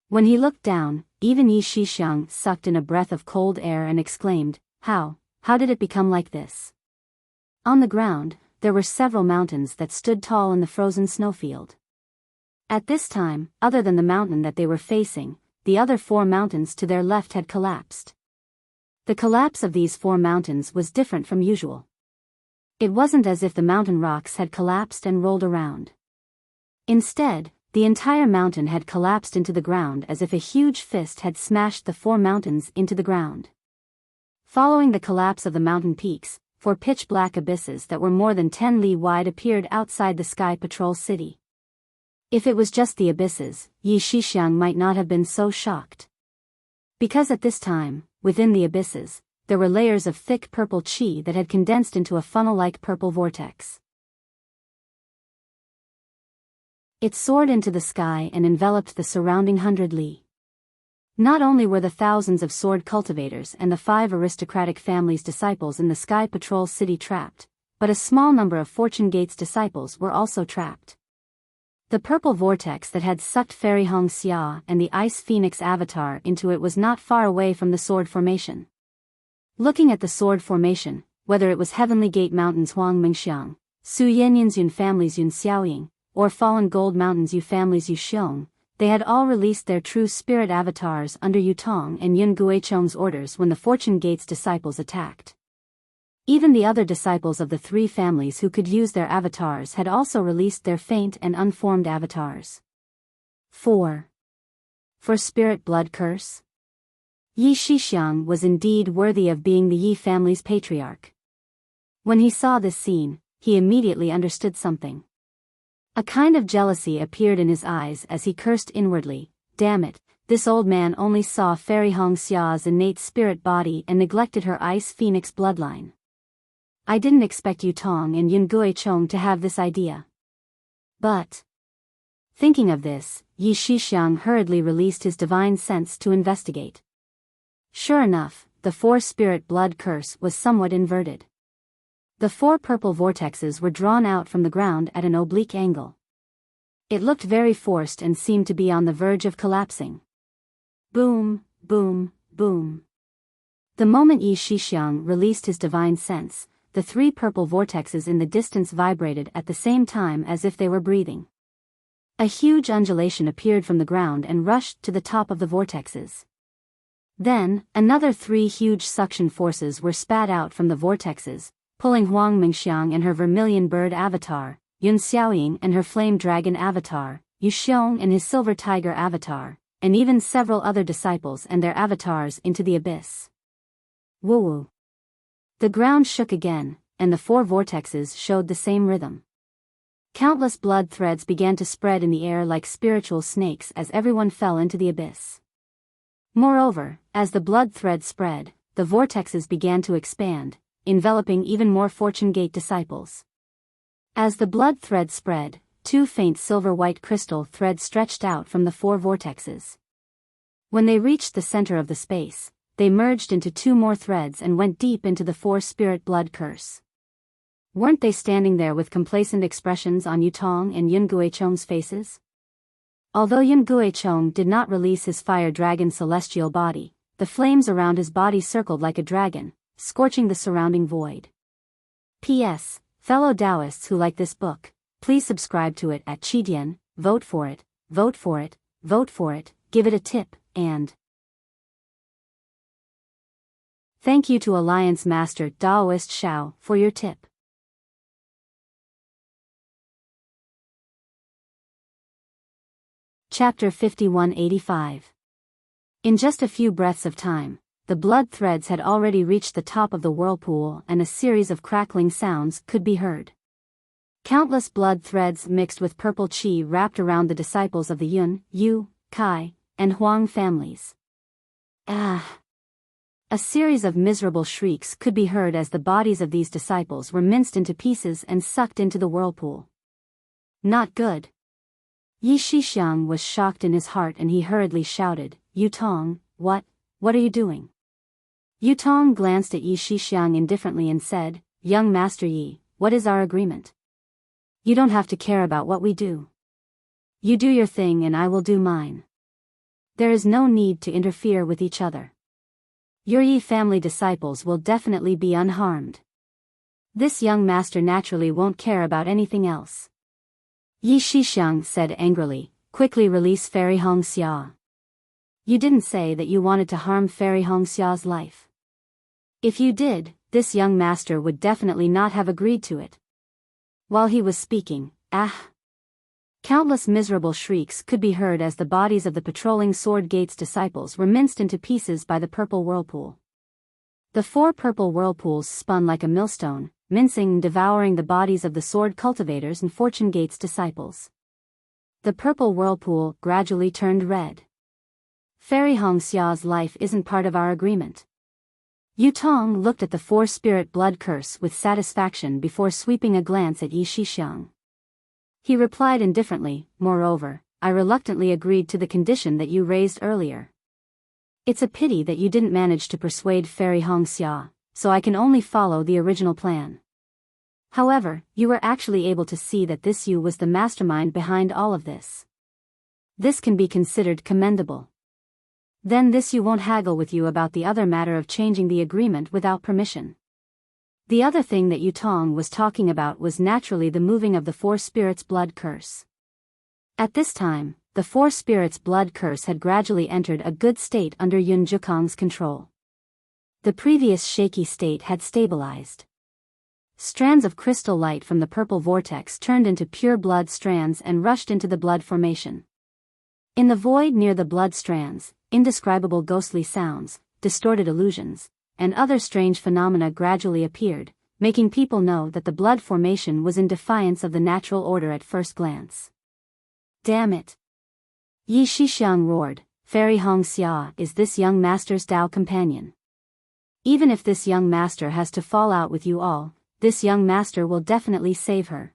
When he looked down, even Yi Shixiang sucked in a breath of cold air and exclaimed, How did it become like this?" On the ground, there were several mountains that stood tall in the frozen snowfield. At this time, other than the mountain that they were facing, the other 4 mountains to their left had collapsed. The collapse of these 4 mountains was different from usual. It wasn't as if the mountain rocks had collapsed and rolled around. Instead, the entire mountain had collapsed into the ground as if a huge fist had smashed the 4 mountains into the ground. Following the collapse of the mountain peaks, 4 pitch-black abysses that were more than 10 li wide appeared outside the Sky Patrol City. If it was just the abysses, Yi Shixiang might not have been so shocked. Because at this time, within the abysses, there were layers of thick purple qi that had condensed into a funnel-like purple vortex. It soared into the sky and enveloped the surrounding 100 li. Not only were the thousands of sword cultivators and the 5 aristocratic families' disciples in the Sky Patrol City trapped, but a small number of Fortune Gate's disciples were also trapped. The purple vortex that had sucked Fairy Hong Xia and the Ice Phoenix avatar into it was not far away from the sword formation. Looking at the sword formation, whether it was Heavenly Gate Mountains Huang Mingxiang, Su Yanyan's Yun families Yun Xiaoying, or Fallen Gold Mountains Yu families Yu Xiong, they had all released their true spirit avatars under Yutong and Yun Guichong's orders when the Fortune Gate's disciples attacked. Even the other disciples of the 3 families who could use their avatars had also released their faint and unformed avatars. 4. For Spirit Blood Curse? Yi Shixiang was indeed worthy of being the Yi family's patriarch. When he saw this scene, he immediately understood something. A kind of jealousy appeared in his eyes as he cursed inwardly, "Damn it, this old man only saw Fairy Hongxia's innate spirit body and neglected her ice phoenix bloodline. I didn't expect Yu Tong and Yun Guichong to have this idea. But, thinking of this, Yi Shixiang hurriedly released his divine sense to investigate. Sure enough, the 4-spirit blood curse was somewhat inverted. The 4 purple vortexes were drawn out from the ground at an oblique angle. It looked very forced and seemed to be on the verge of collapsing. Boom, boom, boom. The moment Yi Shixiang released his divine sense, the 3 purple vortexes in the distance vibrated at the same time as if they were breathing. A huge undulation appeared from the ground and rushed to the top of the vortexes. Then, another 3 huge suction forces were spat out from the vortexes, pulling Huang Mingxiang and her vermilion bird avatar, Yun Xiaoying and her flame dragon avatar, Yu Xiong and his silver tiger avatar, and even several other disciples and their avatars into the abyss. Woo-woo. The ground shook again, and the 4 vortexes showed the same rhythm. Countless blood threads began to spread in the air like spiritual snakes as everyone fell into the abyss. Moreover, as the blood threads spread, the vortexes began to expand, enveloping even more Fortune Gate disciples. As the blood thread spread, 2 faint silver-white crystal threads stretched out from the 4 vortexes. When they reached the center of the space, they merged into 2 more threads and went deep into the 4-spirit blood curse. Weren't they standing there with complacent expressions on Yu Tong and Yun Guichong's faces? Although Yun Guichong did not release his fire dragon celestial body, the flames around his body circled like a dragon, scorching the surrounding void. P.S. Fellow Taoists who like this book, please subscribe to it at Qidian, vote for it, vote for it, vote for it, give it a tip, and thank you to Alliance Master Daoist Shao for your tip. Chapter 5185. In just a few breaths of time, the blood threads had already reached the top of the whirlpool and a series of crackling sounds could be heard. Countless blood threads mixed with purple qi wrapped around the disciples of the Yun, Yu, Kai, and Huang families. Ah! A series of miserable shrieks could be heard as the bodies of these disciples were minced into pieces and sucked into the whirlpool. Not good. Yi Shixiang was shocked in his heart and he hurriedly shouted, Yu Tong, what are you doing? Yu Tong glanced at Yi Shixiang indifferently and said, Young Master Yi, what is our agreement? You don't have to care about what we do. You do your thing and I will do mine. There is no need to interfere with each other. Your Yi family disciples will definitely be unharmed. This young master naturally won't care about anything else. Yi Shixiang said angrily, quickly release Fairy Hongxia. You didn't say that you wanted to harm Fairy Hongxia's life. If you did, this young master would definitely not have agreed to it. While he was speaking, countless miserable shrieks could be heard as the bodies of the patrolling Sword Gate's disciples were minced into pieces by the purple whirlpool. The 4 purple whirlpools spun like a millstone, mincing and devouring the bodies of the sword cultivators and Fortune Gate's disciples. The purple whirlpool gradually turned red. Fairy Hongxia's life isn't part of our agreement. Yu Tong looked at the 4-spirit blood curse with satisfaction before sweeping a glance at Yi Shixiang. He replied indifferently, moreover, I reluctantly agreed to the condition that you raised earlier. It's a pity that you didn't manage to persuade Fairy Hongxia, so I can only follow the original plan. However, you were actually able to see that this Yu was the mastermind behind all of this. This can be considered commendable. Then this Yu won't haggle with you about the other matter of changing the agreement without permission. The other thing that Yu Tong was talking about was naturally the moving of the 4 spirits blood curse. At this time, the 4 spirits blood curse had gradually entered a good state under Yun Zhikang's control. The previous shaky state had stabilized. Strands of crystal light from the purple vortex turned into pure blood strands and rushed into the blood formation. In the void near the blood strands, indescribable ghostly sounds, distorted illusions, and other strange phenomena gradually appeared, making people know that the blood formation was in defiance of the natural order at first glance. Damn it! Yi Shixiang roared, Fairy Hongxia is this young master's Tao companion. Even if this young master has to fall out with you all, this young master will definitely save her.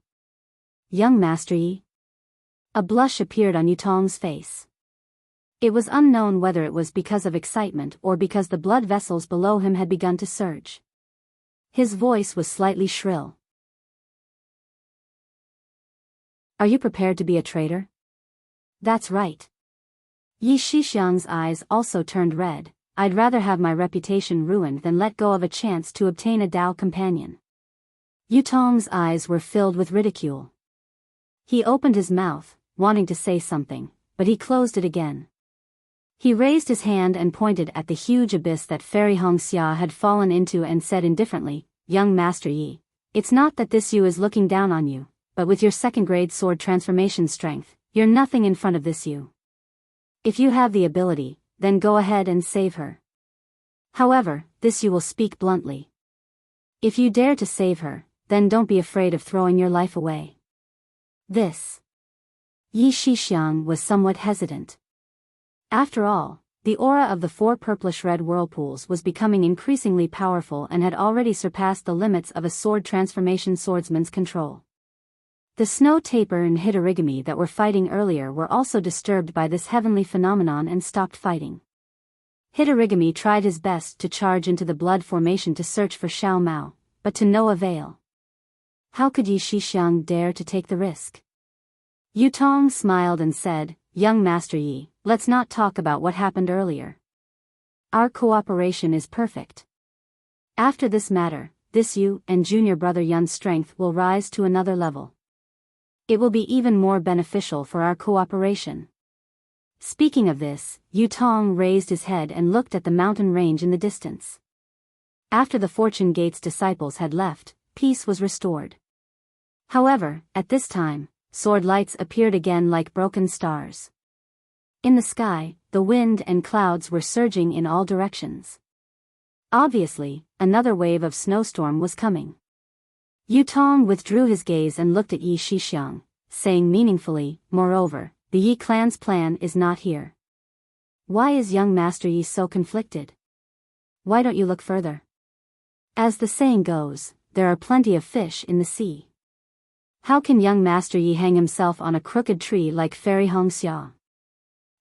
Young Master Yi. A blush appeared on Yutong's face. It was unknown whether it was because of excitement or because the blood vessels below him had begun to surge. His voice was slightly shrill. Are you prepared to be a traitor? That's right. Yi Shixiang's eyes also turned red. I'd rather have my reputation ruined than let go of a chance to obtain a Tao companion. Yutong's eyes were filled with ridicule. He opened his mouth, wanting to say something, but he closed it again. He raised his hand and pointed at the huge abyss that Fairy Hongxia had fallen into and said indifferently, Young Master Yi, it's not that this Yu is looking down on you, but with your second-grade sword transformation strength, you're nothing in front of this Yu. If you have the ability, then go ahead and save her. However, this Yu will speak bluntly. If you dare to save her, then don't be afraid of throwing your life away. This. Yi Shixiang was somewhat hesitant. After all, the aura of the 4 purplish-red whirlpools was becoming increasingly powerful and had already surpassed the limits of a sword transformation swordsman's control. The snow taper and Hitorigami that were fighting earlier were also disturbed by this heavenly phenomenon and stopped fighting. Hitorigami tried his best to charge into the blood formation to search for Xiao Mao, but to no avail. How could Yi Shixiang dare to take the risk? Yutong smiled and said, Young Master Yi, let's not talk about what happened earlier. Our cooperation is perfect. After this matter, this Yu and junior brother Yun's strength will rise to another level. It will be even more beneficial for our cooperation. Speaking of this, Yutong raised his head and looked at the mountain range in the distance. After the Fortune Gate's disciples had left, peace was restored. However, at this time, sword lights appeared again like broken stars. In the sky, the wind and clouds were surging in all directions. Obviously, another wave of snowstorm was coming. Yutong withdrew his gaze and looked at Yi Shixiang, saying meaningfully, moreover, the Yi clan's plan is not here. Why is young Master Yi so conflicted? Why don't you look further? As the saying goes, there are plenty of fish in the sea. How can young Master Yi hang himself on a crooked tree like Fairy Hongxia?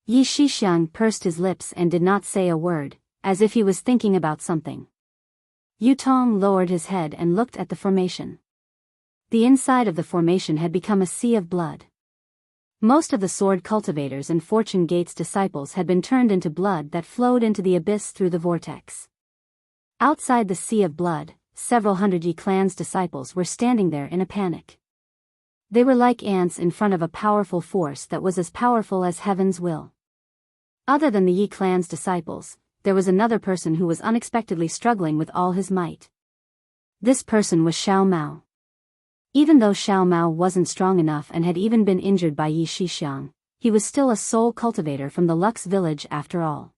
Yi Shixiang pursed his lips and did not say a word, as if he was thinking about something. Yutong lowered his head and looked at the formation. The inside of the formation had become a sea of blood. Most of the sword cultivators and Fortune Gate's disciples had been turned into blood that flowed into the abyss through the vortex. Outside the sea of blood, several hundred Yi clan's disciples were standing there in a panic. They were like ants in front of a powerful force that was as powerful as heaven's will. Other than the Yi clan's disciples, there was another person who was unexpectedly struggling with all his might. This person was Xiao Mao. Even though Xiao Mao wasn't strong enough and had even been injured by Yi Shixiang, he was still a soul cultivator from the Lux village after all.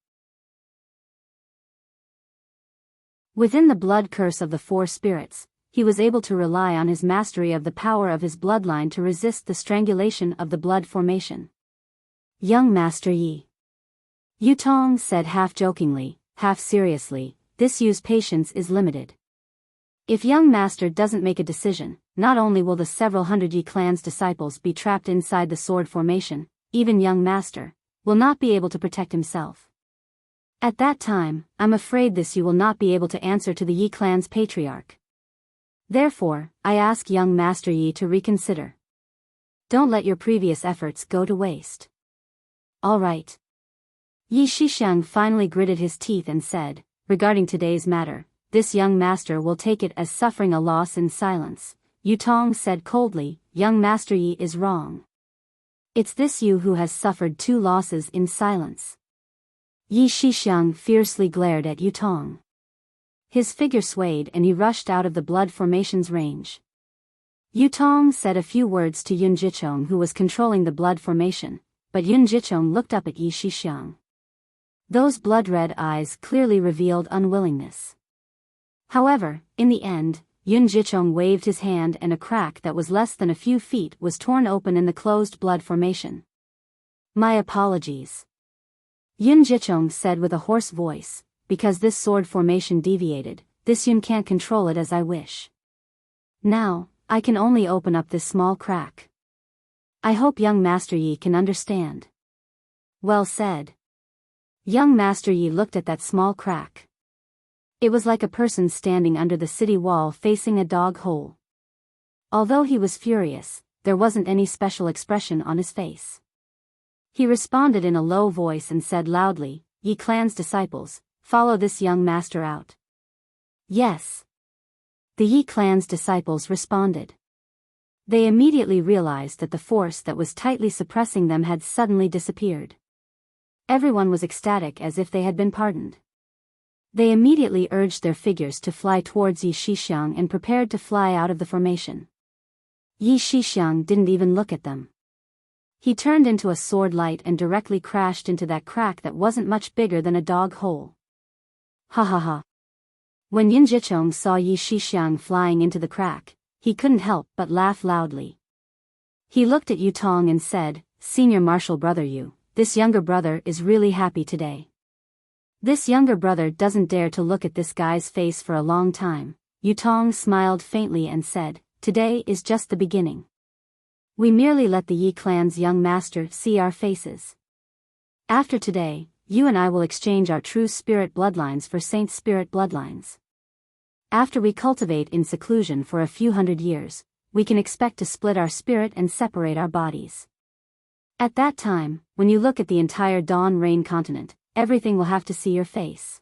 Within the blood curse of the 4 spirits, he was able to rely on his mastery of the power of his bloodline to resist the strangulation of the blood formation. Young Master Yi. Yutong said half-jokingly, half-seriously, this Yu's patience is limited. If young master doesn't make a decision, not only will the several hundred Yi clan's disciples be trapped inside the sword formation, even young master will not be able to protect himself. At that time, I'm afraid this Yu will not be able to answer to the Yi clan's patriarch. Therefore, I ask young Master Yi to reconsider. Don't let your previous efforts go to waste. All right. Yi Shixiang finally gritted his teeth and said, regarding today's matter, this young master will take it as suffering a loss in silence. Yutong said coldly, young Master Yi is wrong. It's this Yu who has suffered 2 losses in silence. Yi Shixiang fiercely glared at Yutong. His figure swayed and he rushed out of the blood formation's range. Yutong said a few words to Yun Jichong who was controlling the blood formation, but Yun Jichong looked up at Yi Shixiang. Those blood-red eyes clearly revealed unwillingness. However, in the end, Yun Jichong waved his hand and a crack that was less than a few feet was torn open in the closed blood formation. My apologies. Yun Jichong said with a hoarse voice, because this sword formation deviated, this Yun can't control it as I wish. Now, I can only open up this small crack. I hope young Master Yi can understand. Well said. Young Master Yi looked at that small crack. It was like a person standing under the city wall facing a dog hole. Although he was furious, there wasn't any special expression on his face. He responded in a low voice and said loudly, "Yi clan's disciples, follow this young master out." Yes. The Yi clan's disciples responded. They immediately realized that the force that was tightly suppressing them had suddenly disappeared. Everyone was ecstatic as if they had been pardoned. They immediately urged their figures to fly towards Yi Shixiang and prepared to fly out of the formation. Yi Shixiang didn't even look at them. He turned into a sword light and directly crashed into that crack that wasn't much bigger than a dog hole. Ha ha ha. When Yin Jichong saw Yi Shixiang flying into the crack, he couldn't help but laugh loudly. He looked at Yu Tong and said, "Senior Marshal Brother Yu, this younger brother is really happy today." This younger brother doesn't dare to look at this guy's face for a long time. Yu Tong smiled faintly and said, "Today is just the beginning. We merely let the Yi clan's young master see our faces. After today, you and I will exchange our true spirit bloodlines for saint spirit bloodlines. After we cultivate in seclusion for a few hundred years, we can expect to split our spirit and separate our bodies. At that time, when you look at the entire Dawn Rain continent, everything will have to see your face.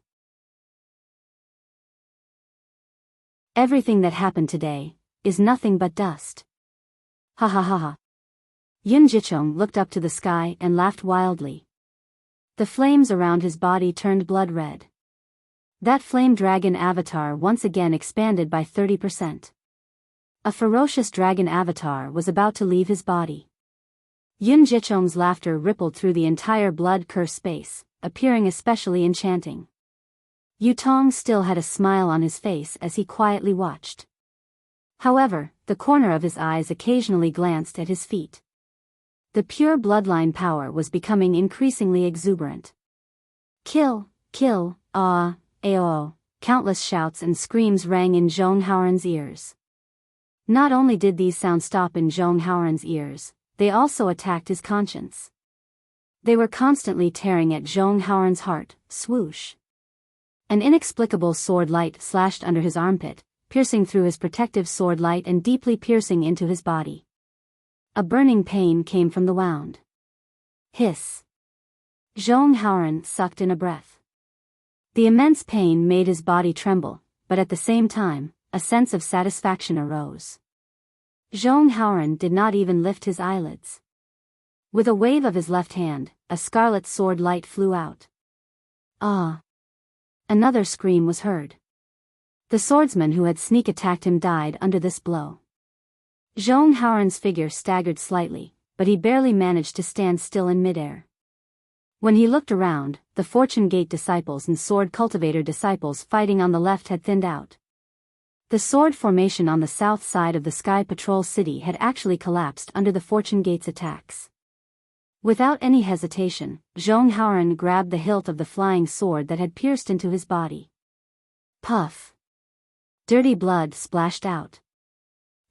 Everything that happened today is nothing but dust." Ha ha ha ha. Yun Jichong looked up to the sky and laughed wildly. The flames around his body turned blood red. That flame dragon avatar once again expanded by 30%. A ferocious dragon avatar was about to leave his body. Yun Jichong's laughter rippled through the entire blood curse space, appearing especially enchanting. Yu Tong still had a smile on his face as he quietly watched. However, the corner of his eyes occasionally glanced at his feet. The pure bloodline power was becoming increasingly exuberant. "Kill, kill, ah, AO," countless shouts and screams rang in Zhong Haoran's ears. Not only did these sounds stop in Zhong Haoran's ears, they also attacked his conscience. They were constantly tearing at Zhong Haoran's heart. Swoosh. An inexplicable sword light slashed under his armpit, piercing through his protective sword light and deeply piercing into his body. A burning pain came from the wound. Hiss. Zhong Haoran sucked in a breath. The immense pain made his body tremble, but at the same time, a sense of satisfaction arose. Zhong Haoran did not even lift his eyelids. With a wave of his left hand, a scarlet sword light flew out. Ah! Another scream was heard. The swordsman who had sneak attacked him died under this blow. Zhong Haoran's figure staggered slightly, but he barely managed to stand still in midair. When he looked around, the Fortune Gate disciples and Sword Cultivator disciples fighting on the left had thinned out. The sword formation on the south side of the Sky Patrol City had actually collapsed under the Fortune Gate's attacks. Without any hesitation, Zhong Haoran grabbed the hilt of the flying sword that had pierced into his body. Puff. Dirty blood splashed out.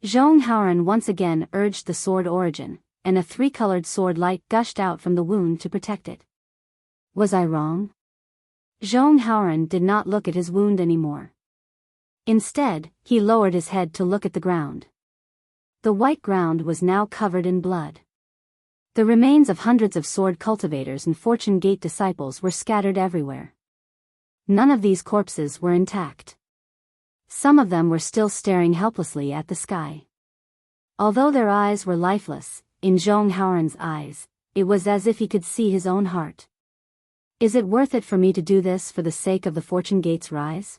Zhong Haoran once again urged the sword origin, and a three-colored sword light gushed out from the wound to protect it. Was I wrong? Zhong Haoran did not look at his wound anymore. Instead, he lowered his head to look at the ground. The white ground was now covered in blood. The remains of hundreds of sword cultivators and Fortune Gate disciples were scattered everywhere. None of these corpses were intact. Some of them were still staring helplessly at the sky. Although their eyes were lifeless, in Zhong Haoran's eyes, it was as if he could see his own heart. Is it worth it for me to do this for the sake of the Fortune Gate's rise?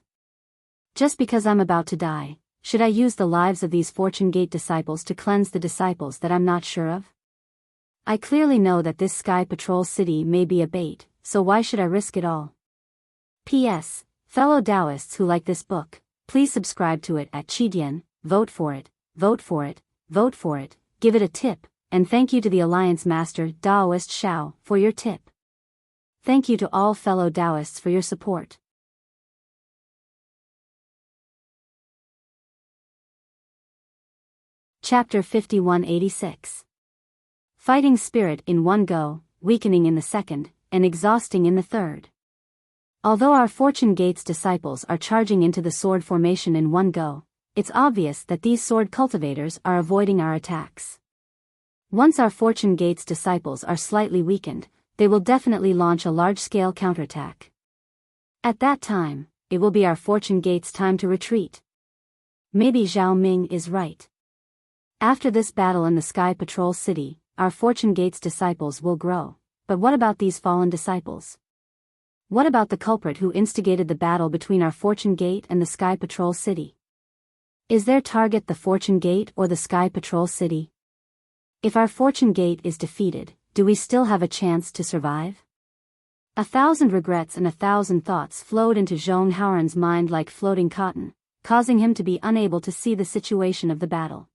Just because I'm about to die, should I use the lives of these Fortune Gate disciples to cleanse the disciples that I'm not sure of? I clearly know that this Sky Patrol City may be a bait, so why should I risk it all? P.S. Fellow Taoists who like this book, please subscribe to it at Qidian, vote for it, vote for it, vote for it, give it a tip, and thank you to the Alliance Master Daoist Xiao for your tip. Thank you to all fellow Taoists for your support. Chapter 5186. Fighting spirit in one go, weakening in the second, and exhausting in the third. Although our Fortune Gates disciples are charging into the sword formation in one go, it's obvious that these sword cultivators are avoiding our attacks. Once our Fortune Gates disciples are slightly weakened, they will definitely launch a large-scale counterattack. At that time, it will be our Fortune Gates' time to retreat. Maybe Zhao Ming is right. After this battle in the Sky Patrol City, our Fortune Gates disciples will grow. But what about these fallen disciples? What about the culprit who instigated the battle between our Fortune Gate and the Sky Patrol City? Is their target the Fortune Gate or the Sky Patrol City? If our Fortune Gate is defeated, do we still have a chance to survive? 1,000 regrets and 1,000 thoughts flowed into Zhong Haoran's mind like floating cotton, causing him to be unable to see the situation of the battle.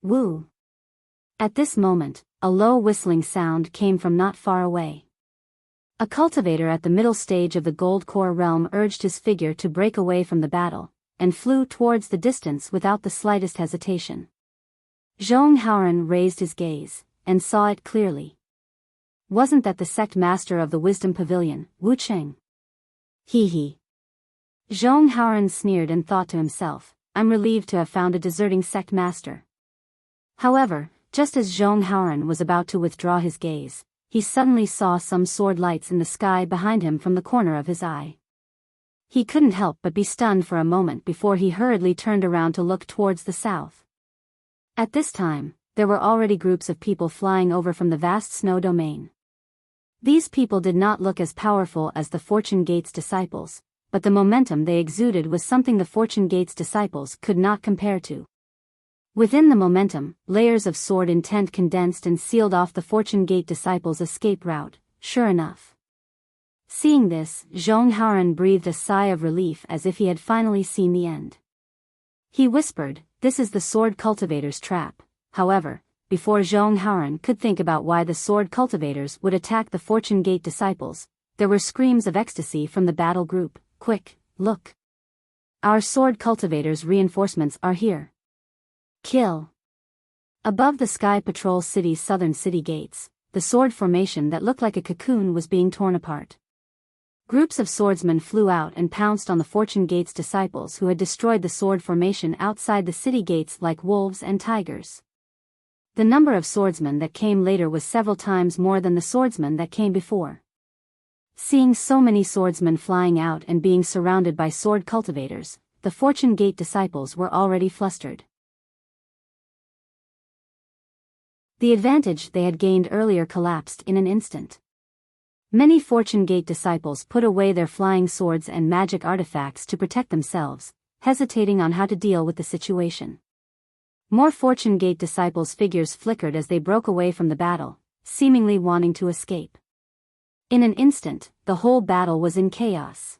Woo! At this moment, a low whistling sound came from not far away. A cultivator at the middle stage of the Gold Core realm urged his figure to break away from the battle, and flew towards the distance without the slightest hesitation. Zhong Haoran raised his gaze, and saw it clearly. Wasn't that the sect master of the Wisdom Pavilion, Wu Cheng? Hee. Zhong Haoran sneered and thought to himself, I'm relieved to have found a deserting sect master. However, just as Zhong Haoran was about to withdraw his gaze, he suddenly saw some sword lights in the sky behind him from the corner of his eye. He couldn't help but be stunned for a moment before he hurriedly turned around to look towards the south. At this time, there were already groups of people flying over from the vast snow domain. These people did not look as powerful as the Fortune Gates disciples, but the momentum they exuded was something the Fortune Gates disciples could not compare to. Within the momentum, layers of sword intent condensed and sealed off the Fortune Gate disciples' escape route, sure enough. Seeing this, Zhong Haoran breathed a sigh of relief as if he had finally seen the end. He whispered, "This is the sword cultivator's trap." However, before Zhong Haoran could think about why the sword cultivators would attack the Fortune Gate disciples, there were screams of ecstasy from the battle group. Quick, look! Our sword cultivators' reinforcements are here. Kill! Above the Sky Patrol City's southern city gates, the sword formation that looked like a cocoon was being torn apart. Groups of swordsmen flew out and pounced on the Fortune Gates disciples who had destroyed the sword formation outside the city gates like wolves and tigers. The number of swordsmen that came later was several times more than the swordsmen that came before. Seeing so many swordsmen flying out and being surrounded by sword cultivators, the Fortune Gate disciples were already flustered. The advantage they had gained earlier collapsed in an instant. Many Fortune Gate disciples put away their flying swords and magic artifacts to protect themselves, hesitating on how to deal with the situation. More Fortune Gate disciples' figures flickered as they broke away from the battle, seemingly wanting to escape. In an instant, the whole battle was in chaos.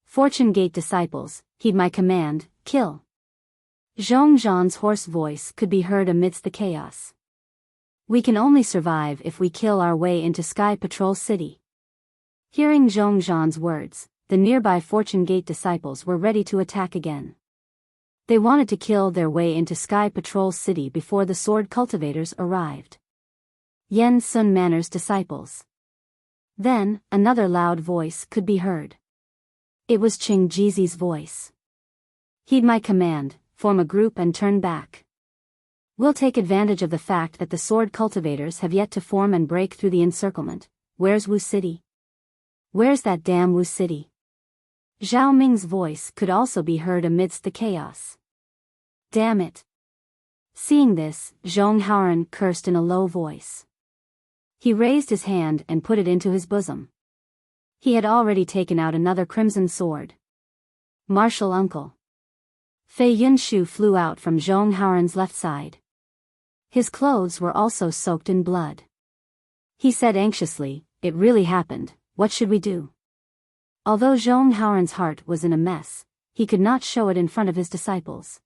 Fortune Gate disciples, heed my command, kill! Zhong Zhan's hoarse voice could be heard amidst the chaos. We can only survive if we kill our way into Sky Patrol City. Hearing Zhong Zhan's words, the nearby Fortune Gate disciples were ready to attack again. They wanted to kill their way into Sky Patrol City before the sword cultivators arrived. Yen Sun Manor's disciples. Then, another loud voice could be heard. It was Qing Jizi's voice. Heed my command, form a group and turn back. We'll take advantage of the fact that the sword cultivators have yet to form and break through the encirclement. Where's Wu City? Where's that damn Wu City? Zhao Ming's voice could also be heard amidst the chaos. Damn it! Seeing this, Zhong Haoran cursed in a low voice. He raised his hand and put it into his bosom. He had already taken out another crimson sword. Martial uncle. Fei Yunshu flew out from Zhong Haoran's left side. His clothes were also soaked in blood. He said anxiously, "It really happened, what should we do?" Although Zhong Haoran's heart was in a mess, he could not show it in front of his disciples.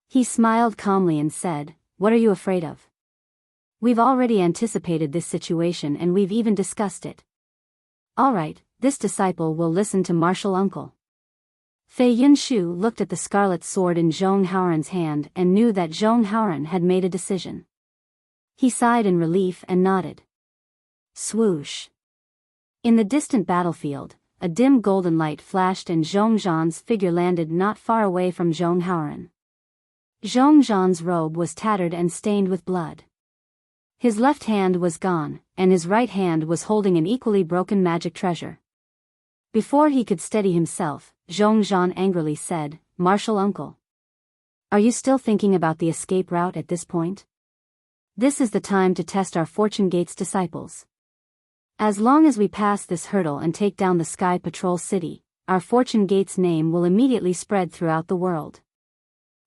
He smiled calmly and said, "What are you afraid of? We've already anticipated this situation and we've even discussed it. All right, this disciple will listen to martial uncle. Fei Yunshu looked at the scarlet sword in Zhong Haoran's hand and knew that Zhong Haoran had made a decision. He sighed in relief and nodded. Swoosh. In the distant battlefield, a dim golden light flashed and Zhong Zhan's figure landed not far away from Zhong Haoran. Zhong Zhan's robe was tattered and stained with blood. His left hand was gone, and his right hand was holding an equally broken magic treasure. Before he could steady himself, Zhong Zhan angrily said, "Martial uncle. Are you still thinking about the escape route at this point? This is the time to test our Fortune Gate's disciples. As long as we pass this hurdle and take down the Sky Patrol City, our Fortune Gate's name will immediately spread throughout the world.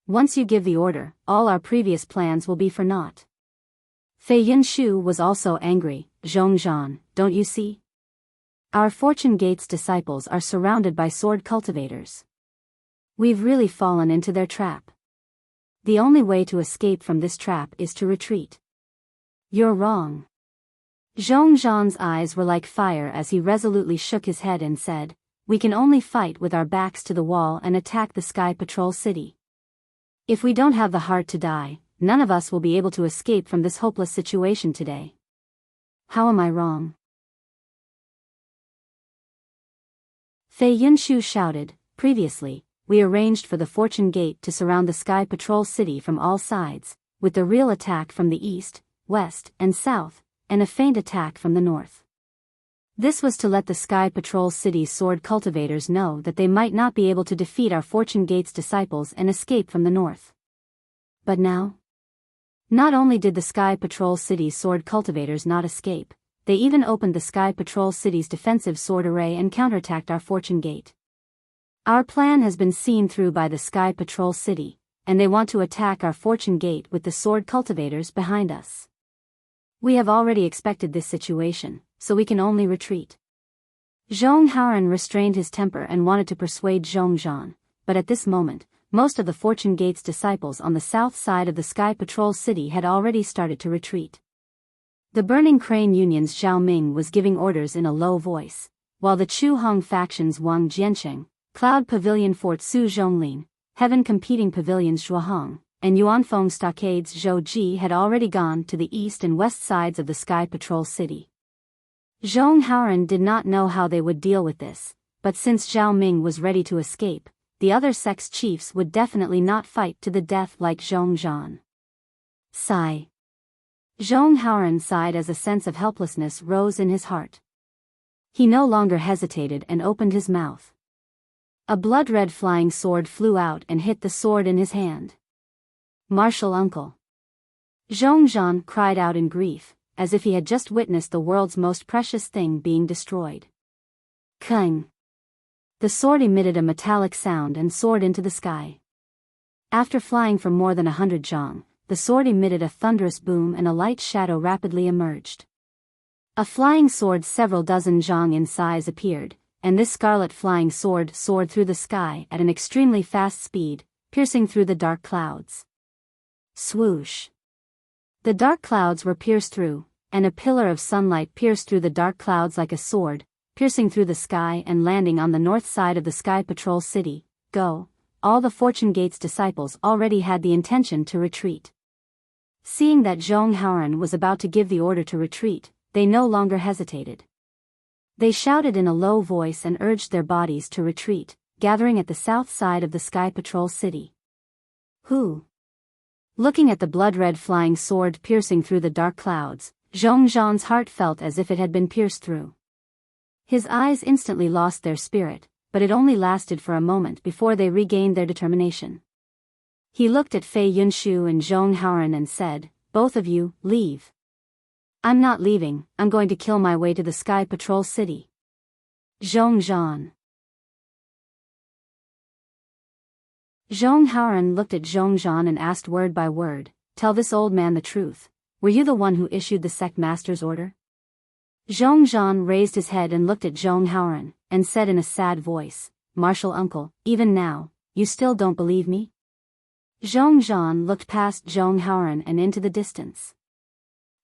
Once you give the order, all our previous plans will be for naught." Fei Yunshu was also angry. "Zhong Zhan, don't you see? Our Fortune Gate's disciples are surrounded by sword cultivators. We've really fallen into their trap. The only way to escape from this trap is to retreat." "You're wrong." Zhong Zhan's eyes were like fire as he resolutely shook his head and said, "We can only fight with our backs to the wall and attack the Sky Patrol City. If we don't have the heart to die, none of us will be able to escape from this hopeless situation today. How am I wrong?" Fei Yunshu shouted, "Previously, we arranged for the Fortune Gate to surround the Sky Patrol City from all sides, with the real attack from the east, west, and south, and a feint attack from the north. This was to let the Sky Patrol City's sword cultivators know that they might not be able to defeat our Fortune Gate's disciples and escape from the north. But now? Not only did the Sky Patrol City's sword cultivators not escape, they even opened the Sky Patrol City's defensive sword array and counterattacked our Fortune Gate. Our plan has been seen through by the Sky Patrol City, and they want to attack our Fortune Gate with the sword cultivators behind us. We have already expected this situation, so we can only retreat." Zhong Haoran restrained his temper and wanted to persuade Zhong Zhan, but at this moment, most of the Fortune Gate's disciples on the south side of the Sky Patrol City had already started to retreat. The Burning Crane Union's Zhao Ming was giving orders in a low voice, while the Chu Hong faction's Wang Jiansheng, Cloud Pavilion Fort Su Zhonglin, Heaven Competing Pavilions Zhuahong, and Yuanfeng Stockade's Zhou Ji had already gone to the east and west sides of the Sky Patrol City. Zhong Haoran did not know how they would deal with this, but since Zhao Ming was ready to escape, the other sect's chiefs would definitely not fight to the death like Zhong Zhan. Sigh. Zhong Haoran sighed as a sense of helplessness rose in his heart. He no longer hesitated and opened his mouth. A blood-red flying sword flew out and hit the sword in his hand. "Martial uncle!" Zhong Zhan cried out in grief, as if he had just witnessed the world's most precious thing being destroyed. Kang! The sword emitted a metallic sound and soared into the sky. After flying for more than 100 zhang, the sword emitted a thunderous boom and a light shadow rapidly emerged. A flying sword several dozen zhang in size appeared, and this scarlet flying sword soared through the sky at an extremely fast speed, piercing through the dark clouds. Swoosh! The dark clouds were pierced through, and a pillar of sunlight pierced through the dark clouds like a sword, piercing through the sky and landing on the north side of the Sky Patrol City. Go! All the Fortune Gate's disciples already had the intention to retreat. Seeing that Zhong Haoran was about to give the order to retreat, they no longer hesitated. They shouted in a low voice and urged their bodies to retreat, gathering at the south side of the Sky Patrol City. Who? Looking at the blood-red flying sword piercing through the dark clouds, Zhong Zhan's heart felt as if it had been pierced through. His eyes instantly lost their spirit, but it only lasted for a moment before they regained their determination. He looked at Fei Yunshu and Zhong Haoran and said, "Both of you, leave." "I'm not leaving, I'm going to kill my way to the Sky Patrol City." Zhong Zhan. Zhong Haoran looked at Zhong Zhan and asked word by word, "Tell this old man the truth. Were you the one who issued the sect master's order?" Zhong Zhan raised his head and looked at Zhong Haoran, and said in a sad voice, "Martial uncle, even now, you still don't believe me?" Zhong Zhan looked past Zhong Haoran and into the distance.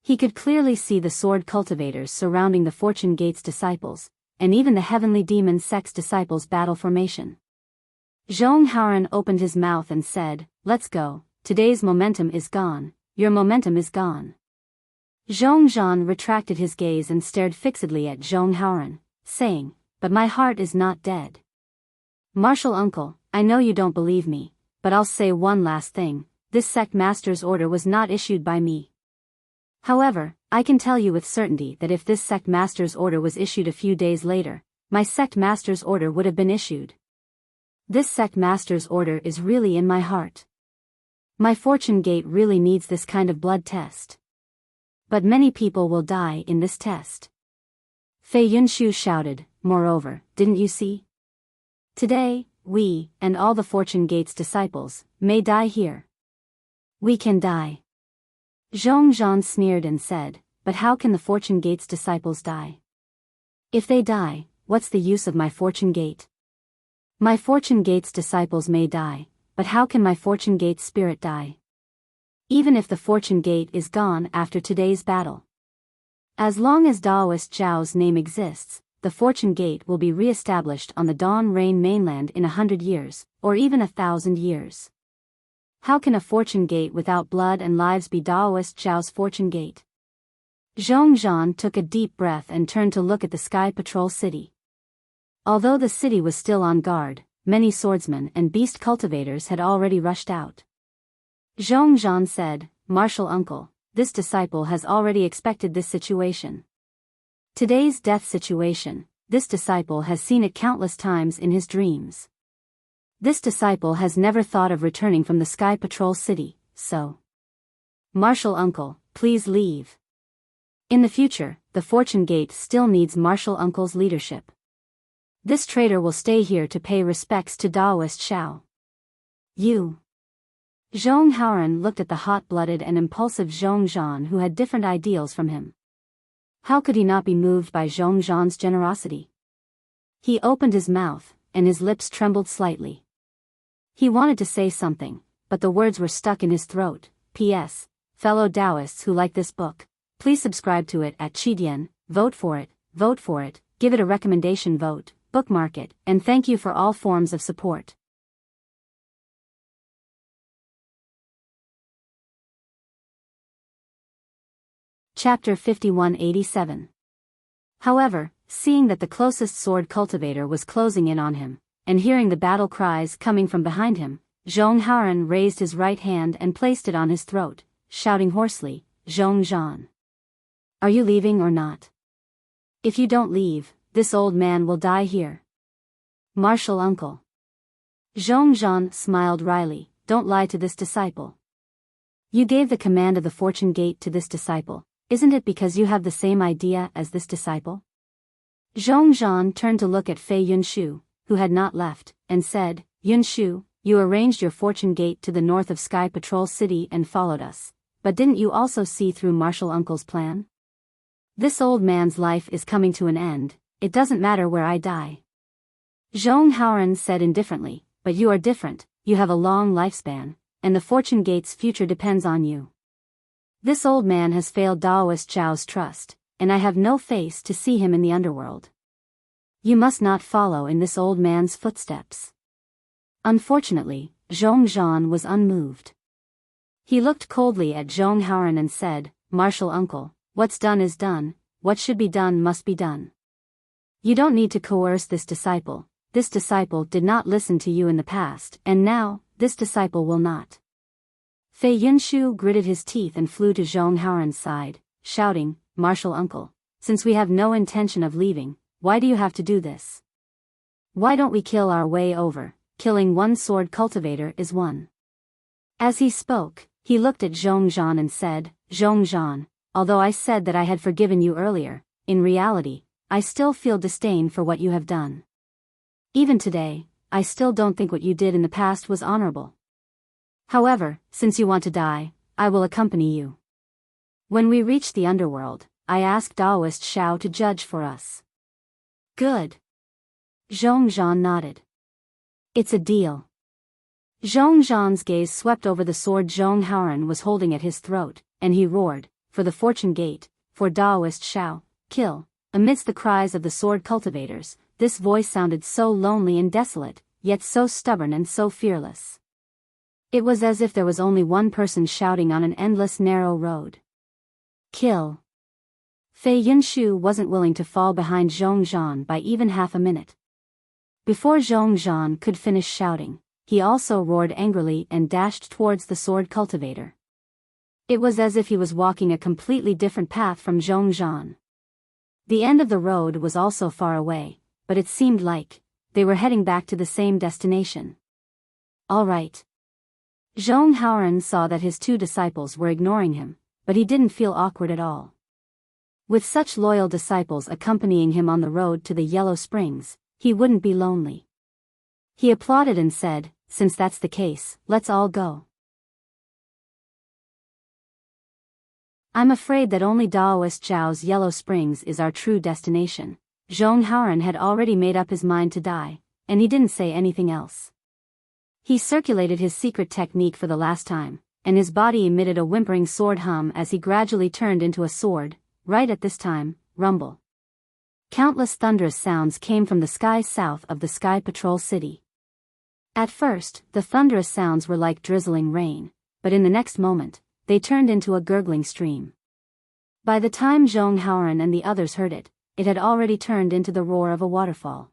He could clearly see the sword cultivators surrounding the Fortune Gate's disciples, and even the heavenly demon sect's disciples' battle formation. Zhong Haoran opened his mouth and said, "Let's go, today's momentum is gone, your momentum is gone." Zhong Zhan retracted his gaze and stared fixedly at Zhong Haoran, saying, "But my heart is not dead. Martial uncle, I know you don't believe me, but I'll say one last thing, this sect master's order was not issued by me. However, I can tell you with certainty that if this sect master's order was issued a few days later, my sect master's order would have been issued. This sect master's order is really in my heart. My fortune gate really needs this kind of blood test. But many people will die in this test." Fei Yunshu shouted, "Moreover, didn't you see? Today, we, and all the Fortune Gate's disciples, may die here. We can die." Zhong Zhan sneered and said, "But how can the Fortune Gate's disciples die? If they die, what's the use of my Fortune Gate? My Fortune Gate's disciples may die, but how can my Fortune Gate spirit die? Even if the Fortune Gate is gone after today's battle. As long as Daoist Zhao's name exists, the Fortune Gate will be re-established on the Dawn Rain mainland in 100 years, or even 1,000 years. How can a Fortune Gate without blood and lives be Daoist Zhao's Fortune Gate?" Zhong Zhan took a deep breath and turned to look at the Sky Patrol City. Although the city was still on guard, many swordsmen and beast cultivators had already rushed out. Zhong Zhan said, "Martial uncle, this disciple has already expected this situation. Today's death situation, this disciple has seen it countless times in his dreams. This disciple has never thought of returning from the Sky Patrol City, so. Martial uncle, please leave. In the future, the Fortune Gate still needs Martial uncle's leadership. This traitor will stay here to pay respects to Daoist Zhao. You." Zhong Haoran looked at the hot-blooded and impulsive Zhong Zhan who had different ideals from him. How could he not be moved by Zhong Zhan's generosity? He opened his mouth, and his lips trembled slightly. He wanted to say something, but the words were stuck in his throat. P.S. Fellow Taoists who like this book, please subscribe to it at Qidian, vote for it, give it a recommendation vote, bookmark it, and thank you for all forms of support. Chapter 5187. However, seeing that the closest sword cultivator was closing in on him, and hearing the battle cries coming from behind him, Zhong Haoran raised his right hand and placed it on his throat, shouting hoarsely, "Zhong Zhan. Are you leaving or not? If you don't leave, this old man will die here." "Martial uncle." Zhong Zhan smiled wryly, "Don't lie to this disciple. You gave the command of the Fortune Gate to this disciple. Isn't it because you have the same idea as this disciple?" Zhong Zhan turned to look at Fei Yunshu, who had not left, and said, "Yunshu, you arranged your Fortune Gate to the north of Sky Patrol City and followed us, but didn't you also see through Martial Uncle's plan? This old man's life is coming to an end, it doesn't matter where I die." Zhong Haoran said indifferently, "But you are different, you have a long lifespan, and the Fortune Gate's future depends on you. This old man has failed Daoist Zhao's trust, and I have no face to see him in the underworld. You must not follow in this old man's footsteps." Unfortunately, Zhong Zhan was unmoved. He looked coldly at Zhong Haoran and said, "Martial uncle, what's done is done, what should be done must be done. You don't need to coerce this disciple did not listen to you in the past, and now, this disciple will not." Fei Yunshu gritted his teeth and flew to Zhong Haoran's side, shouting, "Martial uncle, since we have no intention of leaving, why do you have to do this? Why don't we kill our way over? Killing one sword cultivator is one." As he spoke, he looked at Zhong Zhan and said, "Zhong Zhan, although I said that I had forgiven you earlier, in reality, I still feel disdain for what you have done. Even today, I still don't think what you did in the past was honorable. However, since you want to die, I will accompany you. When we reach the underworld, I ask Daoist Zhao to judge for us." "Good." Zhong Zhan nodded. "It's a deal." Zhong Zhan's gaze swept over the sword Zhong Haoran was holding at his throat, and he roared, "For the Fortune Gate, for Daoist Zhao, kill, Amidst the cries of the sword cultivators, this voice sounded so lonely and desolate, yet so stubborn and so fearless. It was as if there was only one person shouting on an endless narrow road. Kill. Fei Yunshu wasn't willing to fall behind Zhongzhan by even half a minute. Before Zhongzhan could finish shouting, he also roared angrily and dashed towards the sword cultivator. It was as if he was walking a completely different path from Zhongzhan. The end of the road was also far away, but it seemed like they were heading back to the same destination. All right. Zhong Haoran saw that his two disciples were ignoring him, but he didn't feel awkward at all. With such loyal disciples accompanying him on the road to the Yellow Springs, he wouldn't be lonely. He applauded and said, "Since that's the case, let's all go." I'm afraid that only Daoist Zhao's Yellow Springs is our true destination. Zhong Haoran had already made up his mind to die, and he didn't say anything else. He circulated his secret technique for the last time, and his body emitted a whimpering sword hum as he gradually turned into a sword. Right at this time, rumble. Countless thunderous sounds came from the sky south of the Sky Patrol City. At first, the thunderous sounds were like drizzling rain, but in the next moment, they turned into a gurgling stream. By the time Zhong Haoran and the others heard it, it had already turned into the roar of a waterfall.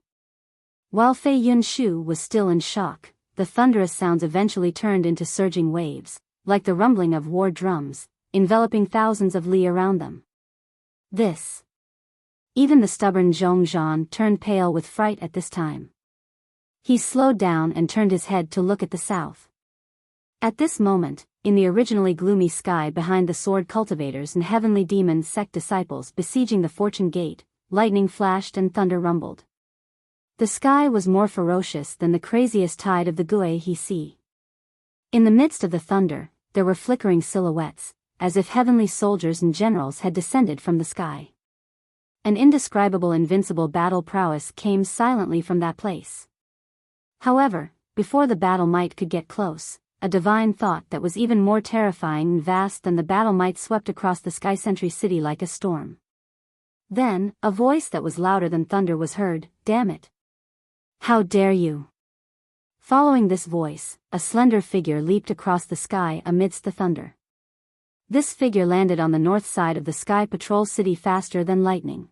While Fei Yunshu was still in shock, the thunderous sounds eventually turned into surging waves, like the rumbling of war drums, enveloping thousands of li around them. This. Even the stubborn Zhongzhan turned pale with fright at this time. He slowed down and turned his head to look at the south. At this moment, in the originally gloomy sky behind the sword cultivators and heavenly demon sect disciples besieging the Fortune Gate, lightning flashed and thunder rumbled. The sky was more ferocious than the craziest tide of the Guihe Sea. In the midst of the thunder, there were flickering silhouettes, as if heavenly soldiers and generals had descended from the sky. An indescribable invincible battle prowess came silently from that place. However, before the battle might could get close, a divine thought that was even more terrifying and vast than the battle might swept across the Sky Sentry City like a storm. Then, a voice that was louder than thunder was heard, "Damn it! How dare you!" Following this voice, a slender figure leaped across the sky amidst the thunder. This figure landed on the north side of the Sky Patrol City faster than lightning.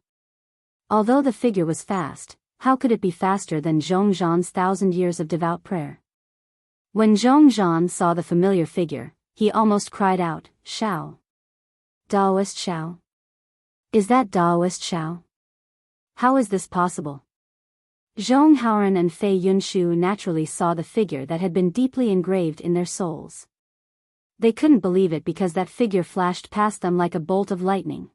Although the figure was fast, how could it be faster than Zhongzhan's 1,000 years of devout prayer? When Zhongzhan saw the familiar figure, he almost cried out, "Shao! Daoist Shao? Is that Daoist Shao? How is this possible?" Zhong Haoran and Fei Yunshu naturally saw the figure that had been deeply engraved in their souls. They couldn't believe it because that figure flashed past them like a bolt of lightning.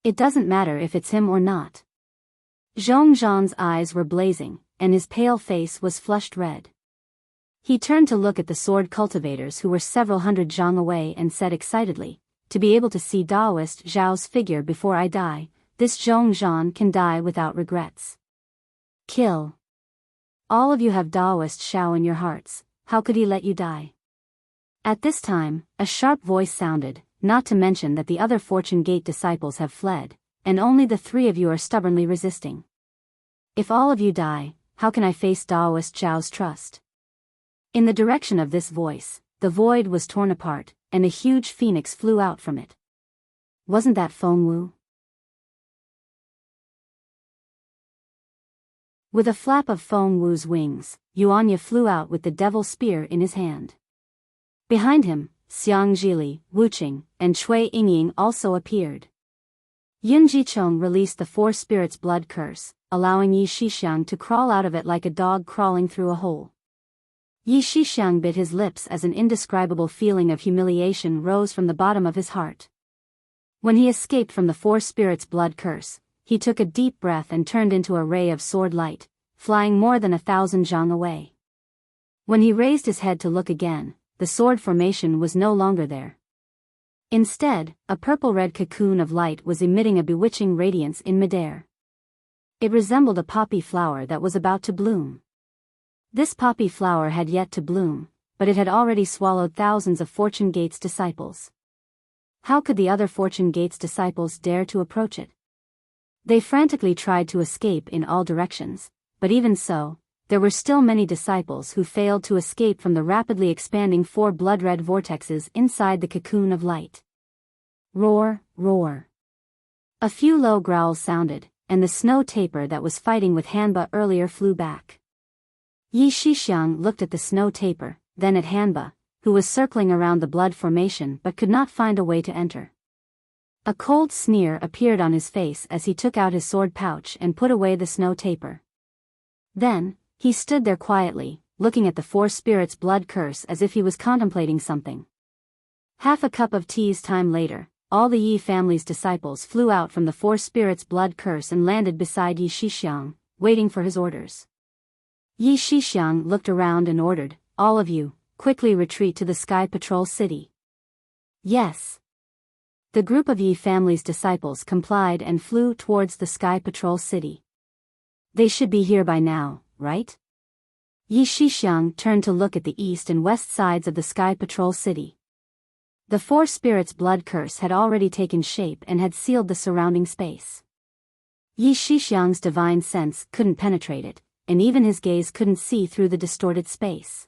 It doesn't matter if it's him or not. Zhongzhan's eyes were blazing, and his pale face was flushed red. He turned to look at the sword cultivators who were several hundred zhang away and said excitedly, "To be able to see Daoist Zhao's figure before I die, this Zhongzhan can die without regrets." Kill. All of you have Daoist Shao in your hearts, how could he let you die? At this time, a sharp voice sounded, "Not to mention that the other Fortune Gate disciples have fled, and only the three of you are stubbornly resisting. If all of you die, how can I face Daoist Zhao's trust?" In the direction of this voice, the void was torn apart, and a huge phoenix flew out from it. Wasn't that Fengwu? With a flap of Fengwu's wings, Yuanya flew out with the devil spear in his hand. Behind him, Xiang Zhili, Wuqing, and Cui Yingying also appeared. Yun Jicheng released the Four Spirits' blood curse, allowing Yi Shixiang to crawl out of it like a dog crawling through a hole. Yi Shixiang bit his lips as an indescribable feeling of humiliation rose from the bottom of his heart. When he escaped from the Four Spirits' blood curse, he took a deep breath and turned into a ray of sword light, flying more than 1,000 zhang away. When he raised his head to look again, the sword formation was no longer there. Instead, a purple-red cocoon of light was emitting a bewitching radiance in midair. It resembled a poppy flower that was about to bloom. This poppy flower had yet to bloom, but it had already swallowed thousands of Fortune Gate's disciples. How could the other Fortune Gate's disciples dare to approach it? They frantically tried to escape in all directions, but even so, there were still many disciples who failed to escape from the rapidly expanding 4 blood-red vortexes inside the cocoon of light. Roar, roar. A few low growls sounded, and the snow tapir that was fighting with Hanba earlier flew back. Yi Shixiang looked at the snow tapir, then at Hanba, who was circling around the blood formation but could not find a way to enter. A cold sneer appeared on his face as he took out his sword pouch and put away the snow tapir. Then, he stood there quietly, looking at the 4 spirits' blood curse as if he was contemplating something. Half a cup of tea's time later, all the Yi family's disciples flew out from the 4 spirits' blood curse and landed beside Yi Shixiang, waiting for his orders. Yi Shixiang looked around and ordered, "All of you, quickly retreat to the Sky Patrol City." Yes. The group of Yi family's disciples complied and flew towards the Sky Patrol City. They should be here by now, right? Yi Shixiang turned to look at the east and west sides of the Sky Patrol City. The 4 spirits' blood curse had already taken shape and had sealed the surrounding space. Yi Shixiang's divine sense couldn't penetrate it, and even his gaze couldn't see through the distorted space.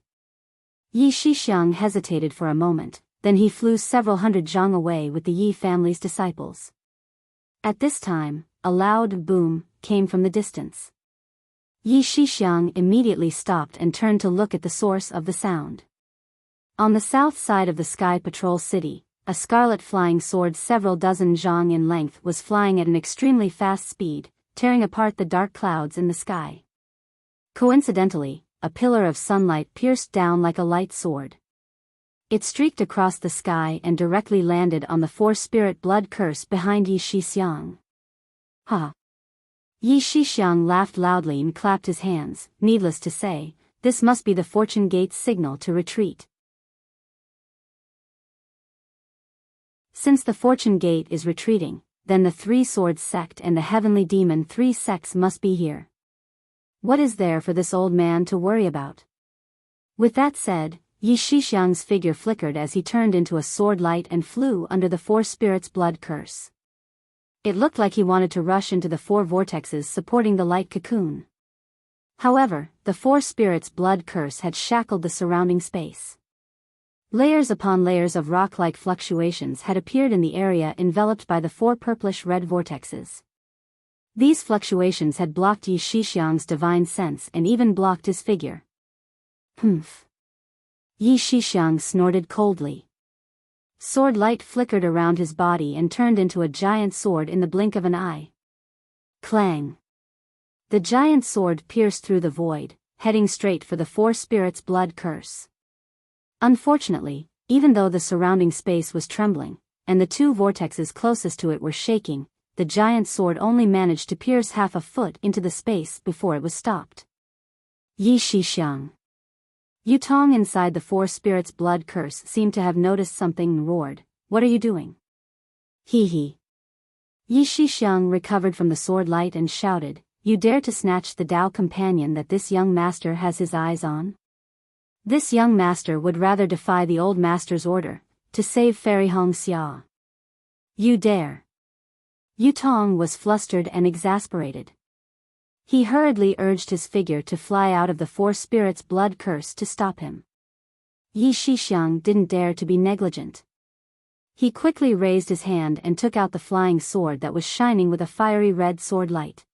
Yi Shixiang hesitated for a moment, then he flew several hundred zhang away with the Yi family's disciples. At this time, a loud boom came from the distance. Yi Shixiang immediately stopped and turned to look at the source of the sound. On the south side of the Sky Patrol City, a scarlet flying sword several dozen zhang in length was flying at an extremely fast speed, tearing apart the dark clouds in the sky. Coincidentally, a pillar of sunlight pierced down like a light sword. It streaked across the sky and directly landed on the 4 spirit blood curse behind Yi Shixiang. Ha! Yi Shixiang laughed loudly and clapped his hands. Needless to say, this must be the Fortune Gate's signal to retreat. Since the Fortune Gate is retreating, then the 3 Swords sect and the Heavenly Demon 3 sects must be here. What is there for this old man to worry about? With that said, Yi Shixiang's figure flickered as he turned into a sword light and flew under the 4 spirits' blood curse. It looked like he wanted to rush into the 4 vortexes supporting the light cocoon. However, the 4 spirits' blood curse had shackled the surrounding space. Layers upon layers of rock-like fluctuations had appeared in the area enveloped by the 4 purplish-red vortexes. These fluctuations had blocked Yi Shixiang's divine sense and even blocked his figure. Humph. Yi Shixiang snorted coldly. Sword light flickered around his body and turned into a giant sword in the blink of an eye. Clang. The giant sword pierced through the void, heading straight for the 4 spirits' blood curse. Unfortunately, even though the surrounding space was trembling, and the 2 vortexes closest to it were shaking, the giant sword only managed to pierce half a foot into the space before it was stopped. Yi Shixiang. Yutong inside the 4 spirits' blood curse seemed to have noticed something and roared, "What are you doing?" Hee hee. Yi Shixiang recovered from the sword light and shouted, "You dare to snatch the Tao companion that this young master has his eyes on? This young master would rather defy the old master's order, to save Fairy Hong Xia. You dare." Yutong was flustered and exasperated. He hurriedly urged his figure to fly out of the 4 spirits' blood curse to stop him. Yi Shixiang didn't dare to be negligent. He quickly raised his hand and took out the flying sword that was shining with a fiery red sword light.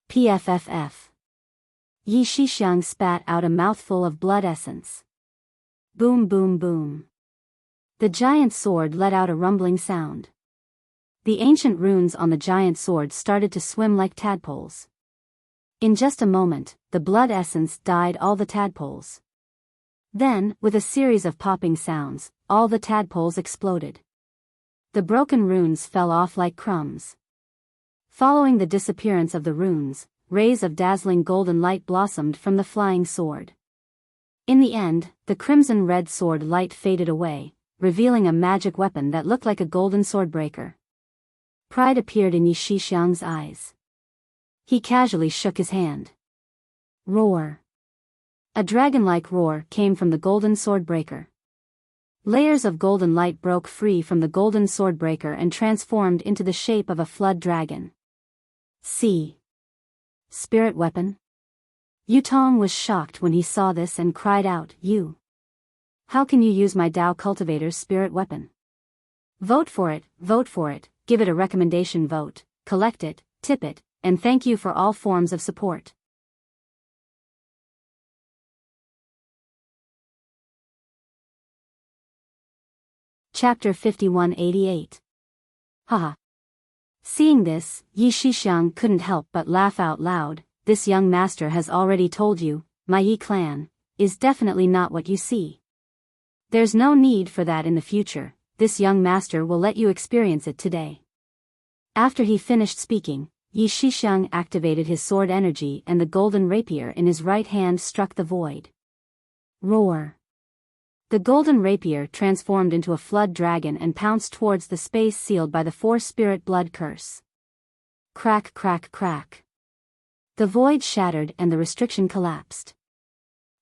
Pfff. Yi Shixiang spat out a mouthful of blood essence. Boom boom boom. The giant sword let out a rumbling sound. The ancient runes on the giant sword started to swim like tadpoles. In just a moment, the blood essence dyed all the tadpoles. Then, with a series of popping sounds, all the tadpoles exploded. The broken runes fell off like crumbs. Following the disappearance of the runes, rays of dazzling golden light blossomed from the flying sword. In the end, the crimson-red sword light faded away, revealing a magic weapon that looked like a golden swordbreaker. Pride appeared in Yi Shixiang's eyes. He casually shook his hand. Roar. A dragon-like roar came from the golden swordbreaker. Layers of golden light broke free from the golden swordbreaker and transformed into the shape of a flood dragon. See. Spirit weapon? Yutong was shocked when he saw this and cried out, "You! How can you use my Tao Cultivator's spirit weapon? Vote for it, give it a recommendation vote, collect it, tip it, and thank you for all forms of support." Chapter 5188. Haha. Seeing this, Yi Shixiang couldn't help but laugh out loud. This young master has already told you, my Yi clan is definitely not what you see. There's no need for that in the future, this young master will let you experience it today. After he finished speaking, Yi Shixiang activated his sword energy and the golden rapier in his right hand struck the void. Roar. The golden rapier transformed into a flood dragon and pounced towards the space sealed by the four-spirit blood curse. Crack, crack, crack. The void shattered and the restriction collapsed.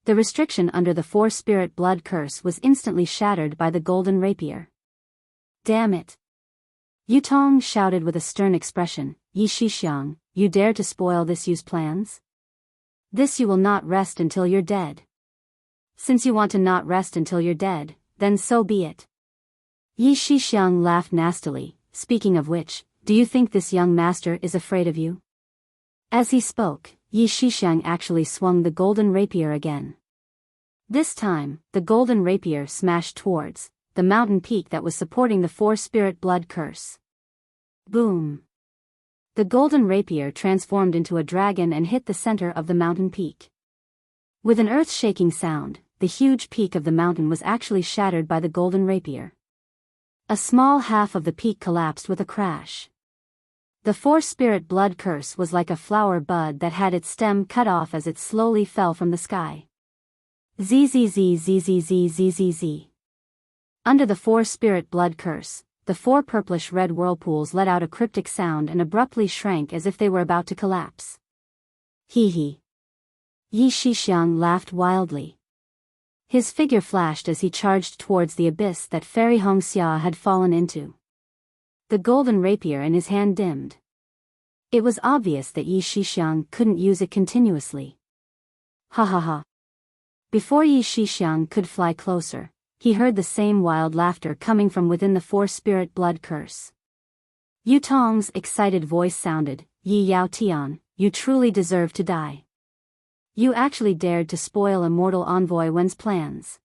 The restriction under the four-spirit blood curse was instantly shattered by the golden rapier. Damn it! Yutong shouted with a stern expression, "Yi Shixiang, you dare to spoil this Yu's plans? This you will not rest until you're dead. Since you want to not rest until you're dead, then so be it." Yi Shixiang laughed nastily, "Speaking of which, do you think this young master is afraid of you?" As he spoke, Yi Shixiang actually swung the golden rapier again. This time, the golden rapier smashed towards the mountain peak that was supporting the four-spirit blood curse. Boom! The golden rapier transformed into a dragon and hit the center of the mountain peak. With an earth-shaking sound, the huge peak of the mountain was actually shattered by the golden rapier. A small half of the peak collapsed with a crash. The four-spirit blood curse was like a flower bud that had its stem cut off as it slowly fell from the sky. Zzzzzzzzzzzzz. Under the four-spirit blood curse, the four purplish-red whirlpools let out a cryptic sound and abruptly shrank as if they were about to collapse. Hee hee. Yi Shixiang laughed wildly. His figure flashed as he charged towards the abyss that Fairy Hongxia had fallen into. The golden rapier in his hand dimmed. It was obvious that Yi Shixiang couldn't use it continuously. Ha ha ha. Before Yi Shixiang could fly closer, he heard the same wild laughter coming from within the four-spirit blood curse. Yutong's excited voice sounded, "Yi Yao Tian, you truly deserve to die. You actually dared to spoil a mortal envoy Wen's plans.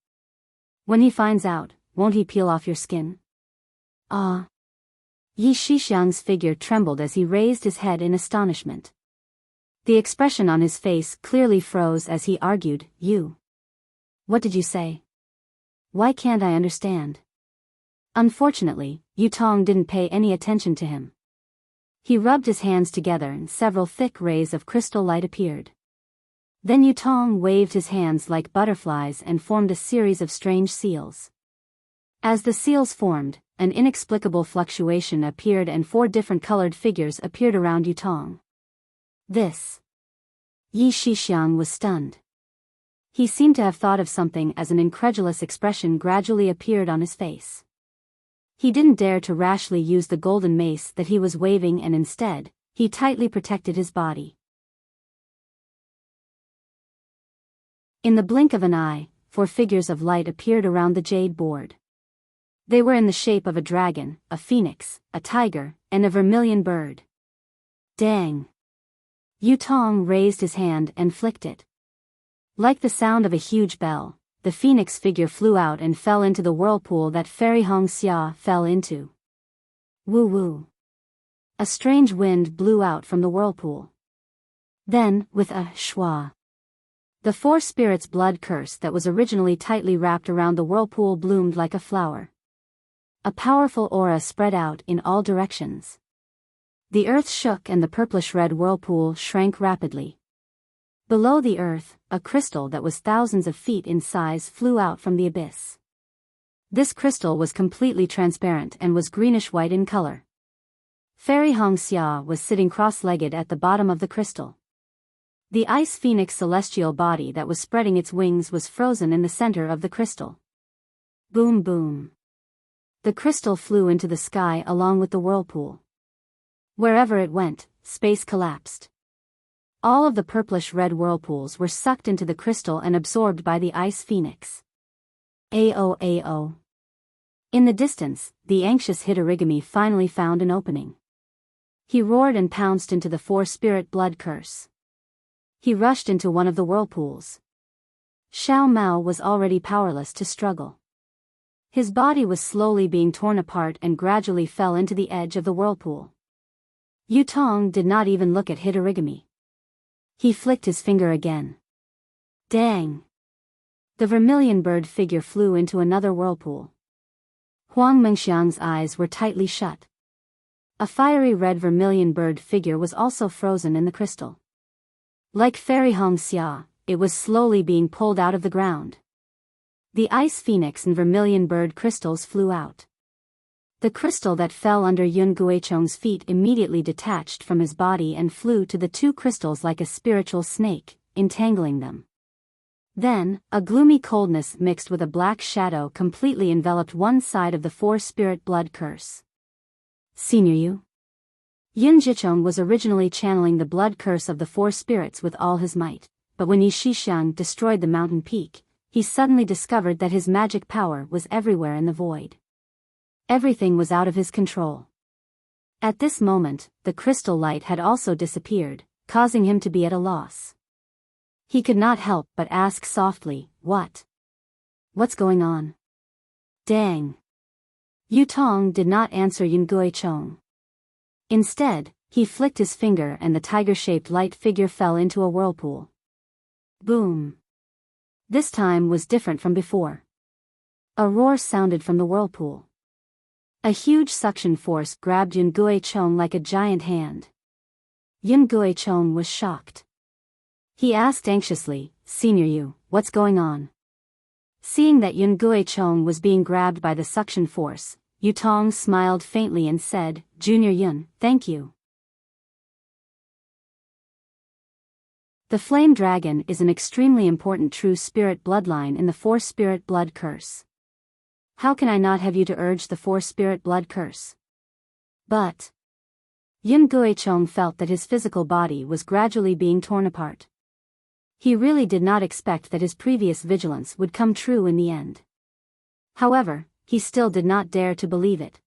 When he finds out, won't he peel off your skin?" Ah. Yi Shixiang's figure trembled as he raised his head in astonishment. The expression on his face clearly froze as he argued, "You. What did you say? Why can't I understand?" Unfortunately, Yutong didn't pay any attention to him. He rubbed his hands together and several thick rays of crystal light appeared. Then Yutong waved his hands like butterflies and formed a series of strange seals. As the seals formed, an inexplicable fluctuation appeared and four different colored figures appeared around Yutong. This. Yi Shixiang was stunned. He seemed to have thought of something as an incredulous expression gradually appeared on his face. He didn't dare to rashly use the golden mace that he was waving and instead, he tightly protected his body. In the blink of an eye, four figures of light appeared around the jade board. They were in the shape of a dragon, a phoenix, a tiger, and a vermilion bird. Dang! Yutong raised his hand and flicked it. Like the sound of a huge bell, the phoenix figure flew out and fell into the whirlpool that Fairy Hongxia fell into. Woo-woo. A strange wind blew out from the whirlpool. Then, with a schwa, the four spirits' blood curse that was originally tightly wrapped around the whirlpool bloomed like a flower. A powerful aura spread out in all directions. The earth shook and the purplish-red whirlpool shrank rapidly. Below the earth, a crystal that was thousands of feet in size flew out from the abyss. This crystal was completely transparent and was greenish-white in color. Fairy Hongxia was sitting cross-legged at the bottom of the crystal. The ice phoenix celestial body that was spreading its wings was frozen in the center of the crystal. Boom boom. The crystal flew into the sky along with the whirlpool. Wherever it went, space collapsed. All of the purplish-red whirlpools were sucked into the crystal and absorbed by the ice phoenix. AO. In the distance, the anxious Hitorigami finally found an opening. He roared and pounced into the four-spirit blood curse. He rushed into one of the whirlpools. Xiao Mao was already powerless to struggle. His body was slowly being torn apart and gradually fell into the edge of the whirlpool. Yu Tong did not even look at Hitorigami. He flicked his finger again. Dang! The vermilion bird figure flew into another whirlpool. Huang Mengxiang's eyes were tightly shut. A fiery red vermilion bird figure was also frozen in the crystal. Like Fairy Hong Xia, it was slowly being pulled out of the ground. The ice phoenix and vermilion bird crystals flew out. The crystal that fell under Yun Guichong's feet immediately detached from his body and flew to the two crystals like a spiritual snake, entangling them. Then, a gloomy coldness mixed with a black shadow completely enveloped one side of the four-spirit blood curse. Senior Yu? Yun Jichong was originally channeling the blood curse of the four spirits with all his might, but when Yi Shixiang destroyed the mountain peak, he suddenly discovered that his magic power was everywhere in the void. Everything was out of his control. At this moment, the crystal light had also disappeared, causing him to be at a loss. He could not help but ask softly, "What? What's going on?" Dang! Yu Tong did not answer Yun Guichong. Instead, he flicked his finger and the tiger-shaped light figure fell into a whirlpool. Boom! This time was different from before. A roar sounded from the whirlpool. A huge suction force grabbed Yun Guichong like a giant hand. Yun Guichong was shocked. He asked anxiously, "Senior Yu, what's going on?" Seeing that Yun Guichong was being grabbed by the suction force, Yu Tong smiled faintly and said, "Junior Yun, thank you." The Flame Dragon is an extremely important true spirit bloodline in the four-spirit blood curse. How can I not have you to urge the four-spirit blood curse? But Yun Guichong felt that his physical body was gradually being torn apart. He really did not expect that his previous vigilance would come true in the end. However, he still did not dare to believe it.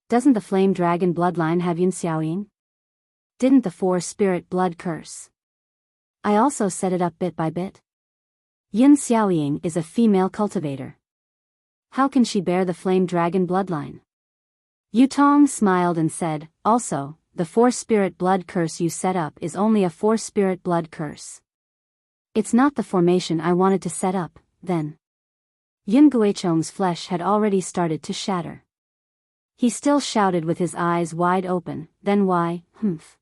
Doesn't the Flame Dragon bloodline have Yun Xiaoying? Didn't the four-spirit blood curse? I also set it up bit by bit. Yun Xiaoying is a female cultivator. How can she bear the Flame Dragon bloodline? Yu Tong smiled and said, "Also, the four-spirit blood curse you set up is only a four-spirit blood curse. It's not the formation I wanted to set up, then." Yun Guichong's flesh had already started to shatter. He still shouted with his eyes wide open, "Then why, humph?"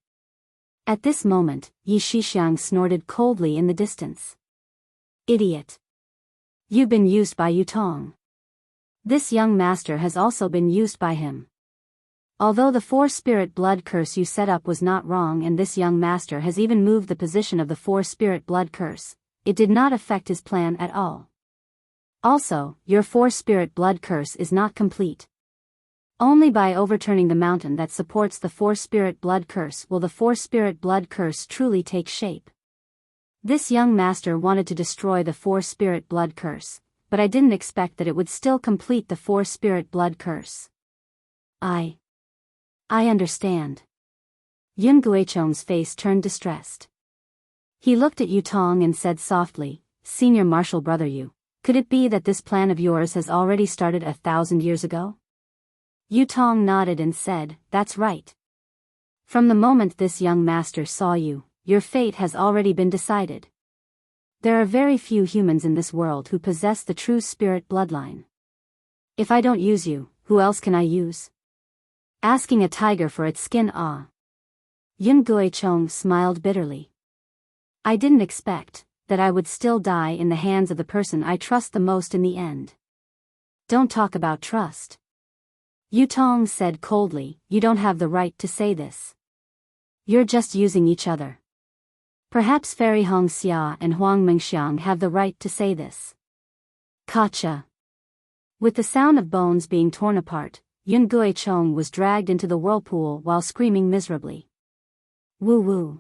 At this moment, Yi Shixiang snorted coldly in the distance. "Idiot! You've been used by Yu Tong. This young master has also been used by him. Although the four-spirit blood curse you set up was not wrong and this young master has even moved the position of the four-spirit blood curse, it did not affect his plan at all. Also, your four-spirit blood curse is not complete. Only by overturning the mountain that supports the four-spirit blood curse will the four-spirit blood curse truly take shape. This young master wanted to destroy the four-spirit blood curse, but I didn't expect that it would still complete the four-spirit blood curse." I understand. Yun Guichong's face turned distressed. He looked at Yu Tong and said softly, "Senior Martial Brother Yu, could it be that this plan of yours has already started 1,000 years ago?" Yu Tong nodded and said, "That's right. From the moment this young master saw you, your fate has already been decided. There are very few humans in this world who possess the true spirit bloodline. If I don't use you, who else can I use? Asking a tiger for its skin, ah." Yun Guichong smiled bitterly. "I didn't expect that I would still die in the hands of the person I trust the most in the end." "Don't talk about trust," Yu Tong said coldly, "you don't have the right to say this. You're just using each other. Perhaps Fairy Hong Xia and Huang Mengxiang have the right to say this." Kacha. With the sound of bones being torn apart, Yun Guichong was dragged into the whirlpool while screaming miserably. Woo woo.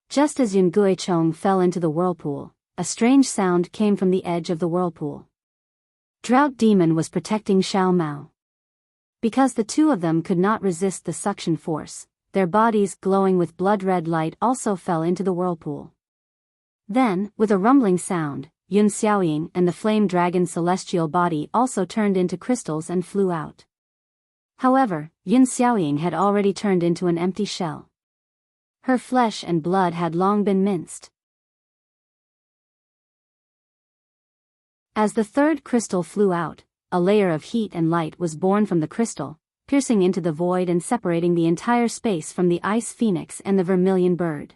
Just as Yun Guichong fell into the whirlpool, a strange sound came from the edge of the whirlpool. Drought Demon was protecting Xiao Mao. Because the two of them could not resist the suction force, their bodies glowing with blood-red light also fell into the whirlpool. Then, with a rumbling sound, Yun Xiaoying and the flame dragon celestial body also turned into crystals and flew out. However, Yun Xiaoying had already turned into an empty shell. Her flesh and blood had long been minced. As the third crystal flew out, a layer of heat and light was born from the crystal, piercing into the void and separating the entire space from the ice phoenix and the vermilion bird.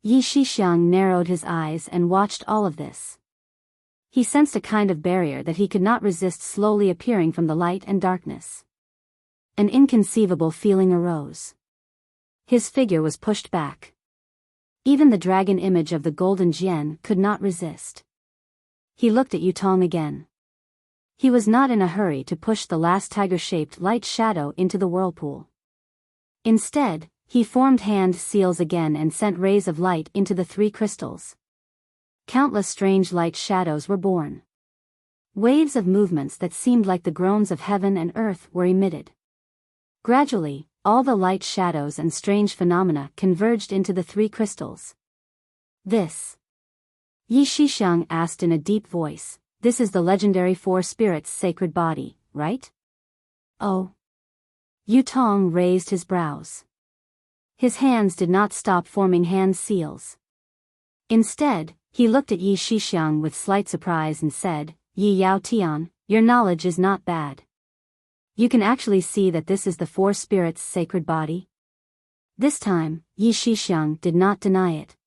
Yi Shixiang narrowed his eyes and watched all of this. He sensed a kind of barrier that he could not resist slowly appearing from the light and darkness. An inconceivable feeling arose. His figure was pushed back. Even the dragon image of the golden Jian could not resist. He looked at Yutong again. He was not in a hurry to push the last tiger-shaped light shadow into the whirlpool. Instead, he formed hand seals again and sent rays of light into the three crystals. Countless strange light shadows were born. Waves of movements that seemed like the groans of heaven and earth were emitted. Gradually, all the light shadows and strange phenomena converged into the three crystals. This, Yi Shixiang asked in a deep voice, this is the legendary Four Spirits' sacred body, right? Oh. Yutong raised his brows. His hands did not stop forming hand seals. Instead, he looked at Yi Shixiang with slight surprise and said, Yi Yao Tian, your knowledge is not bad. You can actually see that this is the Four Spirits' sacred body? This time, Yi Shixiang did not deny it.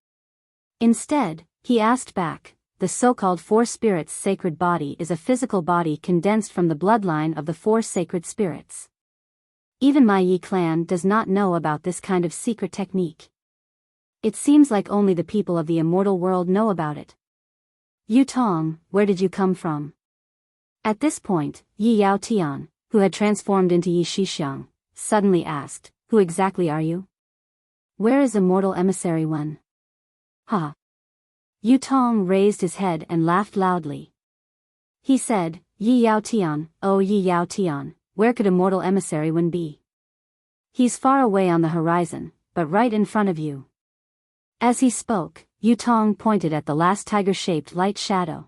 Instead, he asked back, the so-called Four Spirits' sacred body is a physical body condensed from the bloodline of the Four Sacred Spirits. Even my Yi clan does not know about this kind of secret technique. It seems like only the people of the immortal world know about it. Yutong, where did you come from? At this point, Yi Yao Tian, who had transformed into Yi Shixiang, suddenly asked, who exactly are you? Where is Immortal Emissary One? Ha! Yutong raised his head and laughed loudly. He said, Yi Yao Tian, oh Yi Yao Tian, where could Immortal Emissary One be? He's far away on the horizon, but right in front of you. As he spoke, Yutong pointed at the last tiger-shaped light shadow.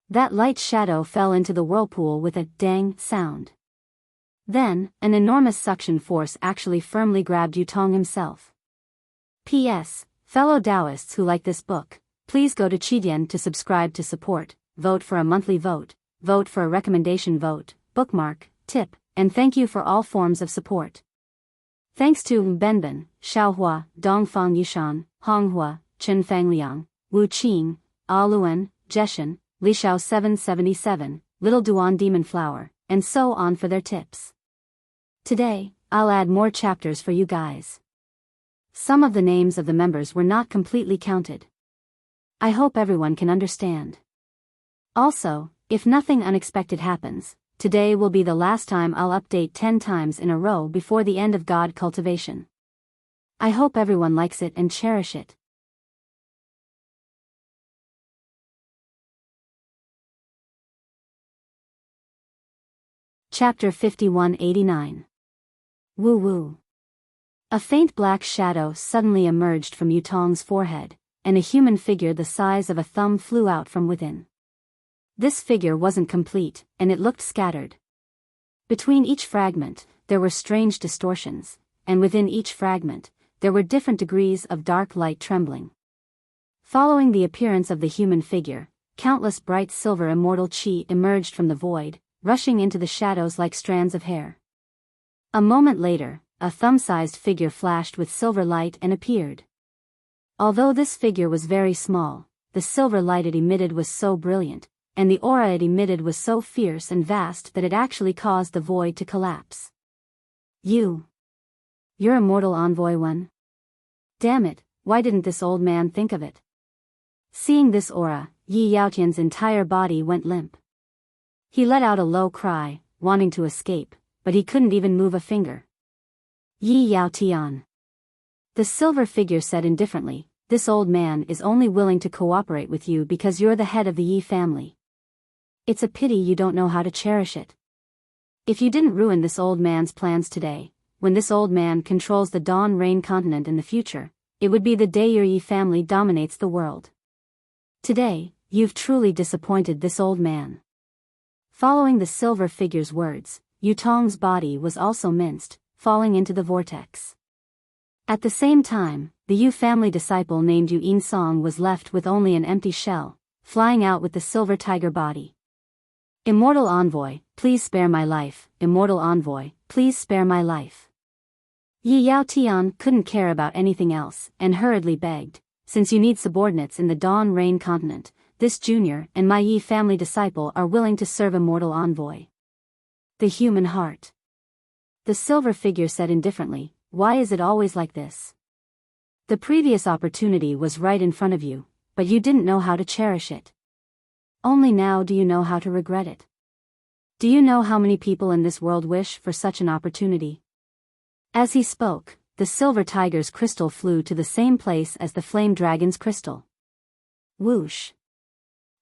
That light shadow fell into the whirlpool with a dang sound. Then, an enormous suction force actually firmly grabbed Yutong himself. P.S. Fellow Taoists who like this book, please go to Qidian to subscribe to support, vote for a monthly vote for a recommendation vote, bookmark, tip, and thank you for all forms of support. Thanks to Benben, Xiaohua, Dongfang Yushan, Honghua, Chen Fangliang, Wu Qing, Aluan, Jeshan, Lishao 777, Little Duan Demon Flower, and so on for their tips. Today, I'll add more chapters for you guys. Some of the names of the members were not completely counted. I hope everyone can understand. Also, if nothing unexpected happens, today will be the last time I'll update 10 times in a row before the end of God Cultivation. I hope everyone likes it and cherish it. Chapter 5189. Woo Woo. A faint black shadow suddenly emerged from Yutong's forehead, and a human figure the size of a thumb flew out from within. This figure wasn't complete, and it looked scattered. Between each fragment, there were strange distortions, and within each fragment, there were different degrees of dark light trembling. Following the appearance of the human figure, countless bright silver immortal chi emerged from the void, rushing into the shadows like strands of hair. A moment later, a thumb-sized figure flashed with silver light and appeared. Although this figure was very small, the silver light it emitted was so brilliant, and the aura it emitted was so fierce and vast that it actually caused the void to collapse. You're Immortal Envoy One? Damn it, why didn't this old man think of it? Seeing this aura, Yi Yaotian's entire body went limp. He let out a low cry, wanting to escape, but he couldn't even move a finger. Yi Yaotian. The silver figure said indifferently, "This old man is only willing to cooperate with you because you're the head of the Yi family. It's a pity you don't know how to cherish it. If you didn't ruin this old man's plans today, when this old man controls the Dawn Rain continent in the future, it would be the day your Yi family dominates the world. Today, you've truly disappointed this old man." Following the silver figure's words, Yutong's body was also minced, falling into the vortex. At the same time, the Yu family disciple named Yu In-song was left with only an empty shell, flying out with the silver tiger body. "Immortal envoy, please spare my life. Immortal envoy, please spare my life." Yi Yao Tian couldn't care about anything else, and hurriedly begged, "Since you need subordinates in the Dawn Rain continent, this junior and my Yi family disciple are willing to serve immortal envoy." The human heart. The silver figure said indifferently, "Why is it always like this? The previous opportunity was right in front of you, but you didn't know how to cherish it. Only now do you know how to regret it. Do you know how many people in this world wish for such an opportunity?" As he spoke, the silver tiger's crystal flew to the same place as the flame dragon's crystal. Whoosh!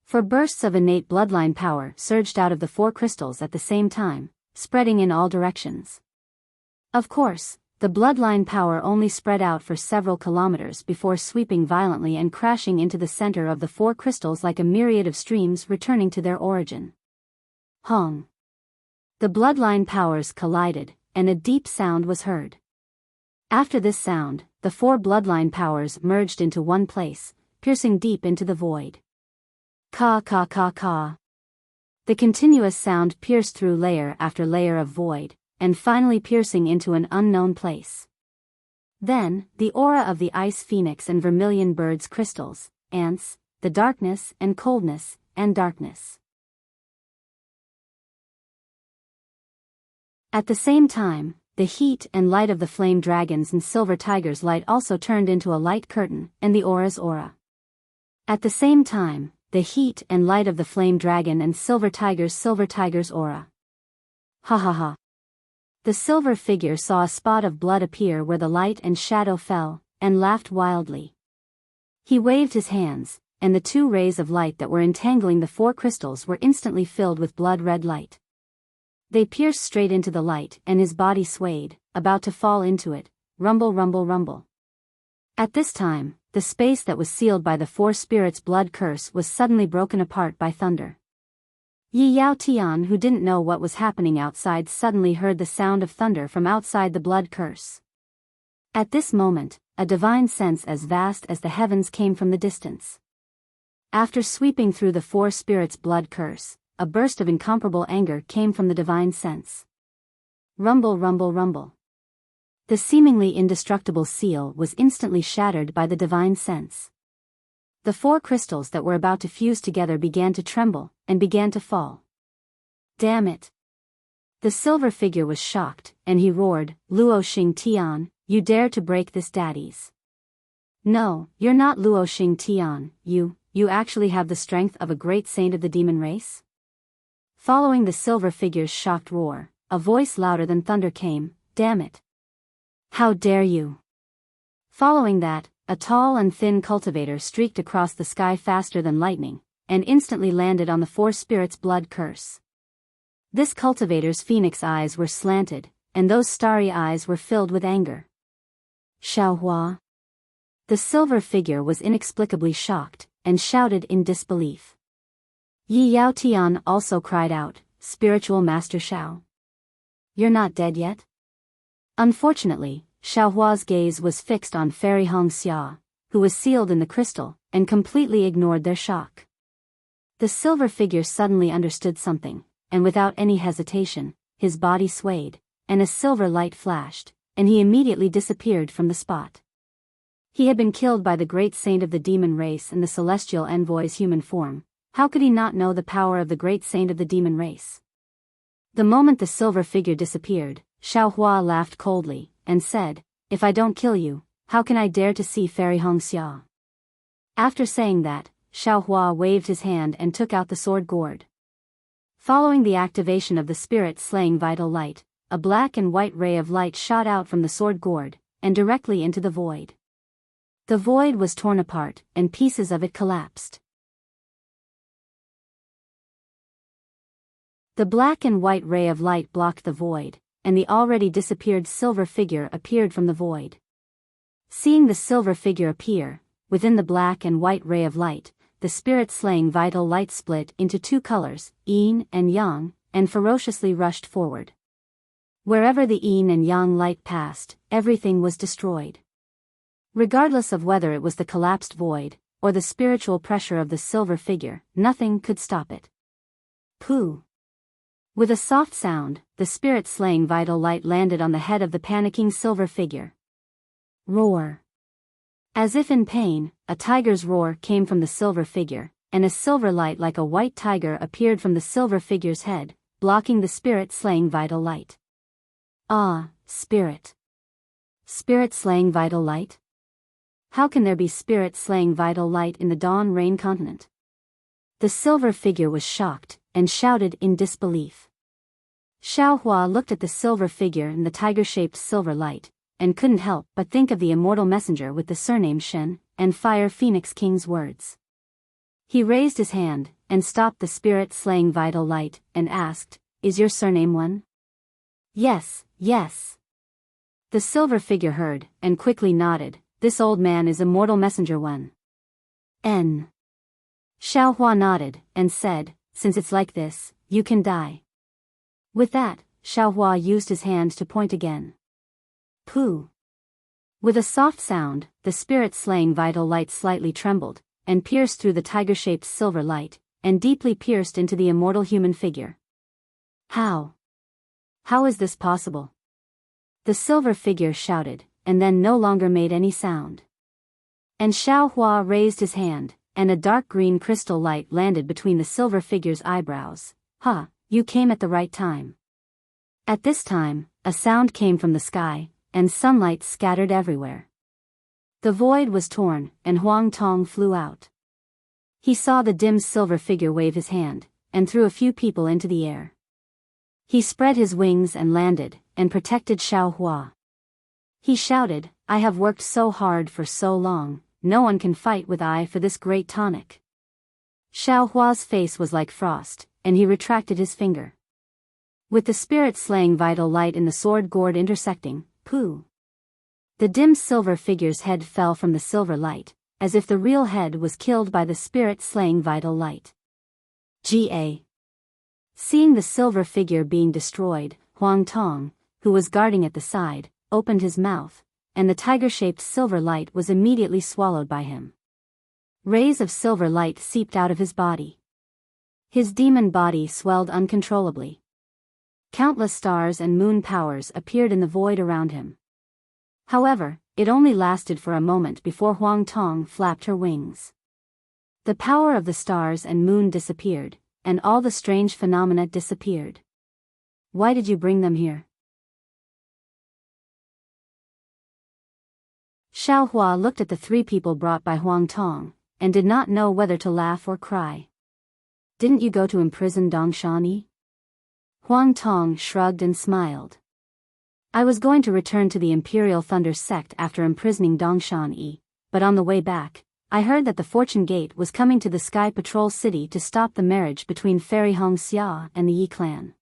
Four bursts of innate bloodline power surged out of the four crystals at the same time, spreading in all directions. Of course, the bloodline power only spread out for several kilometers before sweeping violently and crashing into the center of the four crystals like a myriad of streams returning to their origin. Hong! The bloodline powers collided, and a deep sound was heard. After this sound, the four bloodline powers merged into one place, piercing deep into the void. Ka ka ka ka. The continuous sound pierced through layer after layer of void, and finally piercing into an unknown place. Then, the aura of the ice phoenix and vermilion bird's crystals, ants, the darkness and coldness, and darkness. At the same time, the heat and light of the flame dragon's and silver tiger's light also turned into a light curtain, and the aura's aura. At the same time, the heat and light of the flame dragon and silver tiger's aura. Ha ha ha. The silver figure saw a spot of blood appear where the light and shadow fell, and laughed wildly. He waved his hands, and the two rays of light that were entangling the four crystals were instantly filled with blood-red light. They pierced straight into the light, and his body swayed, about to fall into it, rumble rumble rumble. At this time, the space that was sealed by the four spirits' blood curse was suddenly broken apart by thunder. Yi Yao Tian, who didn't know what was happening outside, suddenly heard the sound of thunder from outside the blood curse. At this moment, a divine sense as vast as the heavens came from the distance. After sweeping through the four spirits' blood curse, a burst of incomparable anger came from the divine sense. Rumble rumble rumble. The seemingly indestructible seal was instantly shattered by the divine sense. The four crystals that were about to fuse together began to tremble, and began to fall. Damn it! The silver figure was shocked, and he roared, "Luo Xing Tian, you dare to break this daddies? No, you're not Luo Xing Tian, you actually have the strength of a great saint of the demon race?" Following the silver figure's shocked roar, a voice louder than thunder came, "Damn it! How dare you!" Following that, a tall and thin cultivator streaked across the sky faster than lightning, and instantly landed on the four spirits' blood curse. This cultivator's phoenix eyes were slanted, and those starry eyes were filled with anger. Xiaohua. The silver figure was inexplicably shocked, and shouted in disbelief. Yi Yao Tian also cried out, "Spiritual Master Xiao. You're not dead yet?" Unfortunately, Xiaohua's gaze was fixed on Fairy Hong Xia, who was sealed in the crystal, and completely ignored their shock. The silver figure suddenly understood something, and without any hesitation, his body swayed, and a silver light flashed, and he immediately disappeared from the spot. He had been killed by the great saint of the demon race in the celestial envoy's human form. How could he not know the power of the great saint of the demon race? The moment the silver figure disappeared, Xiaohua laughed coldly, and said, "If I don't kill you, how can I dare to see Fairy Hong Xia?" After saying that, Xiaohua waved his hand and took out the sword gourd. Following the activation of the spirit-slaying vital light, a black and white ray of light shot out from the sword gourd, and directly into the void. The void was torn apart, and pieces of it collapsed. The black and white ray of light blocked the void, and the already disappeared silver figure appeared from the void. Seeing the silver figure appear, within the black and white ray of light, the spirit-slaying vital light split into two colors, yin and yang, and ferociously rushed forward. Wherever the yin and yang light passed, everything was destroyed. Regardless of whether it was the collapsed void, or the spiritual pressure of the silver figure, nothing could stop it. Pooh! With a soft sound, the spirit-slaying vital light landed on the head of the panicking silver figure. Roar! As if in pain, a tiger's roar came from the silver figure, and a silver light like a white tiger appeared from the silver figure's head, blocking the spirit-slaying vital light. Ah, spirit! Spirit-slaying vital light? How can there be spirit-slaying vital light in the Dawn Rain continent? The silver figure was shocked, and shouted in disbelief. Xiaohua looked at the silver figure and the tiger-shaped silver light, and couldn't help but think of the immortal messenger with the surname Shen, and Fire Phoenix King's words. He raised his hand, and stopped the spirit-slaying vital light, and asked, "Is your surname One?" "Yes, yes." The silver figure heard, and quickly nodded. "This old man is immortal messenger One." N. Xiaohua nodded, and said, "Since it's like this, you can die." With that, Xiaohua used his hand to point again. Pooh! With a soft sound, the spirit-slaying vital light slightly trembled, and pierced through the tiger-shaped silver light, and deeply pierced into the immortal human figure. How? How is this possible? The silver figure shouted, and then no longer made any sound. And Xiaohua raised his hand, and a dark green crystal light landed between the silver figure's eyebrows. "Huh, you came at the right time." At this time, a sound came from the sky, and sunlight scattered everywhere. The void was torn, and Huang Tong flew out. He saw the dim silver figure wave his hand, and threw a few people into the air. He spread his wings and landed, and protected Xiaohua. He shouted, "I have worked so hard for so long, no one can fight with I for this great tonic." Xiaohua's face was like frost, and he retracted his finger. With the spirit-slaying vital light in the sword gourd intersecting, pooh! The dim silver figure's head fell from the silver light, as if the real head was killed by the spirit-slaying vital light. Ga. Seeing the silver figure being destroyed, Huang Tong, who was guarding at the side, opened his mouth, and the tiger-shaped silver light was immediately swallowed by him. Rays of silver light seeped out of his body. His demon body swelled uncontrollably. Countless stars and moon powers appeared in the void around him. However, it only lasted for a moment before Huang Tong flapped her wings. The power of the stars and moon disappeared, and all the strange phenomena disappeared. "Why did you bring them here?" Xiaohua looked at the three people brought by Huang Tong, and did not know whether to laugh or cry. "Didn't you go to imprison Dongshan? Huang Tong shrugged and smiled. "I was going to return to the Imperial Thunder sect after imprisoning Dongshan, but on the way back, I heard that the Fortune Gate was coming to the Sky Patrol City to stop the marriage between Fairy Hongxia and the Yi clan.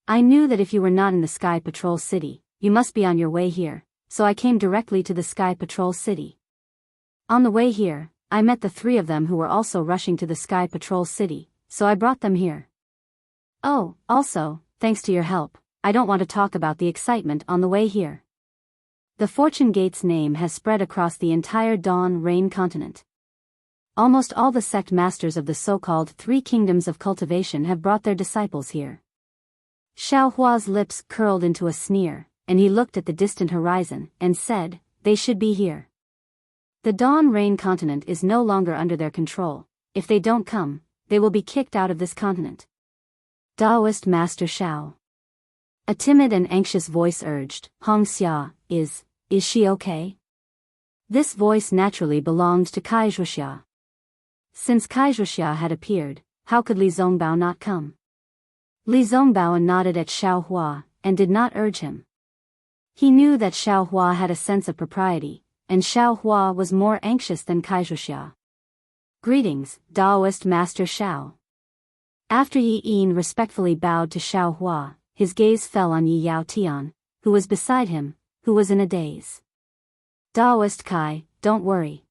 I knew that if you were not in the Sky Patrol City, you must be on your way here, so I came directly to the Sky Patrol City. On the way here, I met the three of them who were also rushing to the Sky Patrol City, so I brought them here. Oh, also, thanks to your help, I don't want to talk about the excitement on the way here. The Fortune Gate's name has spread across the entire Dawn Rain continent. Almost all the sect masters of the so-called Three Kingdoms of Cultivation have brought their disciples here." Xiaohua's lips curled into a sneer, and he looked at the distant horizon, and said, "They should be here. The Dawn Rain continent is no longer under their control. If they don't come, they will be kicked out of this continent." Taoist Master Xiao. A timid and anxious voice urged, "Hongxia, is she okay?" This voice naturally belonged to Kaizhuxia. Since Kaizhuxia had appeared, how could Li Zongbao not come? Li Zongbao nodded at Xiaohua, and did not urge him. He knew that Xiao Hua had a sense of propriety, and Xiao Hua was more anxious than Kaizhuxia. Greetings, Taoist Master Xiao. After Yi Yin respectfully bowed to Xiao Hua, his gaze fell on Yi Yao Tian, who was beside him, who was in a daze. Taoist Kai, don't worry.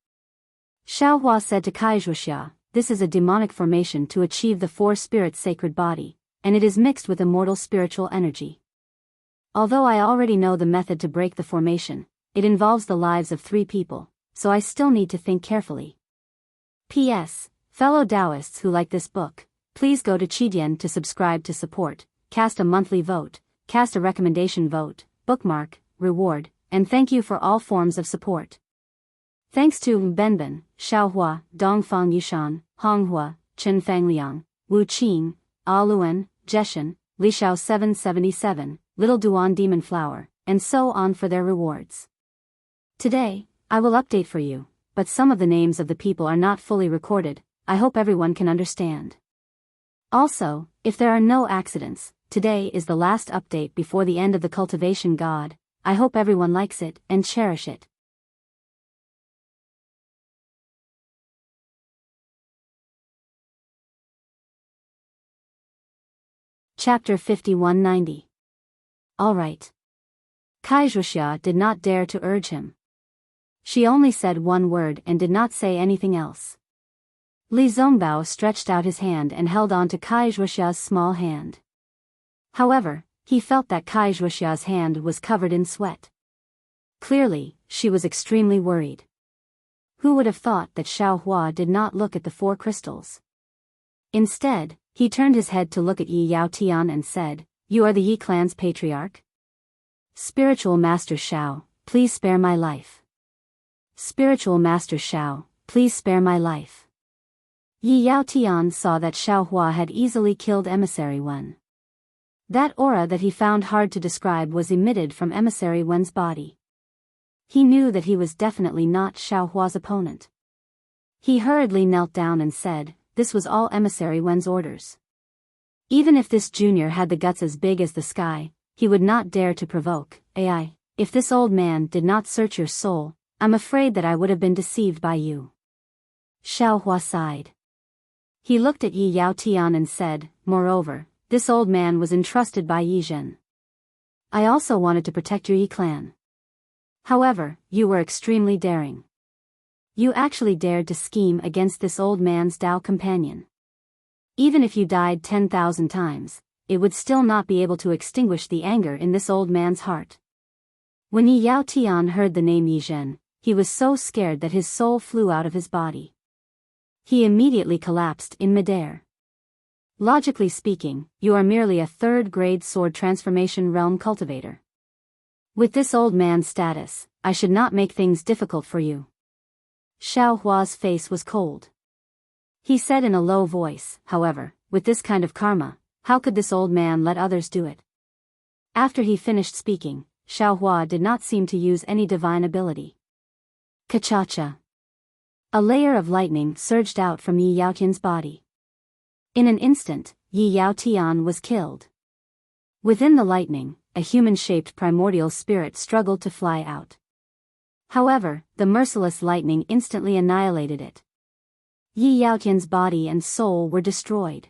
Xiao Hua said to Kaizhuxia, this is a demonic formation to achieve the four spirits' sacred body, and it is mixed with immortal spiritual energy. Although I already know the method to break the formation, it involves the lives of 3 people, so I still need to think carefully. P.S. Fellow Taoists who like this book, please go to Qidian to subscribe to support, cast a monthly vote, cast a recommendation vote, bookmark, reward, and thank you for all forms of support. Thanks to Benben, Xiaohua, Dongfang Yushan, Honghua, Chen Fangliang, Wu Qing, A Luan, Jeshan, Lishao 777, Little Duan Demon Flower, and so on for their rewards. Today, I will update for you, but some of the names of the people are not fully recorded. I hope everyone can understand. Also, if there are no accidents, today is the last update before the end of the Cultivation God. I hope everyone likes it and cherish it. Chapter 5190. Alright. Kaizhuxia did not dare to urge him. She only said one word and did not say anything else. Li Zongbao stretched out his hand and held on to Kaizhuxia's small hand. However, he felt that Kaizhuxia's hand was covered in sweat. Clearly, she was extremely worried. Who would have thought that Xiao Hua did not look at the 4 crystals? Instead, he turned his head to look at Yi Yao Tian and said, "You are the Yi clan's patriarch? Spiritual Master Xiao, please spare my life. Spiritual Master Xiao, please spare my life." Yi Yao Tian saw that Xiao Hua had easily killed Emissary Wen. That aura that he found hard to describe was emitted from Emissary Wen's body. He knew that he was definitely not Xiao Hua's opponent. He hurriedly knelt down and said, this was all Emissary Wen's orders. Even if this junior had the guts as big as the sky, he would not dare to provoke. Ai, if this old man did not search your soul, I'm afraid that I would have been deceived by you. Xiao Hua sighed. He looked at Yi Yao Tian and said, moreover, this old man was entrusted by Yi Zhen. I also wanted to protect your Yi clan. However, you were extremely daring. You actually dared to scheme against this old man's Tao companion. Even if you died 10,000 times, it would still not be able to extinguish the anger in this old man's heart. When Yi Yao Tian heard the name Yi Zhen, he was so scared that his soul flew out of his body. He immediately collapsed in midair. Logically speaking, you are merely a 3rd-grade sword transformation realm cultivator. With this old man's status, I should not make things difficult for you. Xiao Hua's face was cold. He said in a low voice, however, with this kind of karma, how could this old man let others do it? After he finished speaking, Xiao Hua did not seem to use any divine ability. Ka-cha-cha. A layer of lightning surged out from Yi Yao Tian's body. In an instant, Yi Yao Tian was killed. Within the lightning, a human-shaped primordial spirit struggled to fly out. However, the merciless lightning instantly annihilated it. Yi Yao Tian's body and soul were destroyed.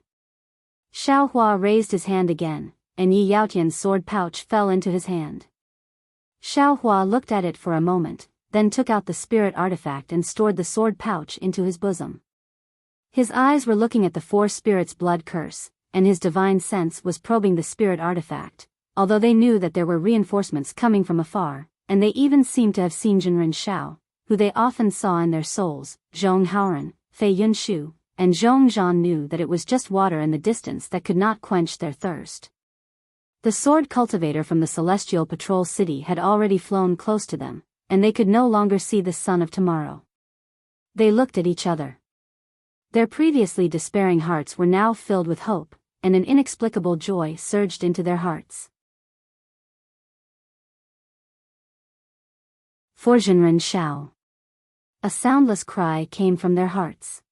Xiao Hua raised his hand again, and Yi Yao Tian's sword pouch fell into his hand. Xiao Hua looked at it for a moment, then took out the spirit artifact and stored the sword pouch into his bosom. His eyes were looking at the 4 spirits' blood curse, and his divine sense was probing the spirit artifact, although they knew that there were reinforcements coming from afar, and they even seemed to have seen Jinren Shao, who they often saw in their souls. Zhong Haoran, Fei Yunshu, and Zhong Zhan knew that it was just water in the distance that could not quench their thirst. The sword cultivator from the Celestial Patrol City had already flown close to them, and they could no longer see the sun of tomorrow. They looked at each other. Their previously despairing hearts were now filled with hope, and an inexplicable joy surged into their hearts. For Jinren Shao. A soundless cry came from their hearts.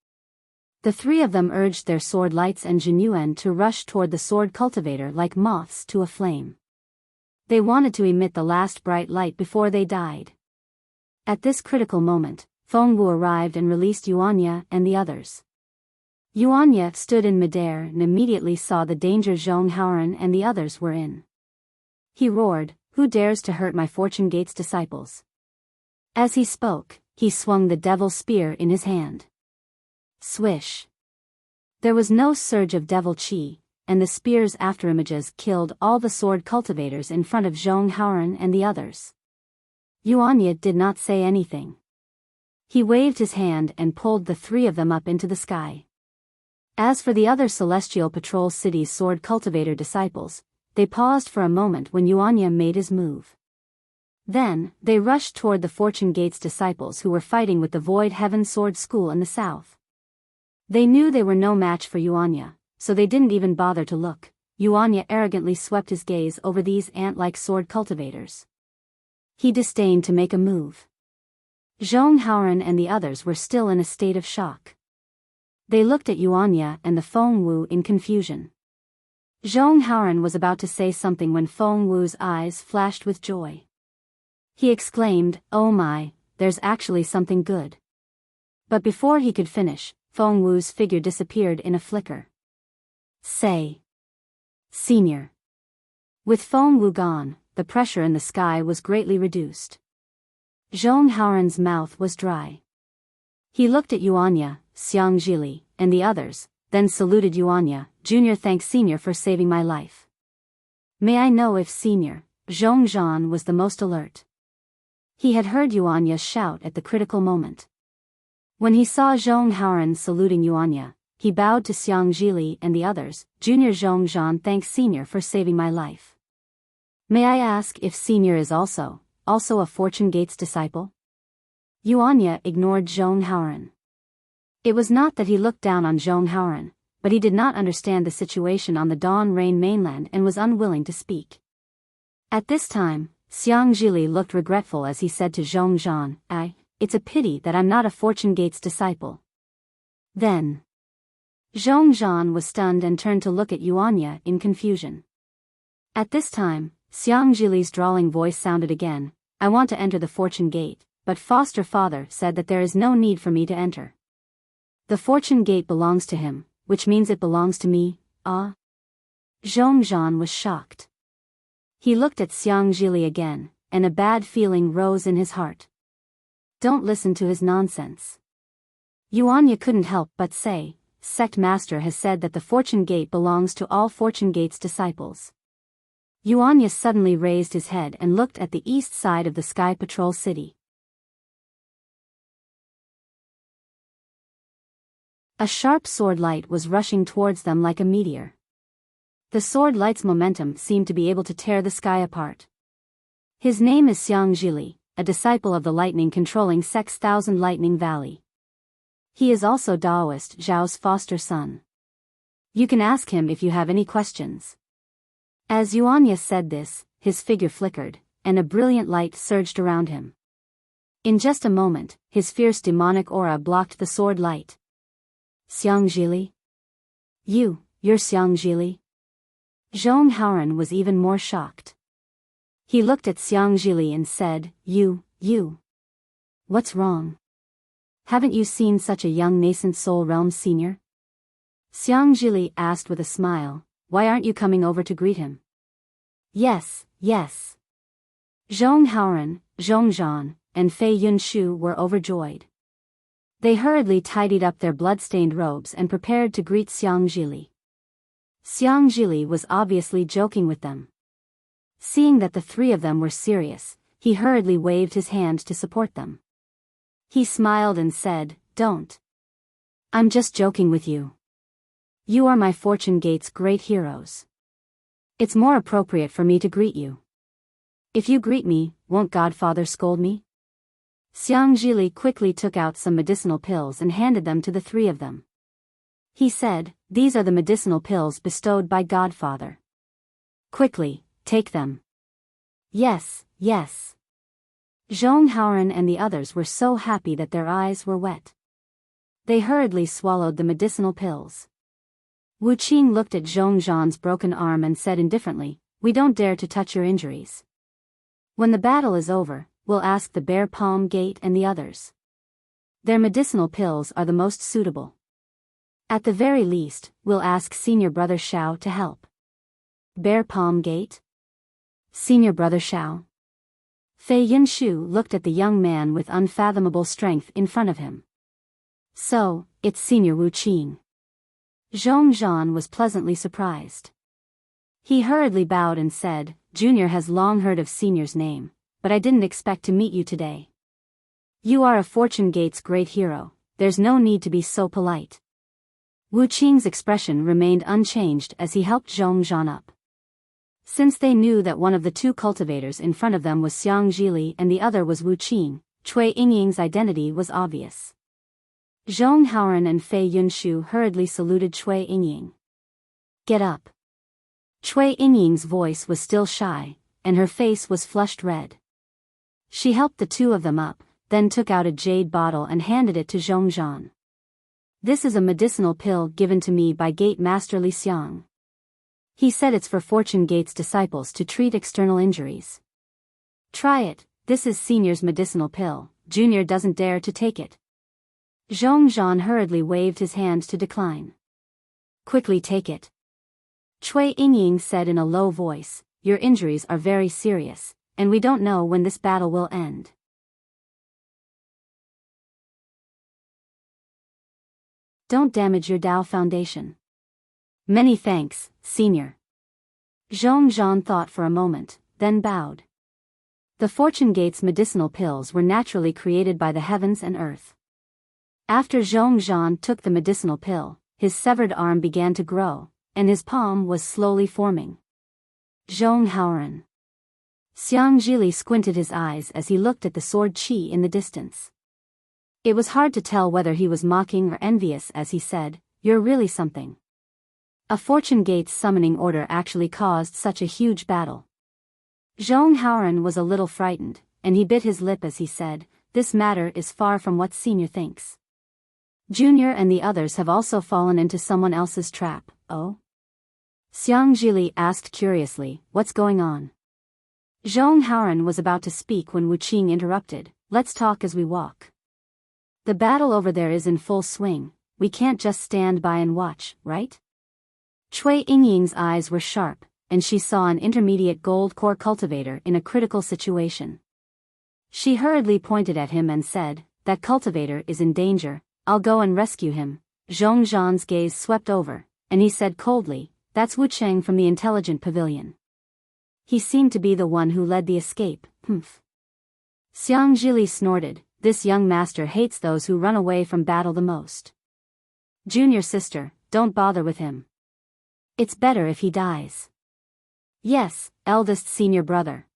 The 3 of them urged their sword lights and Jinyuan to rush toward the sword cultivator like moths to a flame. They wanted to emit the last bright light before they died. At this critical moment, Feng Wu arrived and released Yuanya and the others. Yuanya stood in midair and immediately saw the danger Zhong Haoran and the others were in. He roared, "Who dares to hurt my Fortune Gate's disciples?" As he spoke, he swung the devil spear in his hand. Swish! There was no surge of devil chi, and the spear's afterimages killed all the sword cultivators in front of Zhong Haoran and the others. Yuanya did not say anything. He waved his hand and pulled the three of them up into the sky. As for the other Celestial Patrol City's sword cultivator disciples, they paused for a moment when Yuanya made his move. Then, they rushed toward the Fortune Gate's disciples who were fighting with the Void Heaven Sword School in the south. They knew they were no match for Yuanya, so they didn't even bother to look. Yuanya arrogantly swept his gaze over these ant-like sword cultivators. He disdained to make a move. Zhong Haoran and the others were still in a state of shock. They looked at Yuanya and the Feng Wu in confusion. Zhong Haoran was about to say something when Feng Wu's eyes flashed with joy. He exclaimed, "Oh my, there's actually something good." But before he could finish, Feng Wu's figure disappeared in a flicker. Say. Senior. With Feng Wu gone, the pressure in the sky was greatly reduced. Zhong Haoran's mouth was dry. He looked at Yuanya, Xiang Zhili, and the others, then saluted Yuanya, "Junior, thanks Senior for saving my life." "May I know if Senior?" Zhong Zhan was the most alert. He had heard Yuanya shout at the critical moment. When he saw Zhong Haoran saluting Yuanya, he bowed to Xiang Zhili and the others, "Junior Zhong Zhan, thanks Senior for saving my life. May I ask if Senior is also a Fortune Gate's disciple?" Yuanya ignored Zhong Haoran. It was not that he looked down on Zhong Haoran, but he did not understand the situation on the Dawn Rain mainland and was unwilling to speak. At this time, Xiang Zhili looked regretful as he said to Zhong Zhan, "It's a pity that I'm not a Fortune Gate's disciple." Then, Zhong Zhan was stunned and turned to look at Yuanya in confusion. At this time, Xiang Zhili's drawling voice sounded again, "I want to enter the Fortune Gate, but foster father said that there is no need for me to enter. The Fortune Gate belongs to him, which means it belongs to me, ah?" Zhong Zhan was shocked. He looked at Xiang Zhili again, and a bad feeling rose in his heart. Don't listen to his nonsense. Yuanya couldn't help but say, "Sect Master has said that the Fortune Gate belongs to all Fortune Gate's disciples." Yuanya suddenly raised his head and looked at the east side of the Sky Patrol City. A sharp sword light was rushing towards them like a meteor. The sword light's momentum seemed to be able to tear the sky apart. His name is Xiang Zhili, a disciple of the lightning controlling Sect's Thousand Lightning Valley. He is also Daoist Zhao's foster son. You can ask him if you have any questions. As Yuanya said this, his figure flickered, and a brilliant light surged around him. In just a moment, his fierce demonic aura blocked the sword light. "Xiang Zhili? You're Xiang Zhili?" Zhong Haoran was even more shocked. He looked at Xiang Zhili and said, You. What's wrong? Haven't you seen such a young nascent soul realm senior?" Xiang Zhili asked with a smile, "Why aren't you coming over to greet him?" Yes. Zhong Haoran, Zhong Zhan, and Fei Yunshu were overjoyed. They hurriedly tidied up their blood-stained robes and prepared to greet Xiang Zhili. Xiang Zhili was obviously joking with them. Seeing that the three of them were serious, he hurriedly waved his hand to support them. He smiled and said, "Don't. I'm just joking with you. You are my Fortune Gate's great heroes. It's more appropriate for me to greet you. If you greet me, won't Godfather scold me?" Xiang Zhili quickly took out some medicinal pills and handed them to the three of them. He said, "These are the medicinal pills bestowed by Godfather. Quickly, take them." Yes. Zhong Haoran and the others were so happy that their eyes were wet. They hurriedly swallowed the medicinal pills. Wu Qing looked at Zhong Zhan's broken arm and said indifferently, we don't dare to touch your injuries. When the battle is over, we'll ask the Bear Palm Gate and the others. Their medicinal pills are the most suitable. At the very least, we'll ask Senior Brother Xiao to help. Bear Palm Gate? Senior Brother Xiao? Fei Yinshu looked at the young man with unfathomable strength in front of him. So, it's Senior Wu Qing. Zhong Zhan was pleasantly surprised. He hurriedly bowed and said, Junior has long heard of Senior's name, but I didn't expect to meet you today. You are a Fortune Gate's great hero, there's no need to be so polite. Wu Qing's expression remained unchanged as he helped Zhong Zhan up. Since they knew that one of the two cultivators in front of them was Xiang Zhili and the other was Wu Qing, Cui Yingying's identity was obvious. Zhong Haoren and Fei Yunshu hurriedly saluted Cui Yingying. Get up. Cui Yingying's voice was still shy, and her face was flushed red. She helped the two of them up, then took out a jade bottle and handed it to Zhong Zhan. This is a medicinal pill given to me by Gate Master Li Xiang. He said it's for Fortune Gate's disciples to treat external injuries. Try it, this is Senior's medicinal pill, Junior doesn't dare to take it. Zhong Zhan hurriedly waved his hand to decline. Quickly take it. Cui Yingying said in a low voice, your injuries are very serious, and we don't know when this battle will end. Don't damage your Dao Foundation. Many thanks, Senior. Zhong Zhan thought for a moment, then bowed. The Fortune Gate's medicinal pills were naturally created by the heavens and earth. After Zhong Zhan took the medicinal pill, his severed arm began to grow, and his palm was slowly forming. Zhong Haoren. Xiang Zhili squinted his eyes as he looked at the sword qi in the distance. It was hard to tell whether he was mocking or envious as he said, you're really something. A Fortune Gate's summoning order actually caused such a huge battle. Zhong Haoren was a little frightened, and he bit his lip as he said, this matter is far from what Senior thinks. Junior and the others have also fallen into someone else's trap, oh? Xiang Zhili asked curiously, what's going on? Zhong Haoren was about to speak when Wu Qing interrupted, let's talk as we walk. The battle over there is in full swing, we can't just stand by and watch, right? Cui Yingying's eyes were sharp, and she saw an intermediate gold core cultivator in a critical situation. She hurriedly pointed at him and said, that cultivator is in danger, I'll go and rescue him. Zhong Zhan's gaze swept over, and he said coldly, that's Wu Cheng from the Intelligent Pavilion. He seemed to be the one who led the escape, humph. Xiang Zhili snorted, this young master hates those who run away from battle the most. Junior sister, don't bother with him. It's better if he dies. Yes, eldest senior brother.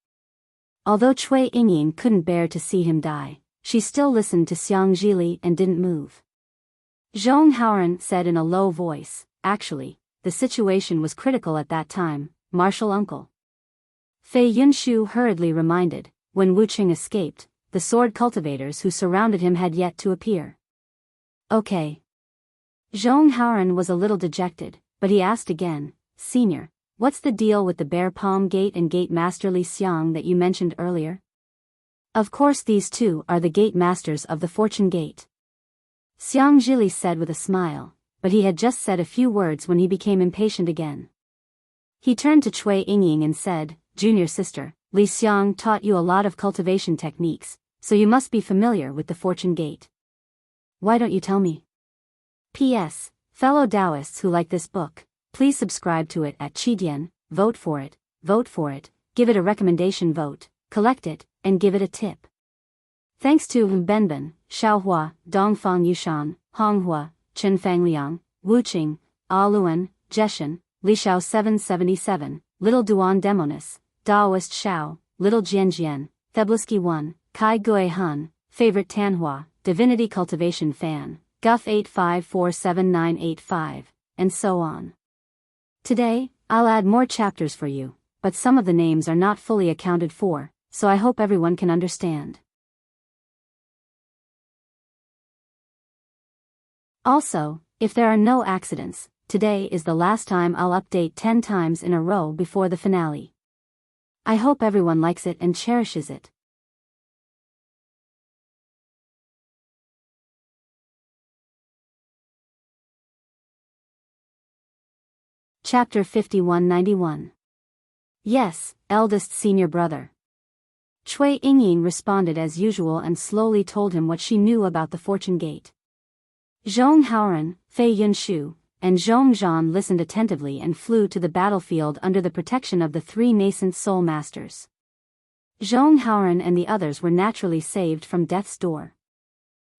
Although Cui Yingying couldn't bear to see him die, she still listened to Xiang Zhili and didn't move. Zhong Haoren said in a low voice, actually, the situation was critical at that time, martial uncle. Fei Yunshu hurriedly reminded, when Wu Qing escaped, the sword cultivators who surrounded him had yet to appear. Okay. Zhong Haoren was a little dejected, but he asked again, Senior, what's the deal with the Bear Palm Gate and Gate Master Li Xiang that you mentioned earlier? Of course these two are the Gate Masters of the Fortune Gate. Xiang Zhili said with a smile, but he had just said a few words when he became impatient again. He turned to Cui Yingying and said, Junior sister, Li Xiang taught you a lot of cultivation techniques, so you must be familiar with the Fortune Gate. Why don't you tell me? P.S. Fellow Taoists who like this book, please subscribe to it at Qidian, vote for it, give it a recommendation vote, collect it, and give it a tip. Thanks to Benben, Xiaohua, Dongfang Yushan, Honghua, Chen Fangliang, Wu Qing, A Luan, Jeshen, Li Xiao 777, Little Duan Demonis, Daoist Xiao, Little Jianjian, Theblisky 1, Kai Gui Han, Favorite Tanhua, Divinity Cultivation Fan, Guff 8547985, and so on. Today, I'll add more chapters for you, but some of the names are not fully accounted for, so I hope everyone can understand. Also, if there are no accidents, today is the last time I'll update 10 times in a row before the finale. I hope everyone likes it and cherishes it. Chapter 5191. Yes, eldest senior brother. Cui Yingying responded as usual and slowly told him what she knew about the Fortune Gate. Zhong Haoran, Fei Yunshu, and Zhong Zhan listened attentively and flew to the battlefield under the protection of the three nascent soul masters. Zhong Haoran and the others were naturally saved from death's door.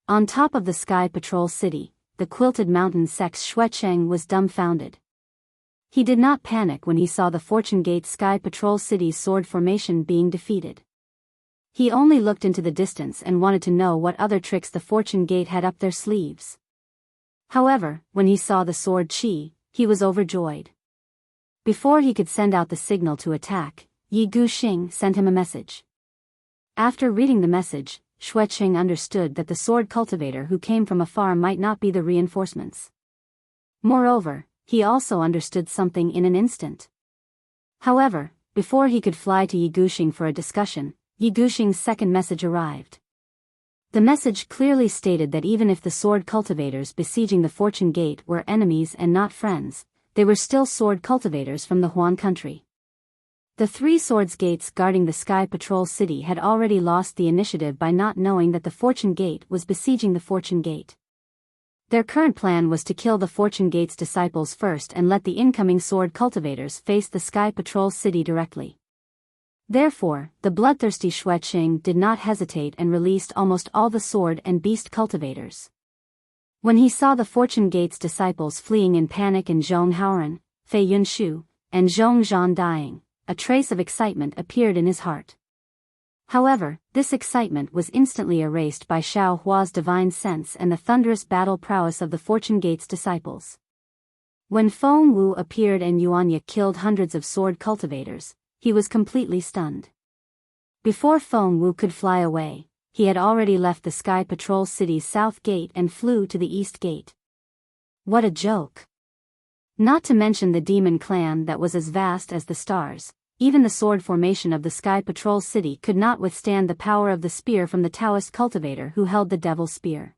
On top of the Sky Patrol City, the Quilted Mountain Sect's Xuecheng was dumbfounded. He did not panic when he saw the Fortune Gate Sky Patrol City's sword formation being defeated. He only looked into the distance and wanted to know what other tricks the Fortune Gate had up their sleeves. However, when he saw the sword Qi, he was overjoyed. Before he could send out the signal to attack, Yi Guxing sent him a message. After reading the message, Xuecheng understood that the sword cultivator who came from afar might not be the reinforcements. Moreover, he also understood something in an instant. However, before he could fly to Yi Guxing for a discussion, Yi Guxing's second message arrived. The message clearly stated that even if the sword cultivators besieging the Fortune Gate were enemies and not friends, they were still sword cultivators from the Huan country. The three swords gates guarding the Sky Patrol City had already lost the initiative by not knowing that the Fortune Gate was besieging the Fortune Gate. Their current plan was to kill the Fortune Gate's disciples first and let the incoming sword cultivators face the Sky Patrol City directly. Therefore, the bloodthirsty Xuecheng did not hesitate and released almost all the sword and beast cultivators. When he saw the Fortune Gate's disciples fleeing in panic and Zhong Haoran, Fei Yunshu, and Zhong Zhan dying, a trace of excitement appeared in his heart. However, this excitement was instantly erased by Xiao Hua's divine sense and the thunderous battle prowess of the Fortune Gate's disciples. When Feng Wu appeared and Yuanya killed hundreds of sword cultivators, he was completely stunned. Before Feng Wu could fly away, he had already left the Sky Patrol City's south gate and flew to the east gate. What a joke! Not to mention the demon clan that was as vast as the stars. Even the sword formation of the Sky Patrol City could not withstand the power of the spear from the Taoist cultivator who held the Devil's Spear.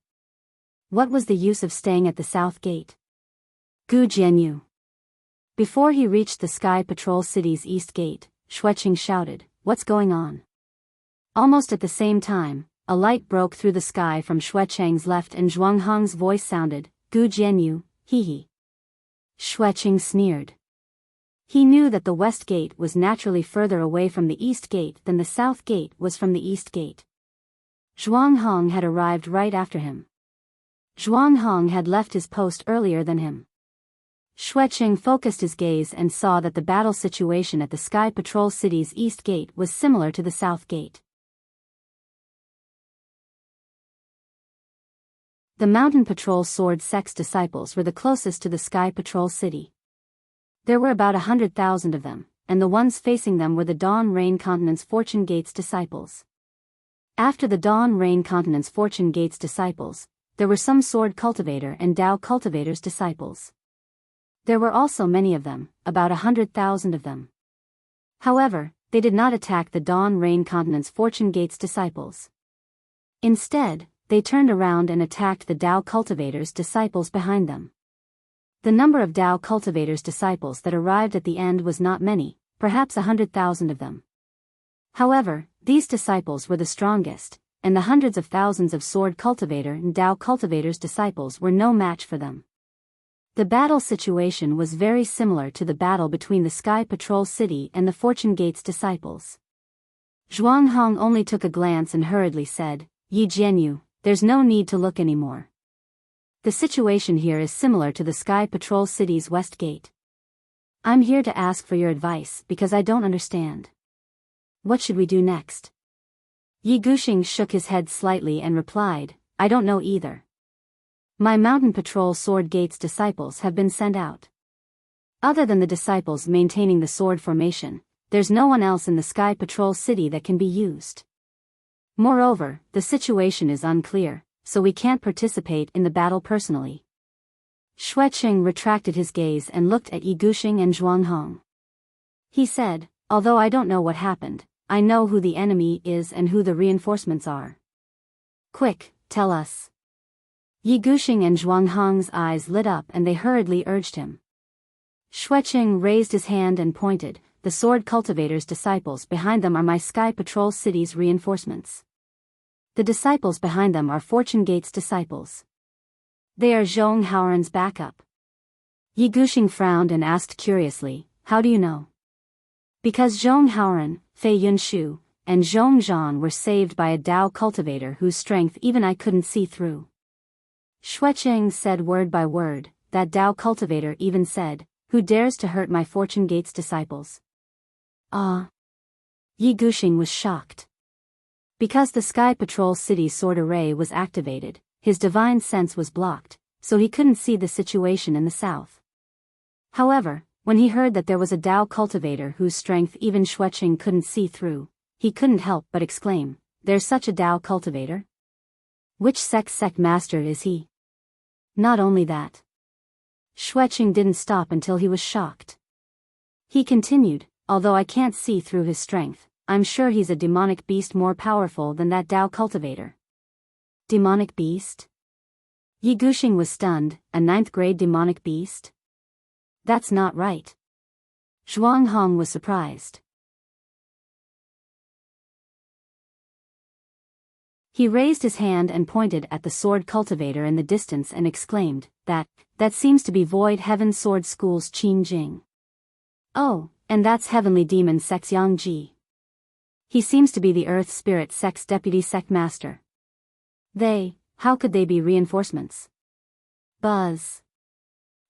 What was the use of staying at the South Gate? Gu Jianyu. Before he reached the Sky Patrol City's East Gate, Xuecheng shouted, "What's going on?" Almost at the same time, a light broke through the sky from Xuecheng's left and Zhuanghang's voice sounded, "Gu Jianyu, hee." Xuecheng sneered. He knew that the West Gate was naturally further away from the East Gate than the South Gate was from the East Gate. Zhuanghang had arrived right after him. Zhuanghang had left his post earlier than him. Xuecheng focused his gaze and saw that the battle situation at the Sky Patrol City's East Gate was similar to the South Gate. The Mountain Patrol Sword Sect's disciples were the closest to the Sky Patrol City. There were about 100,000 of them, and the ones facing them were the Dawn Rain Continent's Fortune Gate's disciples. After the Dawn Rain Continent's Fortune Gate's disciples, there were some Sword Cultivator and Dao Cultivator's disciples. There were also many of them, about 100,000 of them. However, they did not attack the Dawn Rain Continent's Fortune Gate's disciples. Instead, they turned around and attacked the Dao Cultivator's disciples behind them. The number of Dao Cultivator's disciples that arrived at the end was not many, perhaps 100,000 of them. However, these disciples were the strongest, and the hundreds of thousands of Sword Cultivator and Dao Cultivator's disciples were no match for them. The battle situation was very similar to the battle between the Sky Patrol City and the Fortune Gate's disciples. Zhuanghang only took a glance and hurriedly said, "Yi Jianyu, there's no need to look anymore. The situation here is similar to the Sky Patrol City's West Gate. I'm here to ask for your advice because I don't understand. What should we do next?" Yi Guxing shook his head slightly and replied, "I don't know either. My Mountain Patrol Sword Gate's disciples have been sent out. Other than the disciples maintaining the sword formation, there's no one else in the Sky Patrol City that can be used. Moreover, the situation is unclear, so we can't participate in the battle personally." Xuecheng retracted his gaze and looked at Yi Guxing and Zhuanghang. He said, Although I don't know what happened, I know who the enemy is and who the reinforcements are. Quick, tell us. Yi Gushing and Zhuanghang's eyes lit up and they hurriedly urged him. Xueqing raised his hand and pointed, the sword cultivator's disciples behind them are my Sky Patrol City's reinforcements. The disciples behind them are Fortune Gate's disciples. They are Zhong Haoran's backup. Yi Gushing frowned and asked curiously, how do you know? Because Zhong Haoran, Fei Yunshu, and Zhong Zhan were saved by a Dao cultivator whose strength even I couldn't see through. Xueqing said word by word, that Dao cultivator even said, who dares to hurt my Fortune Gate's disciples? Ah! Yi Gushing was shocked. Because the Sky Patrol City's sword array was activated, his divine sense was blocked, so he couldn't see the situation in the south. However, when he heard that there was a Dao cultivator whose strength even Xueqing couldn't see through, he couldn't help but exclaim, there's such a Dao cultivator? Which sect master is he? Not only that. Xueqing didn't stop until he was shocked. He continued, although I can't see through his strength, I'm sure he's a demonic beast more powerful than that Dao cultivator. Demonic beast? Yi Gushing was stunned, a 9th grade demonic beast? That's not right. Zhuanghang was surprised. He raised his hand and pointed at the sword cultivator in the distance and exclaimed, that seems to be Void Heaven Sword School's Qin Jing. Oh, and that's Heavenly Demon Sect's Yang Ji. He seems to be the Earth Spirit Sect's Deputy Sect Master. How could they be reinforcements? Buzz.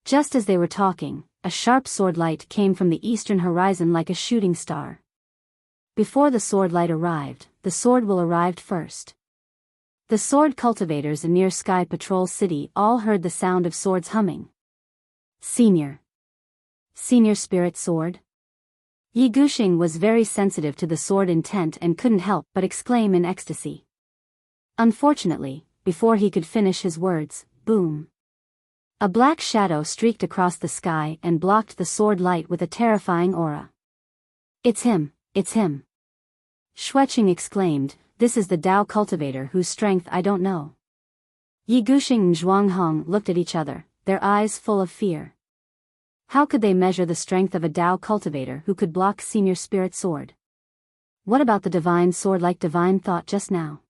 Just as they were talking, a sharp sword light came from the eastern horizon like a shooting star. Before the sword light arrived, the sword will arrived first. The sword cultivators near Sky Patrol City all heard the sound of swords humming. Senior Spirit Sword? Yi Gushing was very sensitive to the sword intent and couldn't help but exclaim in ecstasy. Unfortunately, before he could finish his words, boom. A black shadow streaked across the sky and blocked the sword light with a terrifying aura. It's him! Xueqing exclaimed, this is the Dao cultivator whose strength I don't know. Yi Gushing and Zhuanghang looked at each other, their eyes full of fear. How could they measure the strength of a Dao cultivator who could block Senior Spirit Sword? What about the divine sword like divine thought just now?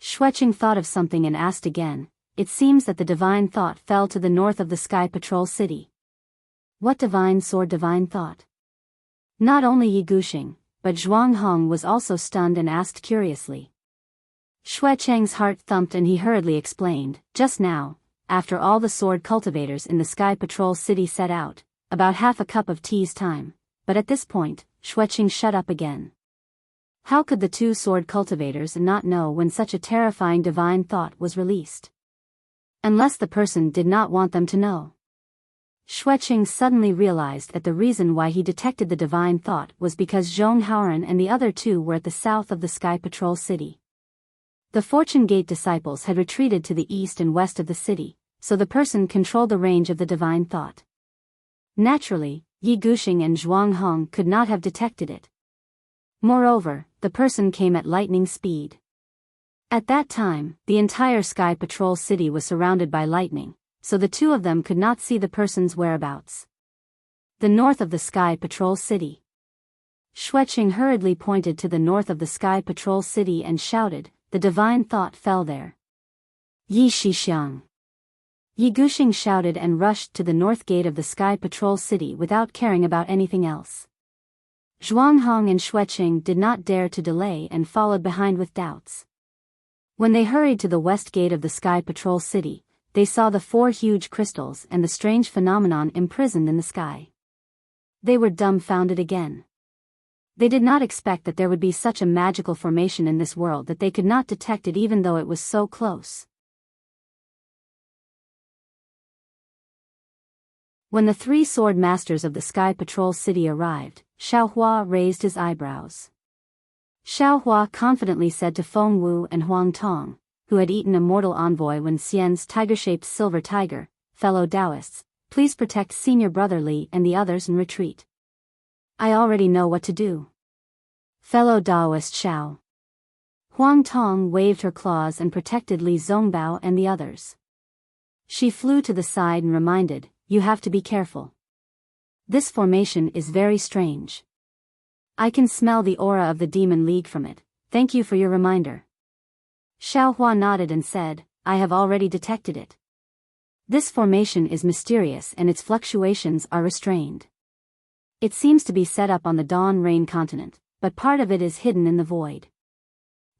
Xueqing thought of something and asked again, it seems that the divine thought fell to the north of the Sky Patrol City. What divine sword divine thought? Not only Yi Gushing, but Zhuanghang was also stunned and asked curiously. Xueqing's heart thumped and he hurriedly explained, just now, after all the sword cultivators in the Sky Patrol City set out, about half a cup of tea's time, but at this point, Xueqing shut up again. How could the two sword cultivators not know when such a terrifying divine thought was released? Unless the person did not want them to know. Xueqing suddenly realized that the reason why he detected the divine thought was because Zhong Haoran and the other two were at the south of the Sky Patrol City. The Fortune Gate disciples had retreated to the east and west of the city, so the person controlled the range of the divine thought. Naturally, Yi Gushing and Zhuanghang could not have detected it. Moreover, the person came at lightning speed. At that time, the entire Sky Patrol City was surrounded by lightning, so the two of them could not see the person's whereabouts. The north of the Sky Patrol City. Xueqing hurriedly pointed to the north of the Sky Patrol City and shouted, the divine thought fell there. Yi Shixiang. Yi Gushing shouted and rushed to the north gate of the Sky Patrol City without caring about anything else. Zhuanghang and Xueqing did not dare to delay and followed behind with doubts. When they hurried to the west gate of the Sky Patrol City, they saw the 4 huge crystals and the strange phenomenon imprisoned in the sky. They were dumbfounded again. They did not expect that there would be such a magical formation in this world that they could not detect it even though it was so close. When the 3 sword masters of the Sky Patrol City arrived, Xiaohua raised his eyebrows. Xiaohua confidently said to Feng Wu and Huang Tong, who had eaten a mortal envoy when Xian's tiger-shaped silver tiger, fellow Taoists, please protect Senior Brother Li and the others and retreat. I already know what to do. Fellow Daoist Xiao. Huang Tong waved her claws and protected Li Zongbao and the others. She flew to the side and reminded, you have to be careful. This formation is very strange. I can smell the aura of the Demon League from it. Thank you for your reminder. Xiao Hua nodded and said, I have already detected it. This formation is mysterious and its fluctuations are restrained. It seems to be set up on the Dawn Rain continent, but part of it is hidden in the void.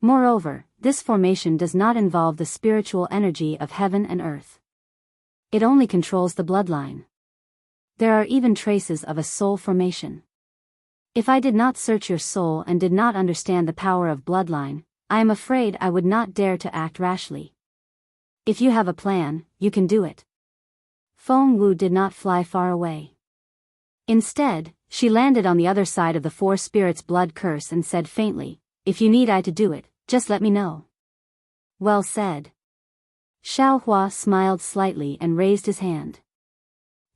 Moreover, this formation does not involve the spiritual energy of heaven and earth. It only controls the bloodline. There are even traces of a soul formation. If I did not search your soul and did not understand the power of bloodline, I am afraid I would not dare to act rashly. If you have a plan, you can do it. Feng Wu did not fly far away. Instead, she landed on the other side of the Four Spirits' blood curse and said faintly, if you need I to do it, just let me know. Well said. Xiao Hua smiled slightly and raised his hand.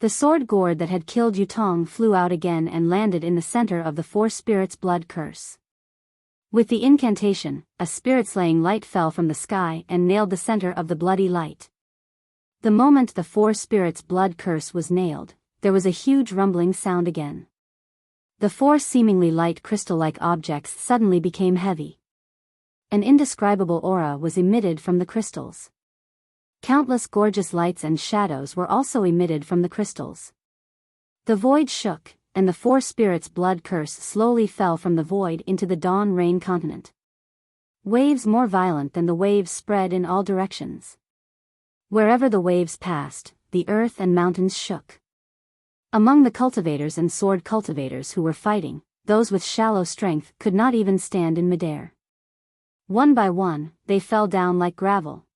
The sword gourd that had killed Yutong flew out again and landed in the center of the Four Spirits' blood curse. With the incantation, a spirit-slaying light fell from the sky and nailed the center of the bloody light. The moment the Four Spirits' blood curse was nailed, there was a huge rumbling sound again. The four seemingly light crystal-like objects suddenly became heavy. An indescribable aura was emitted from the crystals. Countless gorgeous lights and shadows were also emitted from the crystals. The void shook, and the Four Spirits' blood curse slowly fell from the void into the Dawn Rain continent. Waves more violent than the waves spread in all directions. Wherever the waves passed, the earth and mountains shook. Among the cultivators and sword cultivators who were fighting, those with shallow strength could not even stand in midair. One by one, they fell down like gravel.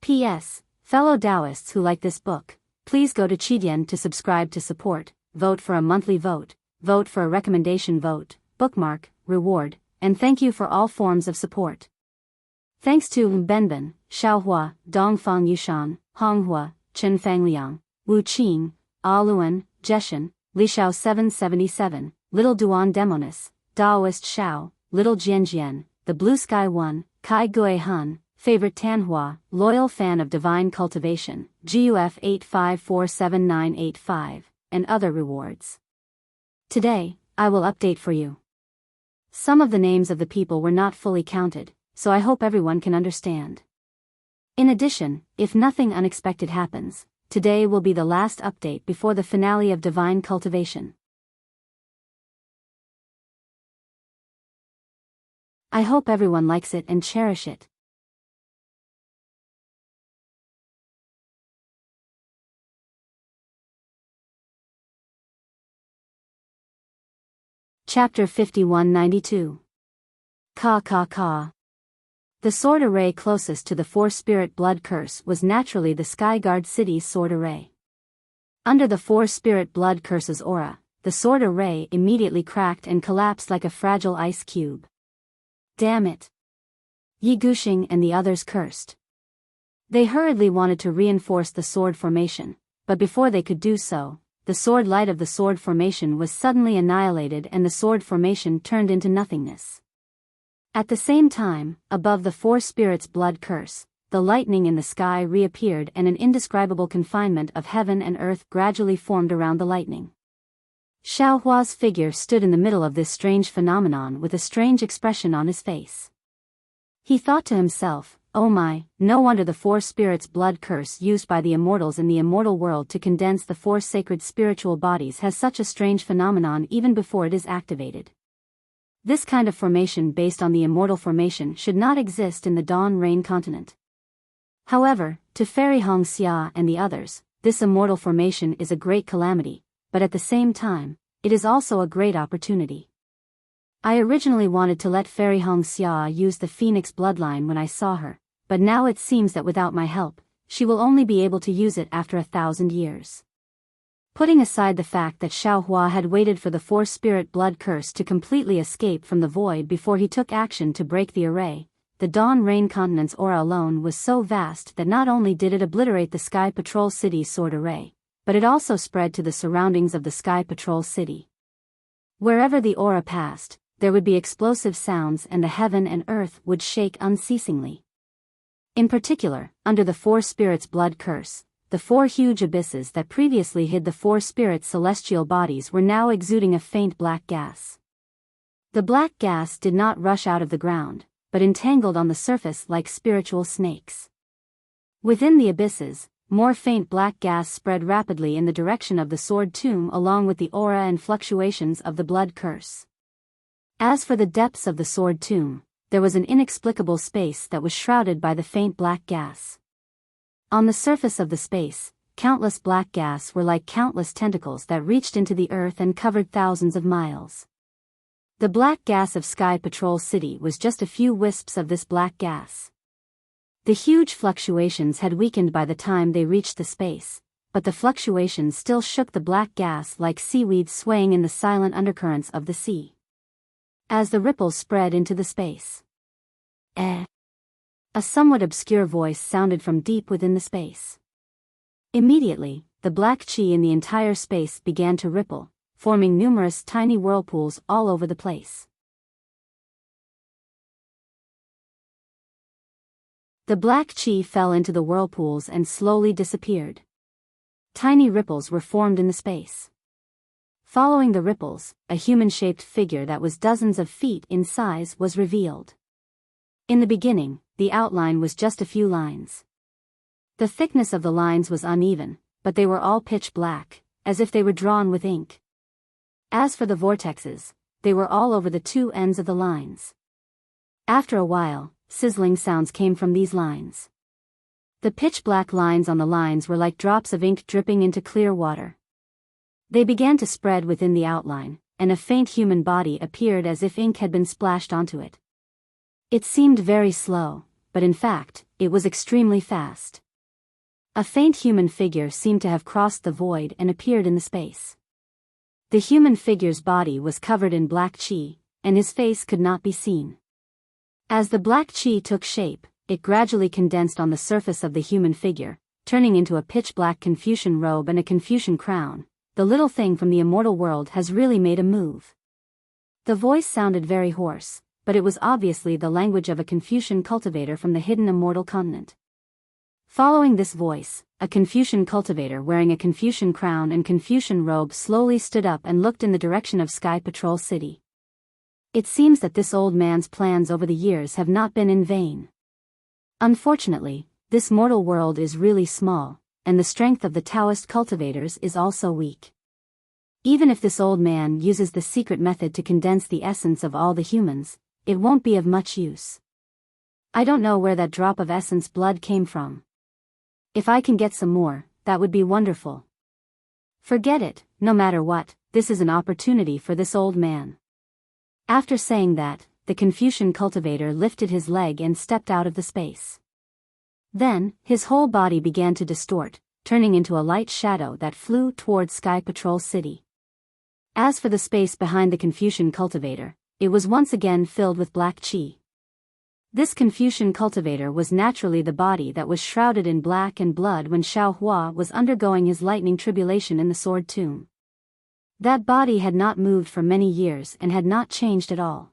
P.S. Fellow Taoists who like this book, please go to Qidian to subscribe to support, vote for a monthly vote, vote for a recommendation vote, bookmark, reward, and thank you for all forms of support. Thanks to Benben, Xiaohua, Dongfang Yushan, Honghua, Chen Fangliang, Wu Qing, Aluan, Jeshan, Lishao 777, Little Duan Demonis, Daoist Xiao, Little Jianjian, The Blue Sky One, Kai Gui Han, Favorite Tanhua, Loyal Fan of Divine Cultivation, GUF 8547985, and other rewards. Today, I will update for you. Some of the names of the people were not fully counted, so I hope everyone can understand. In addition, if nothing unexpected happens, today will be the last update before the finale of Divine Cultivation. I hope everyone likes it and cherish it. Chapter 5192. Ka Ka Ka. The sword array closest to the Four-Spirit blood curse was naturally the Skyguard City's sword array. Under the Four-Spirit blood curse's aura, the sword array immediately cracked and collapsed like a fragile ice cube. Damn it! Yi Guxing and the others cursed. They hurriedly wanted to reinforce the sword formation, but before they could do so, the sword light of the sword formation was suddenly annihilated and the sword formation turned into nothingness. At the same time, above the Four Spirits' blood curse, the lightning in the sky reappeared and an indescribable confinement of heaven and earth gradually formed around the lightning. Xiao Hua's figure stood in the middle of this strange phenomenon with a strange expression on his face. He thought to himself, oh my, no wonder the Four Spirits' blood curse used by the immortals in the immortal world to condense the four sacred spiritual bodies has such a strange phenomenon even before it is activated. This kind of formation based on the immortal formation should not exist in the Dawn Rain continent. However, to Fairy Hong Xia and the others, this immortal formation is a great calamity, but at the same time, it is also a great opportunity. I originally wanted to let Fairy Hong Xia use the Phoenix bloodline when I saw her, but now it seems that without my help, she will only be able to use it after 1,000 years. Putting aside the fact that Xiao Hua had waited for the Four-Spirit blood curse to completely escape from the void before he took action to break the array, the Dawn Rain continent's aura alone was so vast that not only did it obliterate the Sky Patrol City's sword array, but it also spread to the surroundings of the Sky Patrol City. Wherever the aura passed, there would be explosive sounds and the heaven and earth would shake unceasingly. In particular, under the four spirits' blood curse, the four huge abysses that previously hid the four spirits' celestial bodies were now exuding a faint black gas. The black gas did not rush out of the ground, but entangled on the surface like spiritual snakes. Within the abysses, more faint black gas spread rapidly in the direction of the sword tomb along with the aura and fluctuations of the blood curse. As for the depths of the sword tomb, there was an inexplicable space that was shrouded by the faint black gas. On the surface of the space, countless black gas were like countless tentacles that reached into the earth and covered thousands of miles. The black gas of Sky Patrol City was just a few wisps of this black gas. The huge fluctuations had weakened by the time they reached the space, but the fluctuations still shook the black gas like seaweed swaying in the silent undercurrents of the sea. As the ripples spread into the space. A somewhat obscure voice sounded from deep within the space. Immediately, the black chi in the entire space began to ripple, forming numerous tiny whirlpools all over the place. The black chi fell into the whirlpools and slowly disappeared. Tiny ripples were formed in the space. Following the ripples, a human-shaped figure that was dozens of feet in size was revealed. In the beginning, the outline was just a few lines. The thickness of the lines was uneven, but they were all pitch black, as if they were drawn with ink. As for the vortexes, they were all over the two ends of the lines. After a while, sizzling sounds came from these lines. The pitch-black lines on the lines were like drops of ink dripping into clear water. They began to spread within the outline, and a faint human body appeared as if ink had been splashed onto it. It seemed very slow, but in fact, it was extremely fast. A faint human figure seemed to have crossed the void and appeared in the space. The human figure's body was covered in black chi, and his face could not be seen. As the black chi took shape, it gradually condensed on the surface of the human figure, turning into a pitch-black Confucian robe and a Confucian crown. The little thing from the immortal world has really made a move. The voice sounded very hoarse, but it was obviously the language of a Confucian cultivator from the hidden immortal continent. Following this voice, a Confucian cultivator wearing a Confucian crown and Confucian robe slowly stood up and looked in the direction of Sky Patrol City. It seems that this old man's plans over the years have not been in vain. Unfortunately, this mortal world is really small, and the strength of the Taoist cultivators is also weak. Even if this old man uses the secret method to condense the essence of all the humans, it won't be of much use. I don't know where that drop of essence blood came from. If I can get some more, that would be wonderful. Forget it, no matter what, this is an opportunity for this old man. After saying that, the Confucian cultivator lifted his leg and stepped out of the space. Then, his whole body began to distort, turning into a light shadow that flew towards Sky Patrol City. As for the space behind the Confucian cultivator, it was once again filled with black chi. This Confucian cultivator was naturally the body that was shrouded in black and blood when Xiao Hua was undergoing his lightning tribulation in the sword tomb. That body had not moved for many years and had not changed at all.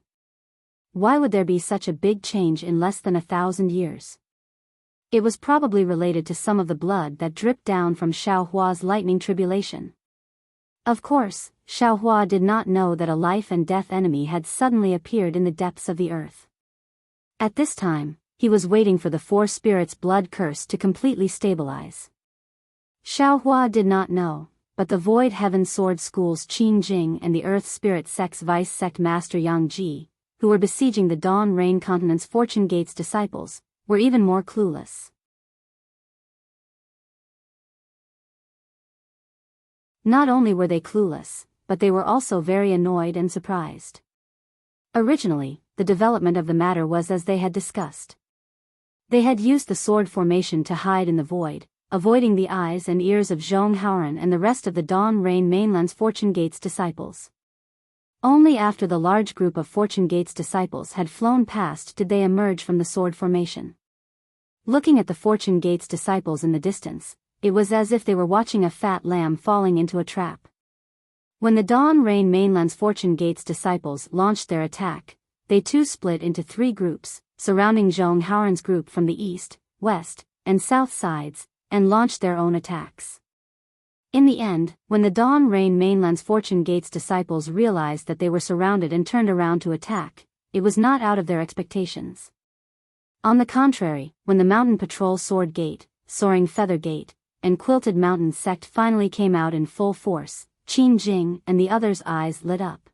Why would there be such a big change in less than 1,000 years? It was probably related to some of the blood that dripped down from Xiao Hua's lightning tribulation. Of course, Xiao Hua did not know that a life and death enemy had suddenly appeared in the depths of the earth. At this time, he was waiting for the four spirits' blood curse to completely stabilize. Xiao Hua did not know, but the Void Heaven Sword School's Qin Jing and the Earth Spirit Sect's Vice Sect Master Yang Ji, who were besieging the Dawn Rain Continent's Fortune Gate's disciples, were even more clueless. Not only were they clueless, but they were also very annoyed and surprised. Originally, the development of the matter was as they had discussed. They had used the sword formation to hide in the void, avoiding the eyes and ears of Zhong Haoran and the rest of the Dawn Rain Mainland's Fortune Gate's disciples. Only after the large group of Fortune Gate's disciples had flown past did they emerge from the sword formation. Looking at the Fortune Gate's disciples in the distance, it was as if they were watching a fat lamb falling into a trap. When the Dawn Rain Mainland's Fortune Gate's disciples launched their attack, they too split into 3 groups, surrounding Zhong Haoran's group from the east, west, and south sides, and launched their own attacks. In the end, when the Dawn Rain Mainland's Fortune Gate's disciples realized that they were surrounded and turned around to attack, it was not out of their expectations. On the contrary, when the Mountain Patrol Sword Gate, Soaring Feather Gate, and Quilted Mountain Sect finally came out in full force, Qin Jing and the others' eyes lit up.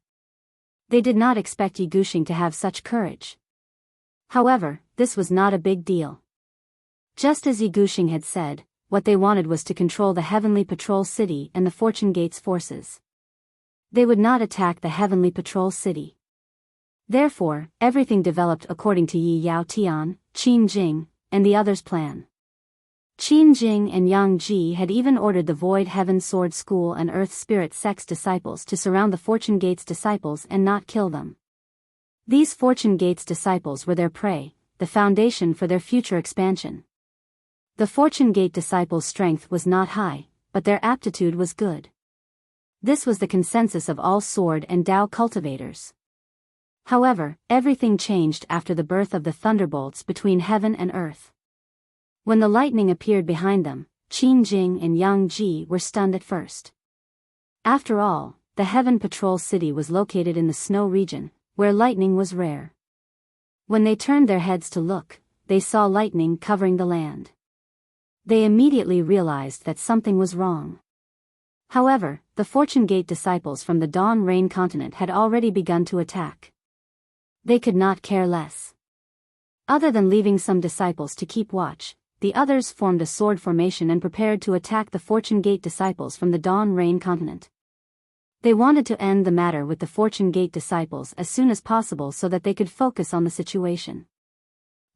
They did not expect Yi Gushing to have such courage. However, this was not a big deal. Just as Yi Gushing had said, what they wanted was to control the Heavenly Patrol City and the Fortune Gate's forces. They would not attack the Heavenly Patrol City. Therefore, everything developed according to Yi Yao Tian, Qin Jing, and the others' plan. Qin Jing and Yang Ji had even ordered the Void Heaven Sword School and Earth Spirit Sect's disciples to surround the Fortune Gate's disciples and not kill them. These Fortune Gate's disciples were their prey, the foundation for their future expansion. The Fortune Gate disciples' strength was not high, but their aptitude was good. This was the consensus of all sword and Dao cultivators. However, everything changed after the birth of the thunderbolts between heaven and earth. When the lightning appeared behind them, Qin Jing and Yang Ji were stunned at first. After all, the Heaven Patrol City was located in the snow region, where lightning was rare. When they turned their heads to look, they saw lightning covering the land. They immediately realized that something was wrong. However, the Fortune Gate disciples from the Dawn Rain continent had already begun to attack. They could not care less. Other than leaving some disciples to keep watch, the others formed a sword formation and prepared to attack the Fortune Gate disciples from the Dawn Rain continent. They wanted to end the matter with the Fortune Gate disciples as soon as possible so that they could focus on the situation.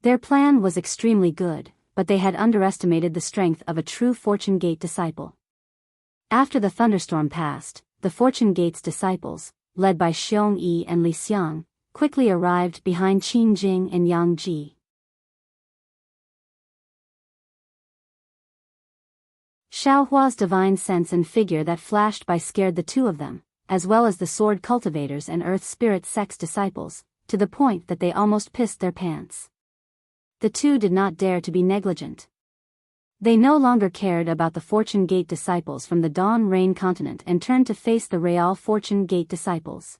Their plan was extremely good, but they had underestimated the strength of a true Fortune Gate disciple. After the thunderstorm passed, the Fortune Gate's disciples, led by Xiong Yi and Li Xiang, quickly arrived behind Qin Jing and Yang Ji. Xiaohua's divine sense and figure that flashed by scared the two of them, as well as the sword cultivators and Earth Spirit Sect's disciples, to the point that they almost pissed their pants. The two did not dare to be negligent. They no longer cared about the Fortune Gate disciples from the Dawn Rain continent and turned to face the Real Fortune Gate disciples.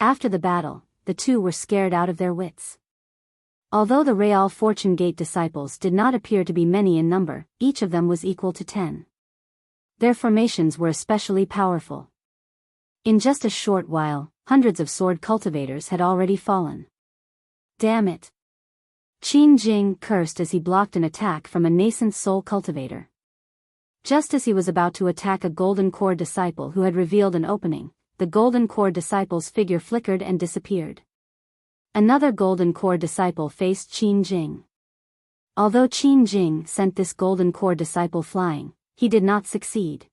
After the battle, the two were scared out of their wits. Although the Real Fortune Gate disciples did not appear to be many in number, each of them was equal to 10. Their formations were especially powerful. In just a short while, hundreds of sword cultivators had already fallen. Damn it! Qin Jing cursed as he blocked an attack from a nascent soul cultivator. Just as he was about to attack a Golden Core disciple who had revealed an opening, the Golden Core disciple's figure flickered and disappeared. Another Golden Core disciple faced Qin Jing. Although Qin Jing sent this Golden Core disciple flying, he did not succeed.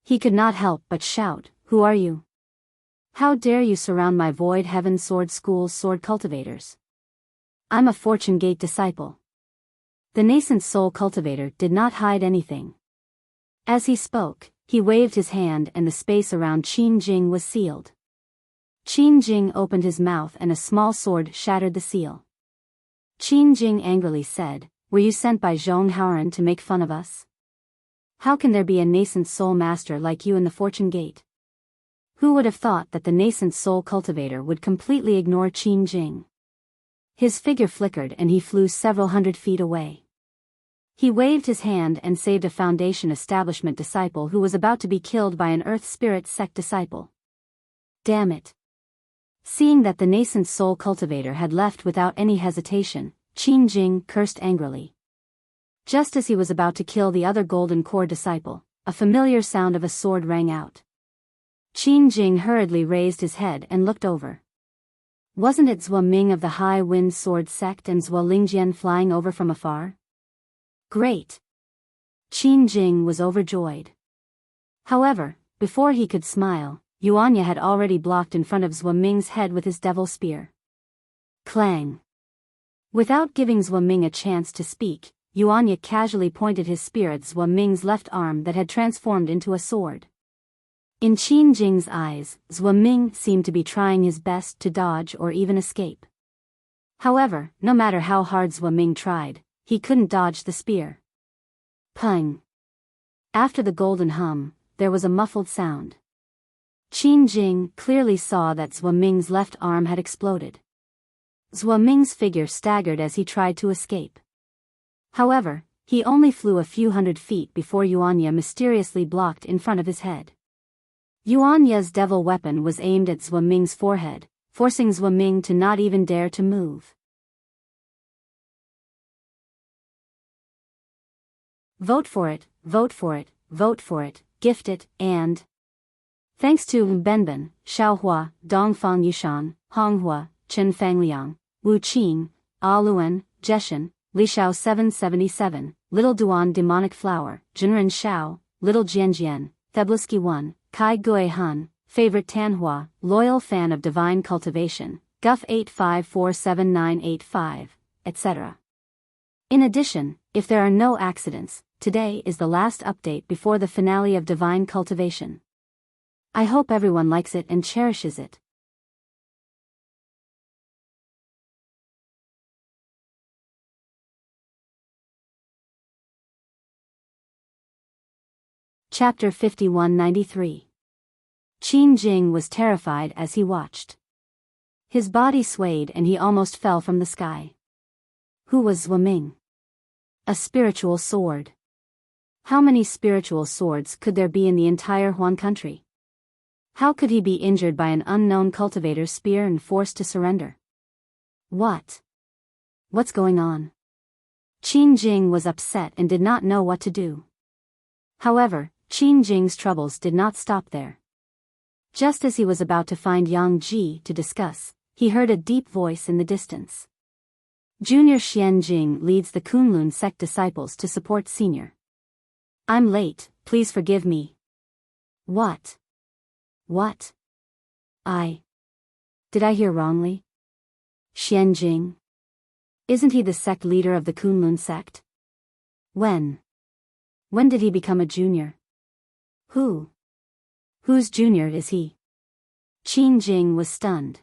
He could not help but shout, "Who are you? How dare you surround my Void Heaven Sword School's sword cultivators? I'm a Fortune Gate disciple." The nascent soul cultivator did not hide anything. As he spoke, he waved his hand and the space around Qin Jing was sealed. Qin Jing opened his mouth and a small sword shattered the seal. Qin Jing angrily said, "Were you sent by Zhong Haoran to make fun of us? How can there be a nascent soul master like you in the Fortune Gate?" Who would have thought that the nascent soul cultivator would completely ignore Qin Jing? His figure flickered and he flew several hundred feet away. He waved his hand and saved a Foundation Establishment disciple who was about to be killed by an Earth Spirit Sect disciple. Damn it! Seeing that the nascent soul cultivator had left without any hesitation, Qin Jing cursed angrily. Just as he was about to kill the other Golden Core disciple, a familiar sound of a sword rang out. Qin Jing hurriedly raised his head and looked over. Wasn't it Zhua Ming of the High Wind Sword Sect and Zhua Lingjian flying over from afar? Great! Qin Jing was overjoyed. However, before he could smile, Yuanya had already blocked in front of Zhua Ming's head with his devil spear. Clang! Without giving Zhua Ming a chance to speak, Yuanya casually pointed his spear at Zhua Ming's left arm that had transformed into a sword. In Qin Jing's eyes, Zhuo Ming seemed to be trying his best to dodge or even escape. However, no matter how hard Zhuo Ming tried, he couldn't dodge the spear. Pung! After the golden hum, there was a muffled sound. Qin Jing clearly saw that Zhuo Ming's left arm had exploded. Zhuo Ming's figure staggered as he tried to escape. However, he only flew a few hundred feet before Yuanya mysteriously blocked in front of his head. Yuanya's devil weapon was aimed at Zhuo Ming's forehead, forcing Zhuo Ming to not even dare to move. Vote for it, vote for it, vote for it, gift it, and... Thanks to Benben, Xiaohua, Dongfang Yushan, Honghua, Chen Fangliang, Wu Qing, Aluan, Jeshen, Lishao 777, Little Duan Demonic Flower, Jinren Xiao, Little Jianjian, Theblisky 1, Kai Gui Han, Favorite Tanhua, Loyal Fan of Divine Cultivation, Guff 8547985, etc. In addition, if there are no accidents, today is the last update before the finale of Divine Cultivation. I hope everyone likes it and cherishes it. Chapter 5193. Qin Jing was terrified as he watched. His body swayed and he almost fell from the sky. Who was Zhuo Ming? A spiritual sword. How many spiritual swords could there be in the entire Huan country? How could he be injured by an unknown cultivator's spear and forced to surrender? What's going on? Qin Jing was upset and did not know what to do. However, Qin Jing's troubles did not stop there. Just as he was about to find Yang Ji to discuss, he heard a deep voice in the distance. Junior Xian Jing leads the Kunlun sect disciples to support senior. I'm late, please forgive me. What? Did I hear wrongly? Xian Jing? Isn't he the sect leader of the Kunlun sect? When did he become a junior? Whose junior is he? Qin Jing was stunned.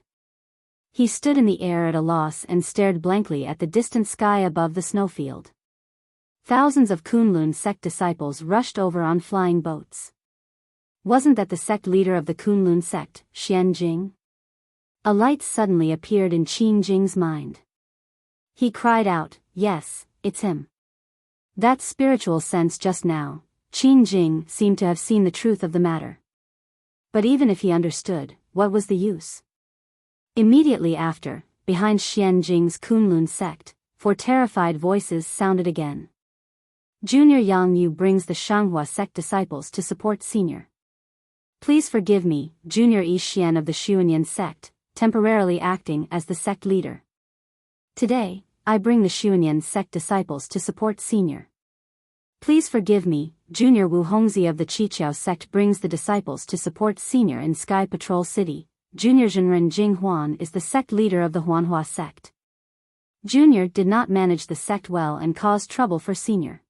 He stood in the air at a loss and stared blankly at the distant sky above the snowfield. Thousands of Kunlun sect disciples rushed over on flying boats. Wasn't that the sect leader of the Kunlun sect, Xian Jing? A light suddenly appeared in Qin Jing's mind. He cried out, yes, it's him. That spiritual sense just now, Qin Jing seemed to have seen the truth of the matter. But even if he understood, what was the use? Immediately after, behind Xian Jing's Kunlun sect, 4 terrified voices sounded again. Junior Yang Yu brings the Shanghua sect disciples to support senior. Please forgive me, Junior Yi Xian of the Xuanyan sect, temporarily acting as the sect leader. Today, I bring the Xuanyan sect disciples to support senior. Please forgive me, Junior Wu Hongzi of the Qiqiao sect brings the disciples to support senior in Sky Patrol City. Junior Zhenren Jinghuan is the sect leader of the Huanhua sect. Junior did not manage the sect well and caused trouble for senior.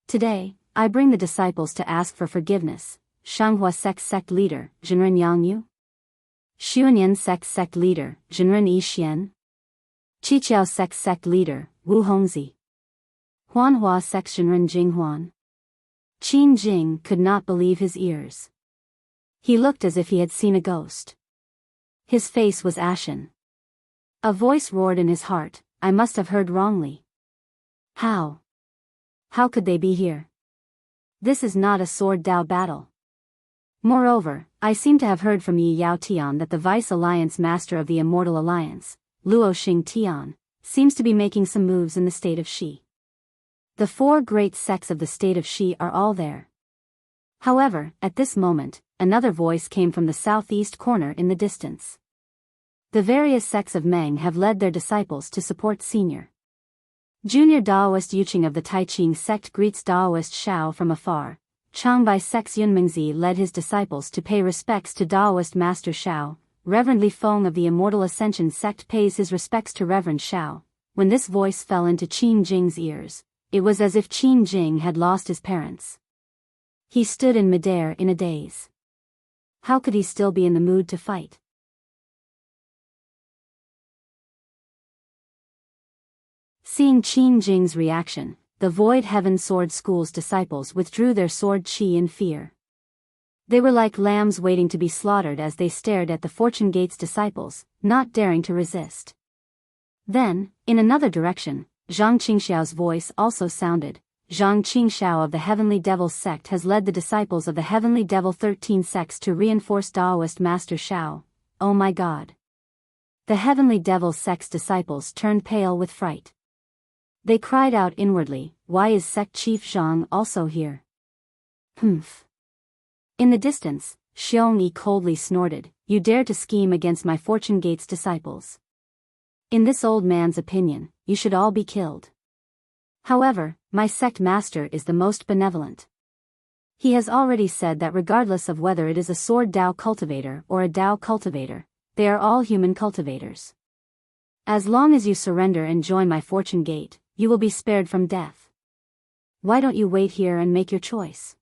Today, I bring the disciples to ask for forgiveness. Shanghua sect leader, Zhenren Yangyu. Xuanyan sect leader, Zhenren Yi Xian. Qiqiao sect leader, Wu Hongzi. Huanhua sect Zhenren Jinghuan. Qin Jing could not believe his ears. He looked as if he had seen a ghost. His face was ashen. A voice roared in his heart, I must have heard wrongly. How could they be here? This is not a sword Dao battle. Moreover, I seem to have heard from Yi Yao Tian that the Vice Alliance Master of the Immortal Alliance, Luo Xing Tian, seems to be making some moves in the state of Shi. The 4 great sects of the state of Shi are all there. However, at this moment, another voice came from the southeast corner in the distance. The various sects of Meng have led their disciples to support senior. Junior Daoist Yuqing of the Taiqing sect greets Daoist Shao from afar. Changbai sect's Yunmingzi led his disciples to pay respects to Daoist Master Shao. Reverend Li Feng of the Immortal Ascension sect pays his respects to Reverend Shao. When this voice fell into Qin Jing's ears, it was as if Qin Jing had lost his parents. He stood in midair in a daze. how could he still be in the mood to fight? Seeing Qin Jing's reaction, the Void Heaven Sword School's disciples withdrew their sword qi in fear. They were like lambs waiting to be slaughtered as they stared at the Fortune Gate's disciples, not daring to resist. Then, in another direction, Zhang Qingxiao's voice also sounded. Zhang Qingxiao of the Heavenly Devil sect has led the disciples of the Heavenly Devil 13 sects to reinforce Daoist Master Shao. Oh my God! The Heavenly Devil sect's disciples turned pale with fright. They cried out inwardly, why is sect chief Zhang also here? Humph. In the distance, Xiong Yi coldly snorted, you dare to scheme against my Fortune Gate's disciples. In this old man's opinion, you should all be killed. However, my sect master is the most benevolent. He has already said that regardless of whether it is a sword Dao cultivator or a Dao cultivator, they are all human cultivators. As long as you surrender and join my Fortune Gate, you will be spared from death. Why don't you wait here and make your choice?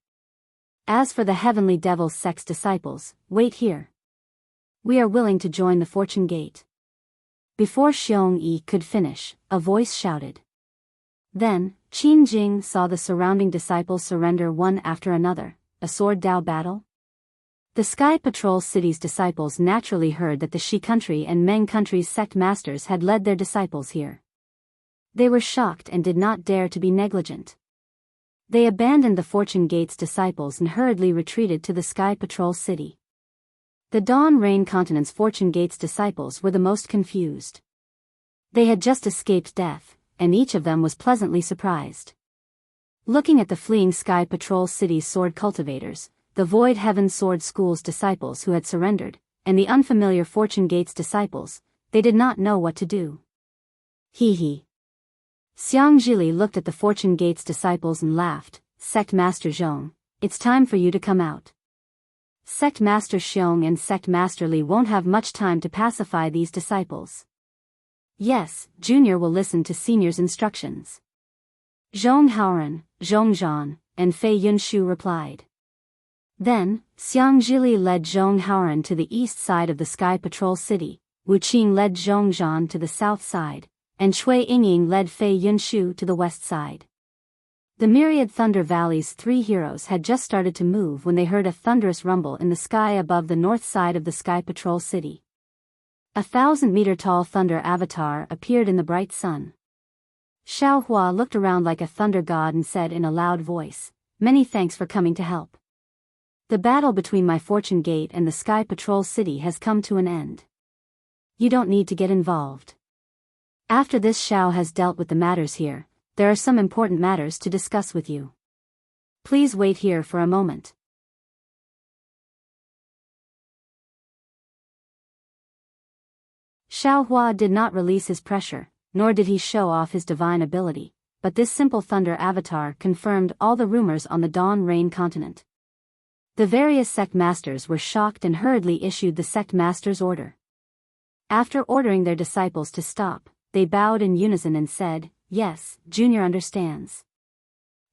As for the Heavenly Devil sect's disciples, wait here. We are willing to join the Fortune Gate. Before Xiong Yi could finish, a voice shouted. Then, Qin Jing saw the surrounding disciples surrender one after another. A sword Dao battle? The Sky Patrol City's disciples naturally heard that the Shi country and Meng country's sect masters had led their disciples here. They were shocked and did not dare to be negligent. They abandoned the Fortune Gate's disciples and hurriedly retreated to the Sky Patrol City. The Dawn Rain Continent's Fortune Gate's disciples were the most confused. They had just escaped death, and each of them was pleasantly surprised. Looking at the fleeing Sky Patrol City's sword cultivators, the Void Heaven Sword School's disciples who had surrendered, and the unfamiliar Fortune Gate's disciples, they did not know what to do. Hee hee. Xiang Zhili looked at the Fortune Gate's disciples and laughed. Sect Master Zhong, it's time for you to come out. Sect Master Xiong and Sect Master Li won't have much time to pacify these disciples. Yes, Junior will listen to Senior's instructions. Zhong Haoran, Zhong Zhan, and Fei Yunshu replied. Then, Xiang Zhili led Zhong Haoran to the east side of the Sky Patrol City, Wu Qing led Zhong Zhan to the south side, and Shui Yingying led Fei Yunshu to the west side. The myriad Thunder Valley's three heroes had just started to move when they heard a thunderous rumble in the sky above the north side of the Sky Patrol City. 1,000-meter-tall thunder avatar appeared in the bright sun. Xiao Hua looked around like a thunder god and said in a loud voice, many thanks for coming to help. The battle between my Fortune Gate and the Sky Patrol City has come to an end. You don't need to get involved. After this Xiao has dealt with the matters here, there are some important matters to discuss with you. Please wait here for a moment. Xiao Hua did not release his pressure, nor did he show off his divine ability, but this simple thunder avatar confirmed all the rumors on the Dawn Rain continent. The various sect masters were shocked and hurriedly issued the sect master's order. After ordering their disciples to stop, they bowed in unison and said, yes, Junior understands.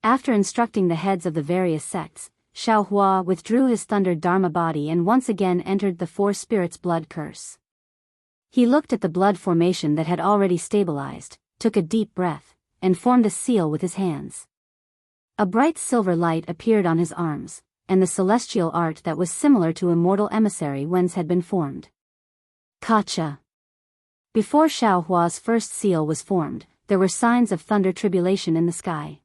After instructing the heads of the various sects, Xiao Hua withdrew his thunder dharma body and once again entered the Four Spirits' blood curse. He looked at the blood formation that had already stabilized, took a deep breath, and formed a seal with his hands. A bright silver light appeared on his arms, and the celestial art that was similar to immortal emissary whence had been formed. Kacha. Before Xiao Hua's first seal was formed, there were signs of thunder tribulation in the sky.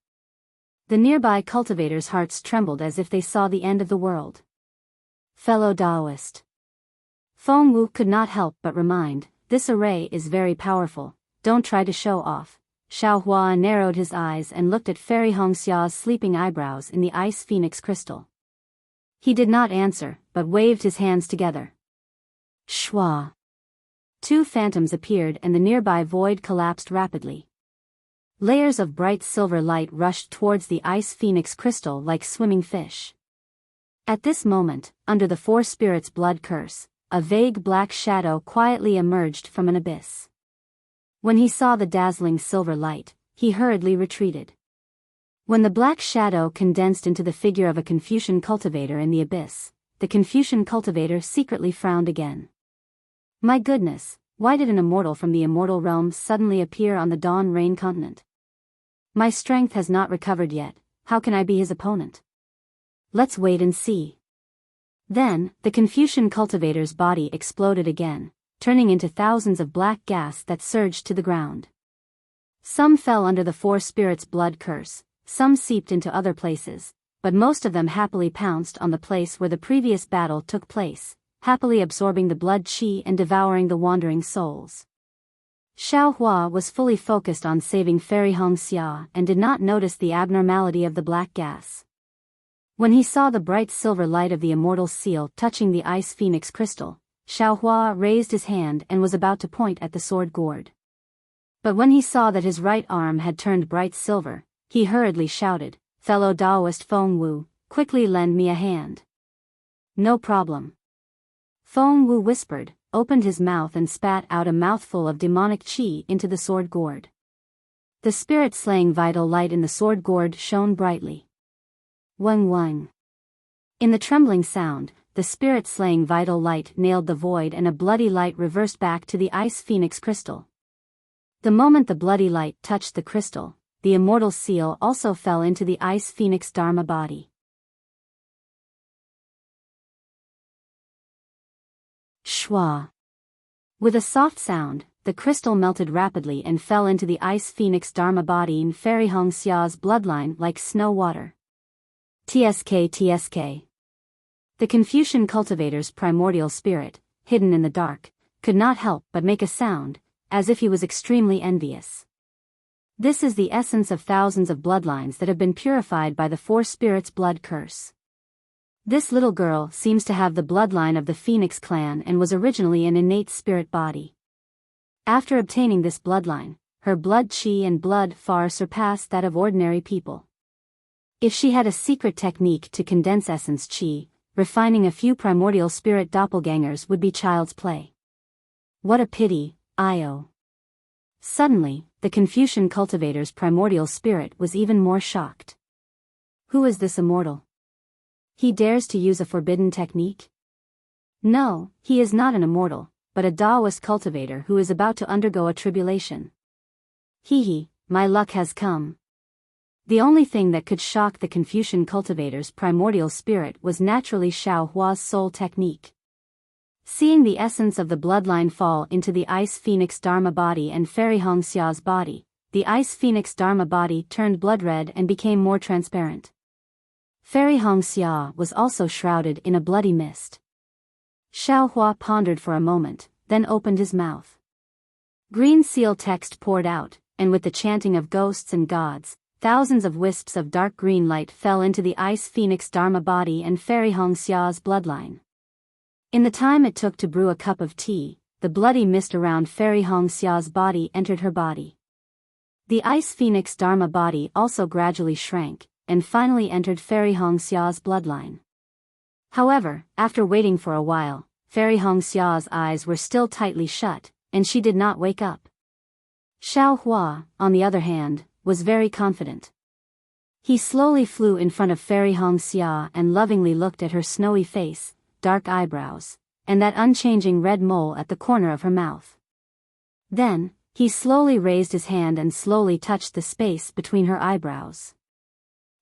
The nearby cultivators' hearts trembled as if they saw the end of the world. Fellow Taoist. Feng Wu could not help but remind, this array is very powerful, don't try to show off. Xiao Hua narrowed his eyes and looked at Fairy Hongxia's sleeping eyebrows in the ice phoenix crystal. He did not answer, but waved his hands together. Shua. Two phantoms appeared and the nearby void collapsed rapidly. Layers of bright silver light rushed towards the ice phoenix crystal like swimming fish. At this moment, under the Four Spirits' blood curse, a vague black shadow quietly emerged from an abyss. When he saw the dazzling silver light, he hurriedly retreated. When the black shadow condensed into the figure of a Confucian cultivator in the abyss, the the Confucian cultivator secretly frowned again. My goodness, why did an immortal from the immortal realm suddenly appear on the Dawn Rain continent? My strength has not recovered yet, how can I be his opponent? Let's wait and see. Then, the Confucian cultivator's body exploded again, turning into thousands of black gas that surged to the ground. Some fell under the four spirits' blood curse, some seeped into other places, but most of them happily pounced on the place where the previous battle took place, happily absorbing the blood qi and devouring the wandering souls. Xiao Hua was fully focused on saving Fairy Hongxia and did not notice the abnormality of the black gas. When he saw the bright silver light of the immortal seal touching the ice phoenix crystal, Xiao Hua raised his hand and was about to point at the sword gourd. But when he saw that his right arm had turned bright silver, he hurriedly shouted, "Fellow Taoist Feng Wu, quickly lend me a hand." "No problem." Feng Wu whispered, opened his mouth and spat out a mouthful of demonic qi into the sword gourd. The spirit-slaying vital light in the sword gourd shone brightly. Wang wang. In the trembling sound, the spirit-slaying vital light nailed the void and a bloody light reversed back to the ice phoenix crystal. The moment the bloody light touched the crystal, the immortal seal also fell into the ice phoenix dharma body. Shwa. With a soft sound, the crystal melted rapidly and fell into the ice phoenix dharma body in Fairy Hongxia's bloodline like snow water. TSK. The Confucian cultivator's primordial spirit, hidden in the dark, could not help but make a sound, as if he was extremely envious. This is the essence of thousands of bloodlines that have been purified by the four spirits' blood curse. This little girl seems to have the bloodline of the Phoenix clan and was originally an innate spirit body. After obtaining this bloodline, her blood qi and blood far surpassed that of ordinary people. If she had a secret technique to condense essence qi, refining a few primordial spirit doppelgangers would be child's play. What a pity, Io. Suddenly, the Confucian cultivator's primordial spirit was even more shocked. Who is this immortal? He dares to use a forbidden technique? No, he is not an immortal, but a Taoist cultivator who is about to undergo a tribulation. Hee, my luck has come. The only thing that could shock the Confucian cultivator's primordial spirit was naturally Xiao Hua's soul technique. Seeing the essence of the bloodline fall into the ice phoenix dharma body and Fairy Hongxia's body, the ice phoenix dharma body turned blood red and became more transparent. Fairy Hongxia was also shrouded in a bloody mist. Xiao Hua pondered for a moment, then opened his mouth. Green seal text poured out, and with the chanting of ghosts and gods, thousands of wisps of dark green light fell into the ice phoenix dharma body and Fairy Hongxia's bloodline. In the time it took to brew a cup of tea, the bloody mist around Fairy Hongxia's body entered her body. The ice phoenix dharma body also gradually shrank, and finally entered Fairy Hongxia's bloodline. However, after waiting for a while, Fairy Hongxia's eyes were still tightly shut, and she did not wake up. Xiao Hua, on the other hand, was very confident. He slowly flew in front of Fairy Hongxia and lovingly looked at her snowy face, dark eyebrows, and that unchanging red mole at the corner of her mouth. Then, he slowly raised his hand and slowly touched the space between her eyebrows.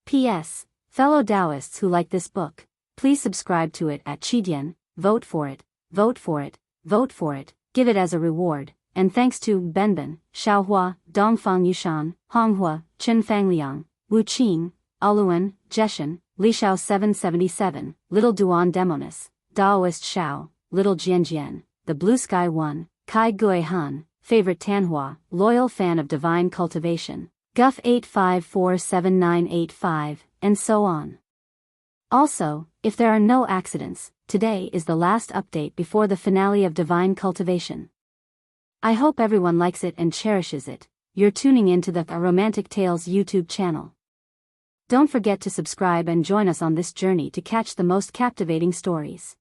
P.S. Fellow Taoists who like this book, please subscribe to it at Qidian, vote for it, vote for it, vote for it, give it as a reward, and thanks to Benben, Xiaohua, Dongfang Yushan, Honghua, Chen Fangliang, Wu Qing, Aluan, Jeshan, Lishao 777, Little Duan Demonis, Daoist Xiao, Little Jianjian, The Blue Sky One, Kai Gui Han, Favorite Tanhua, Loyal Fan of Divine Cultivation, Guff 8547985, and so on. Also, if there are no accidents, today is the last update before the finale of Divine Cultivation. I hope everyone likes it and cherishes it. You're tuning in to the Romantic Tales YouTube channel. Don't forget to subscribe and join us on this journey to catch the most captivating stories.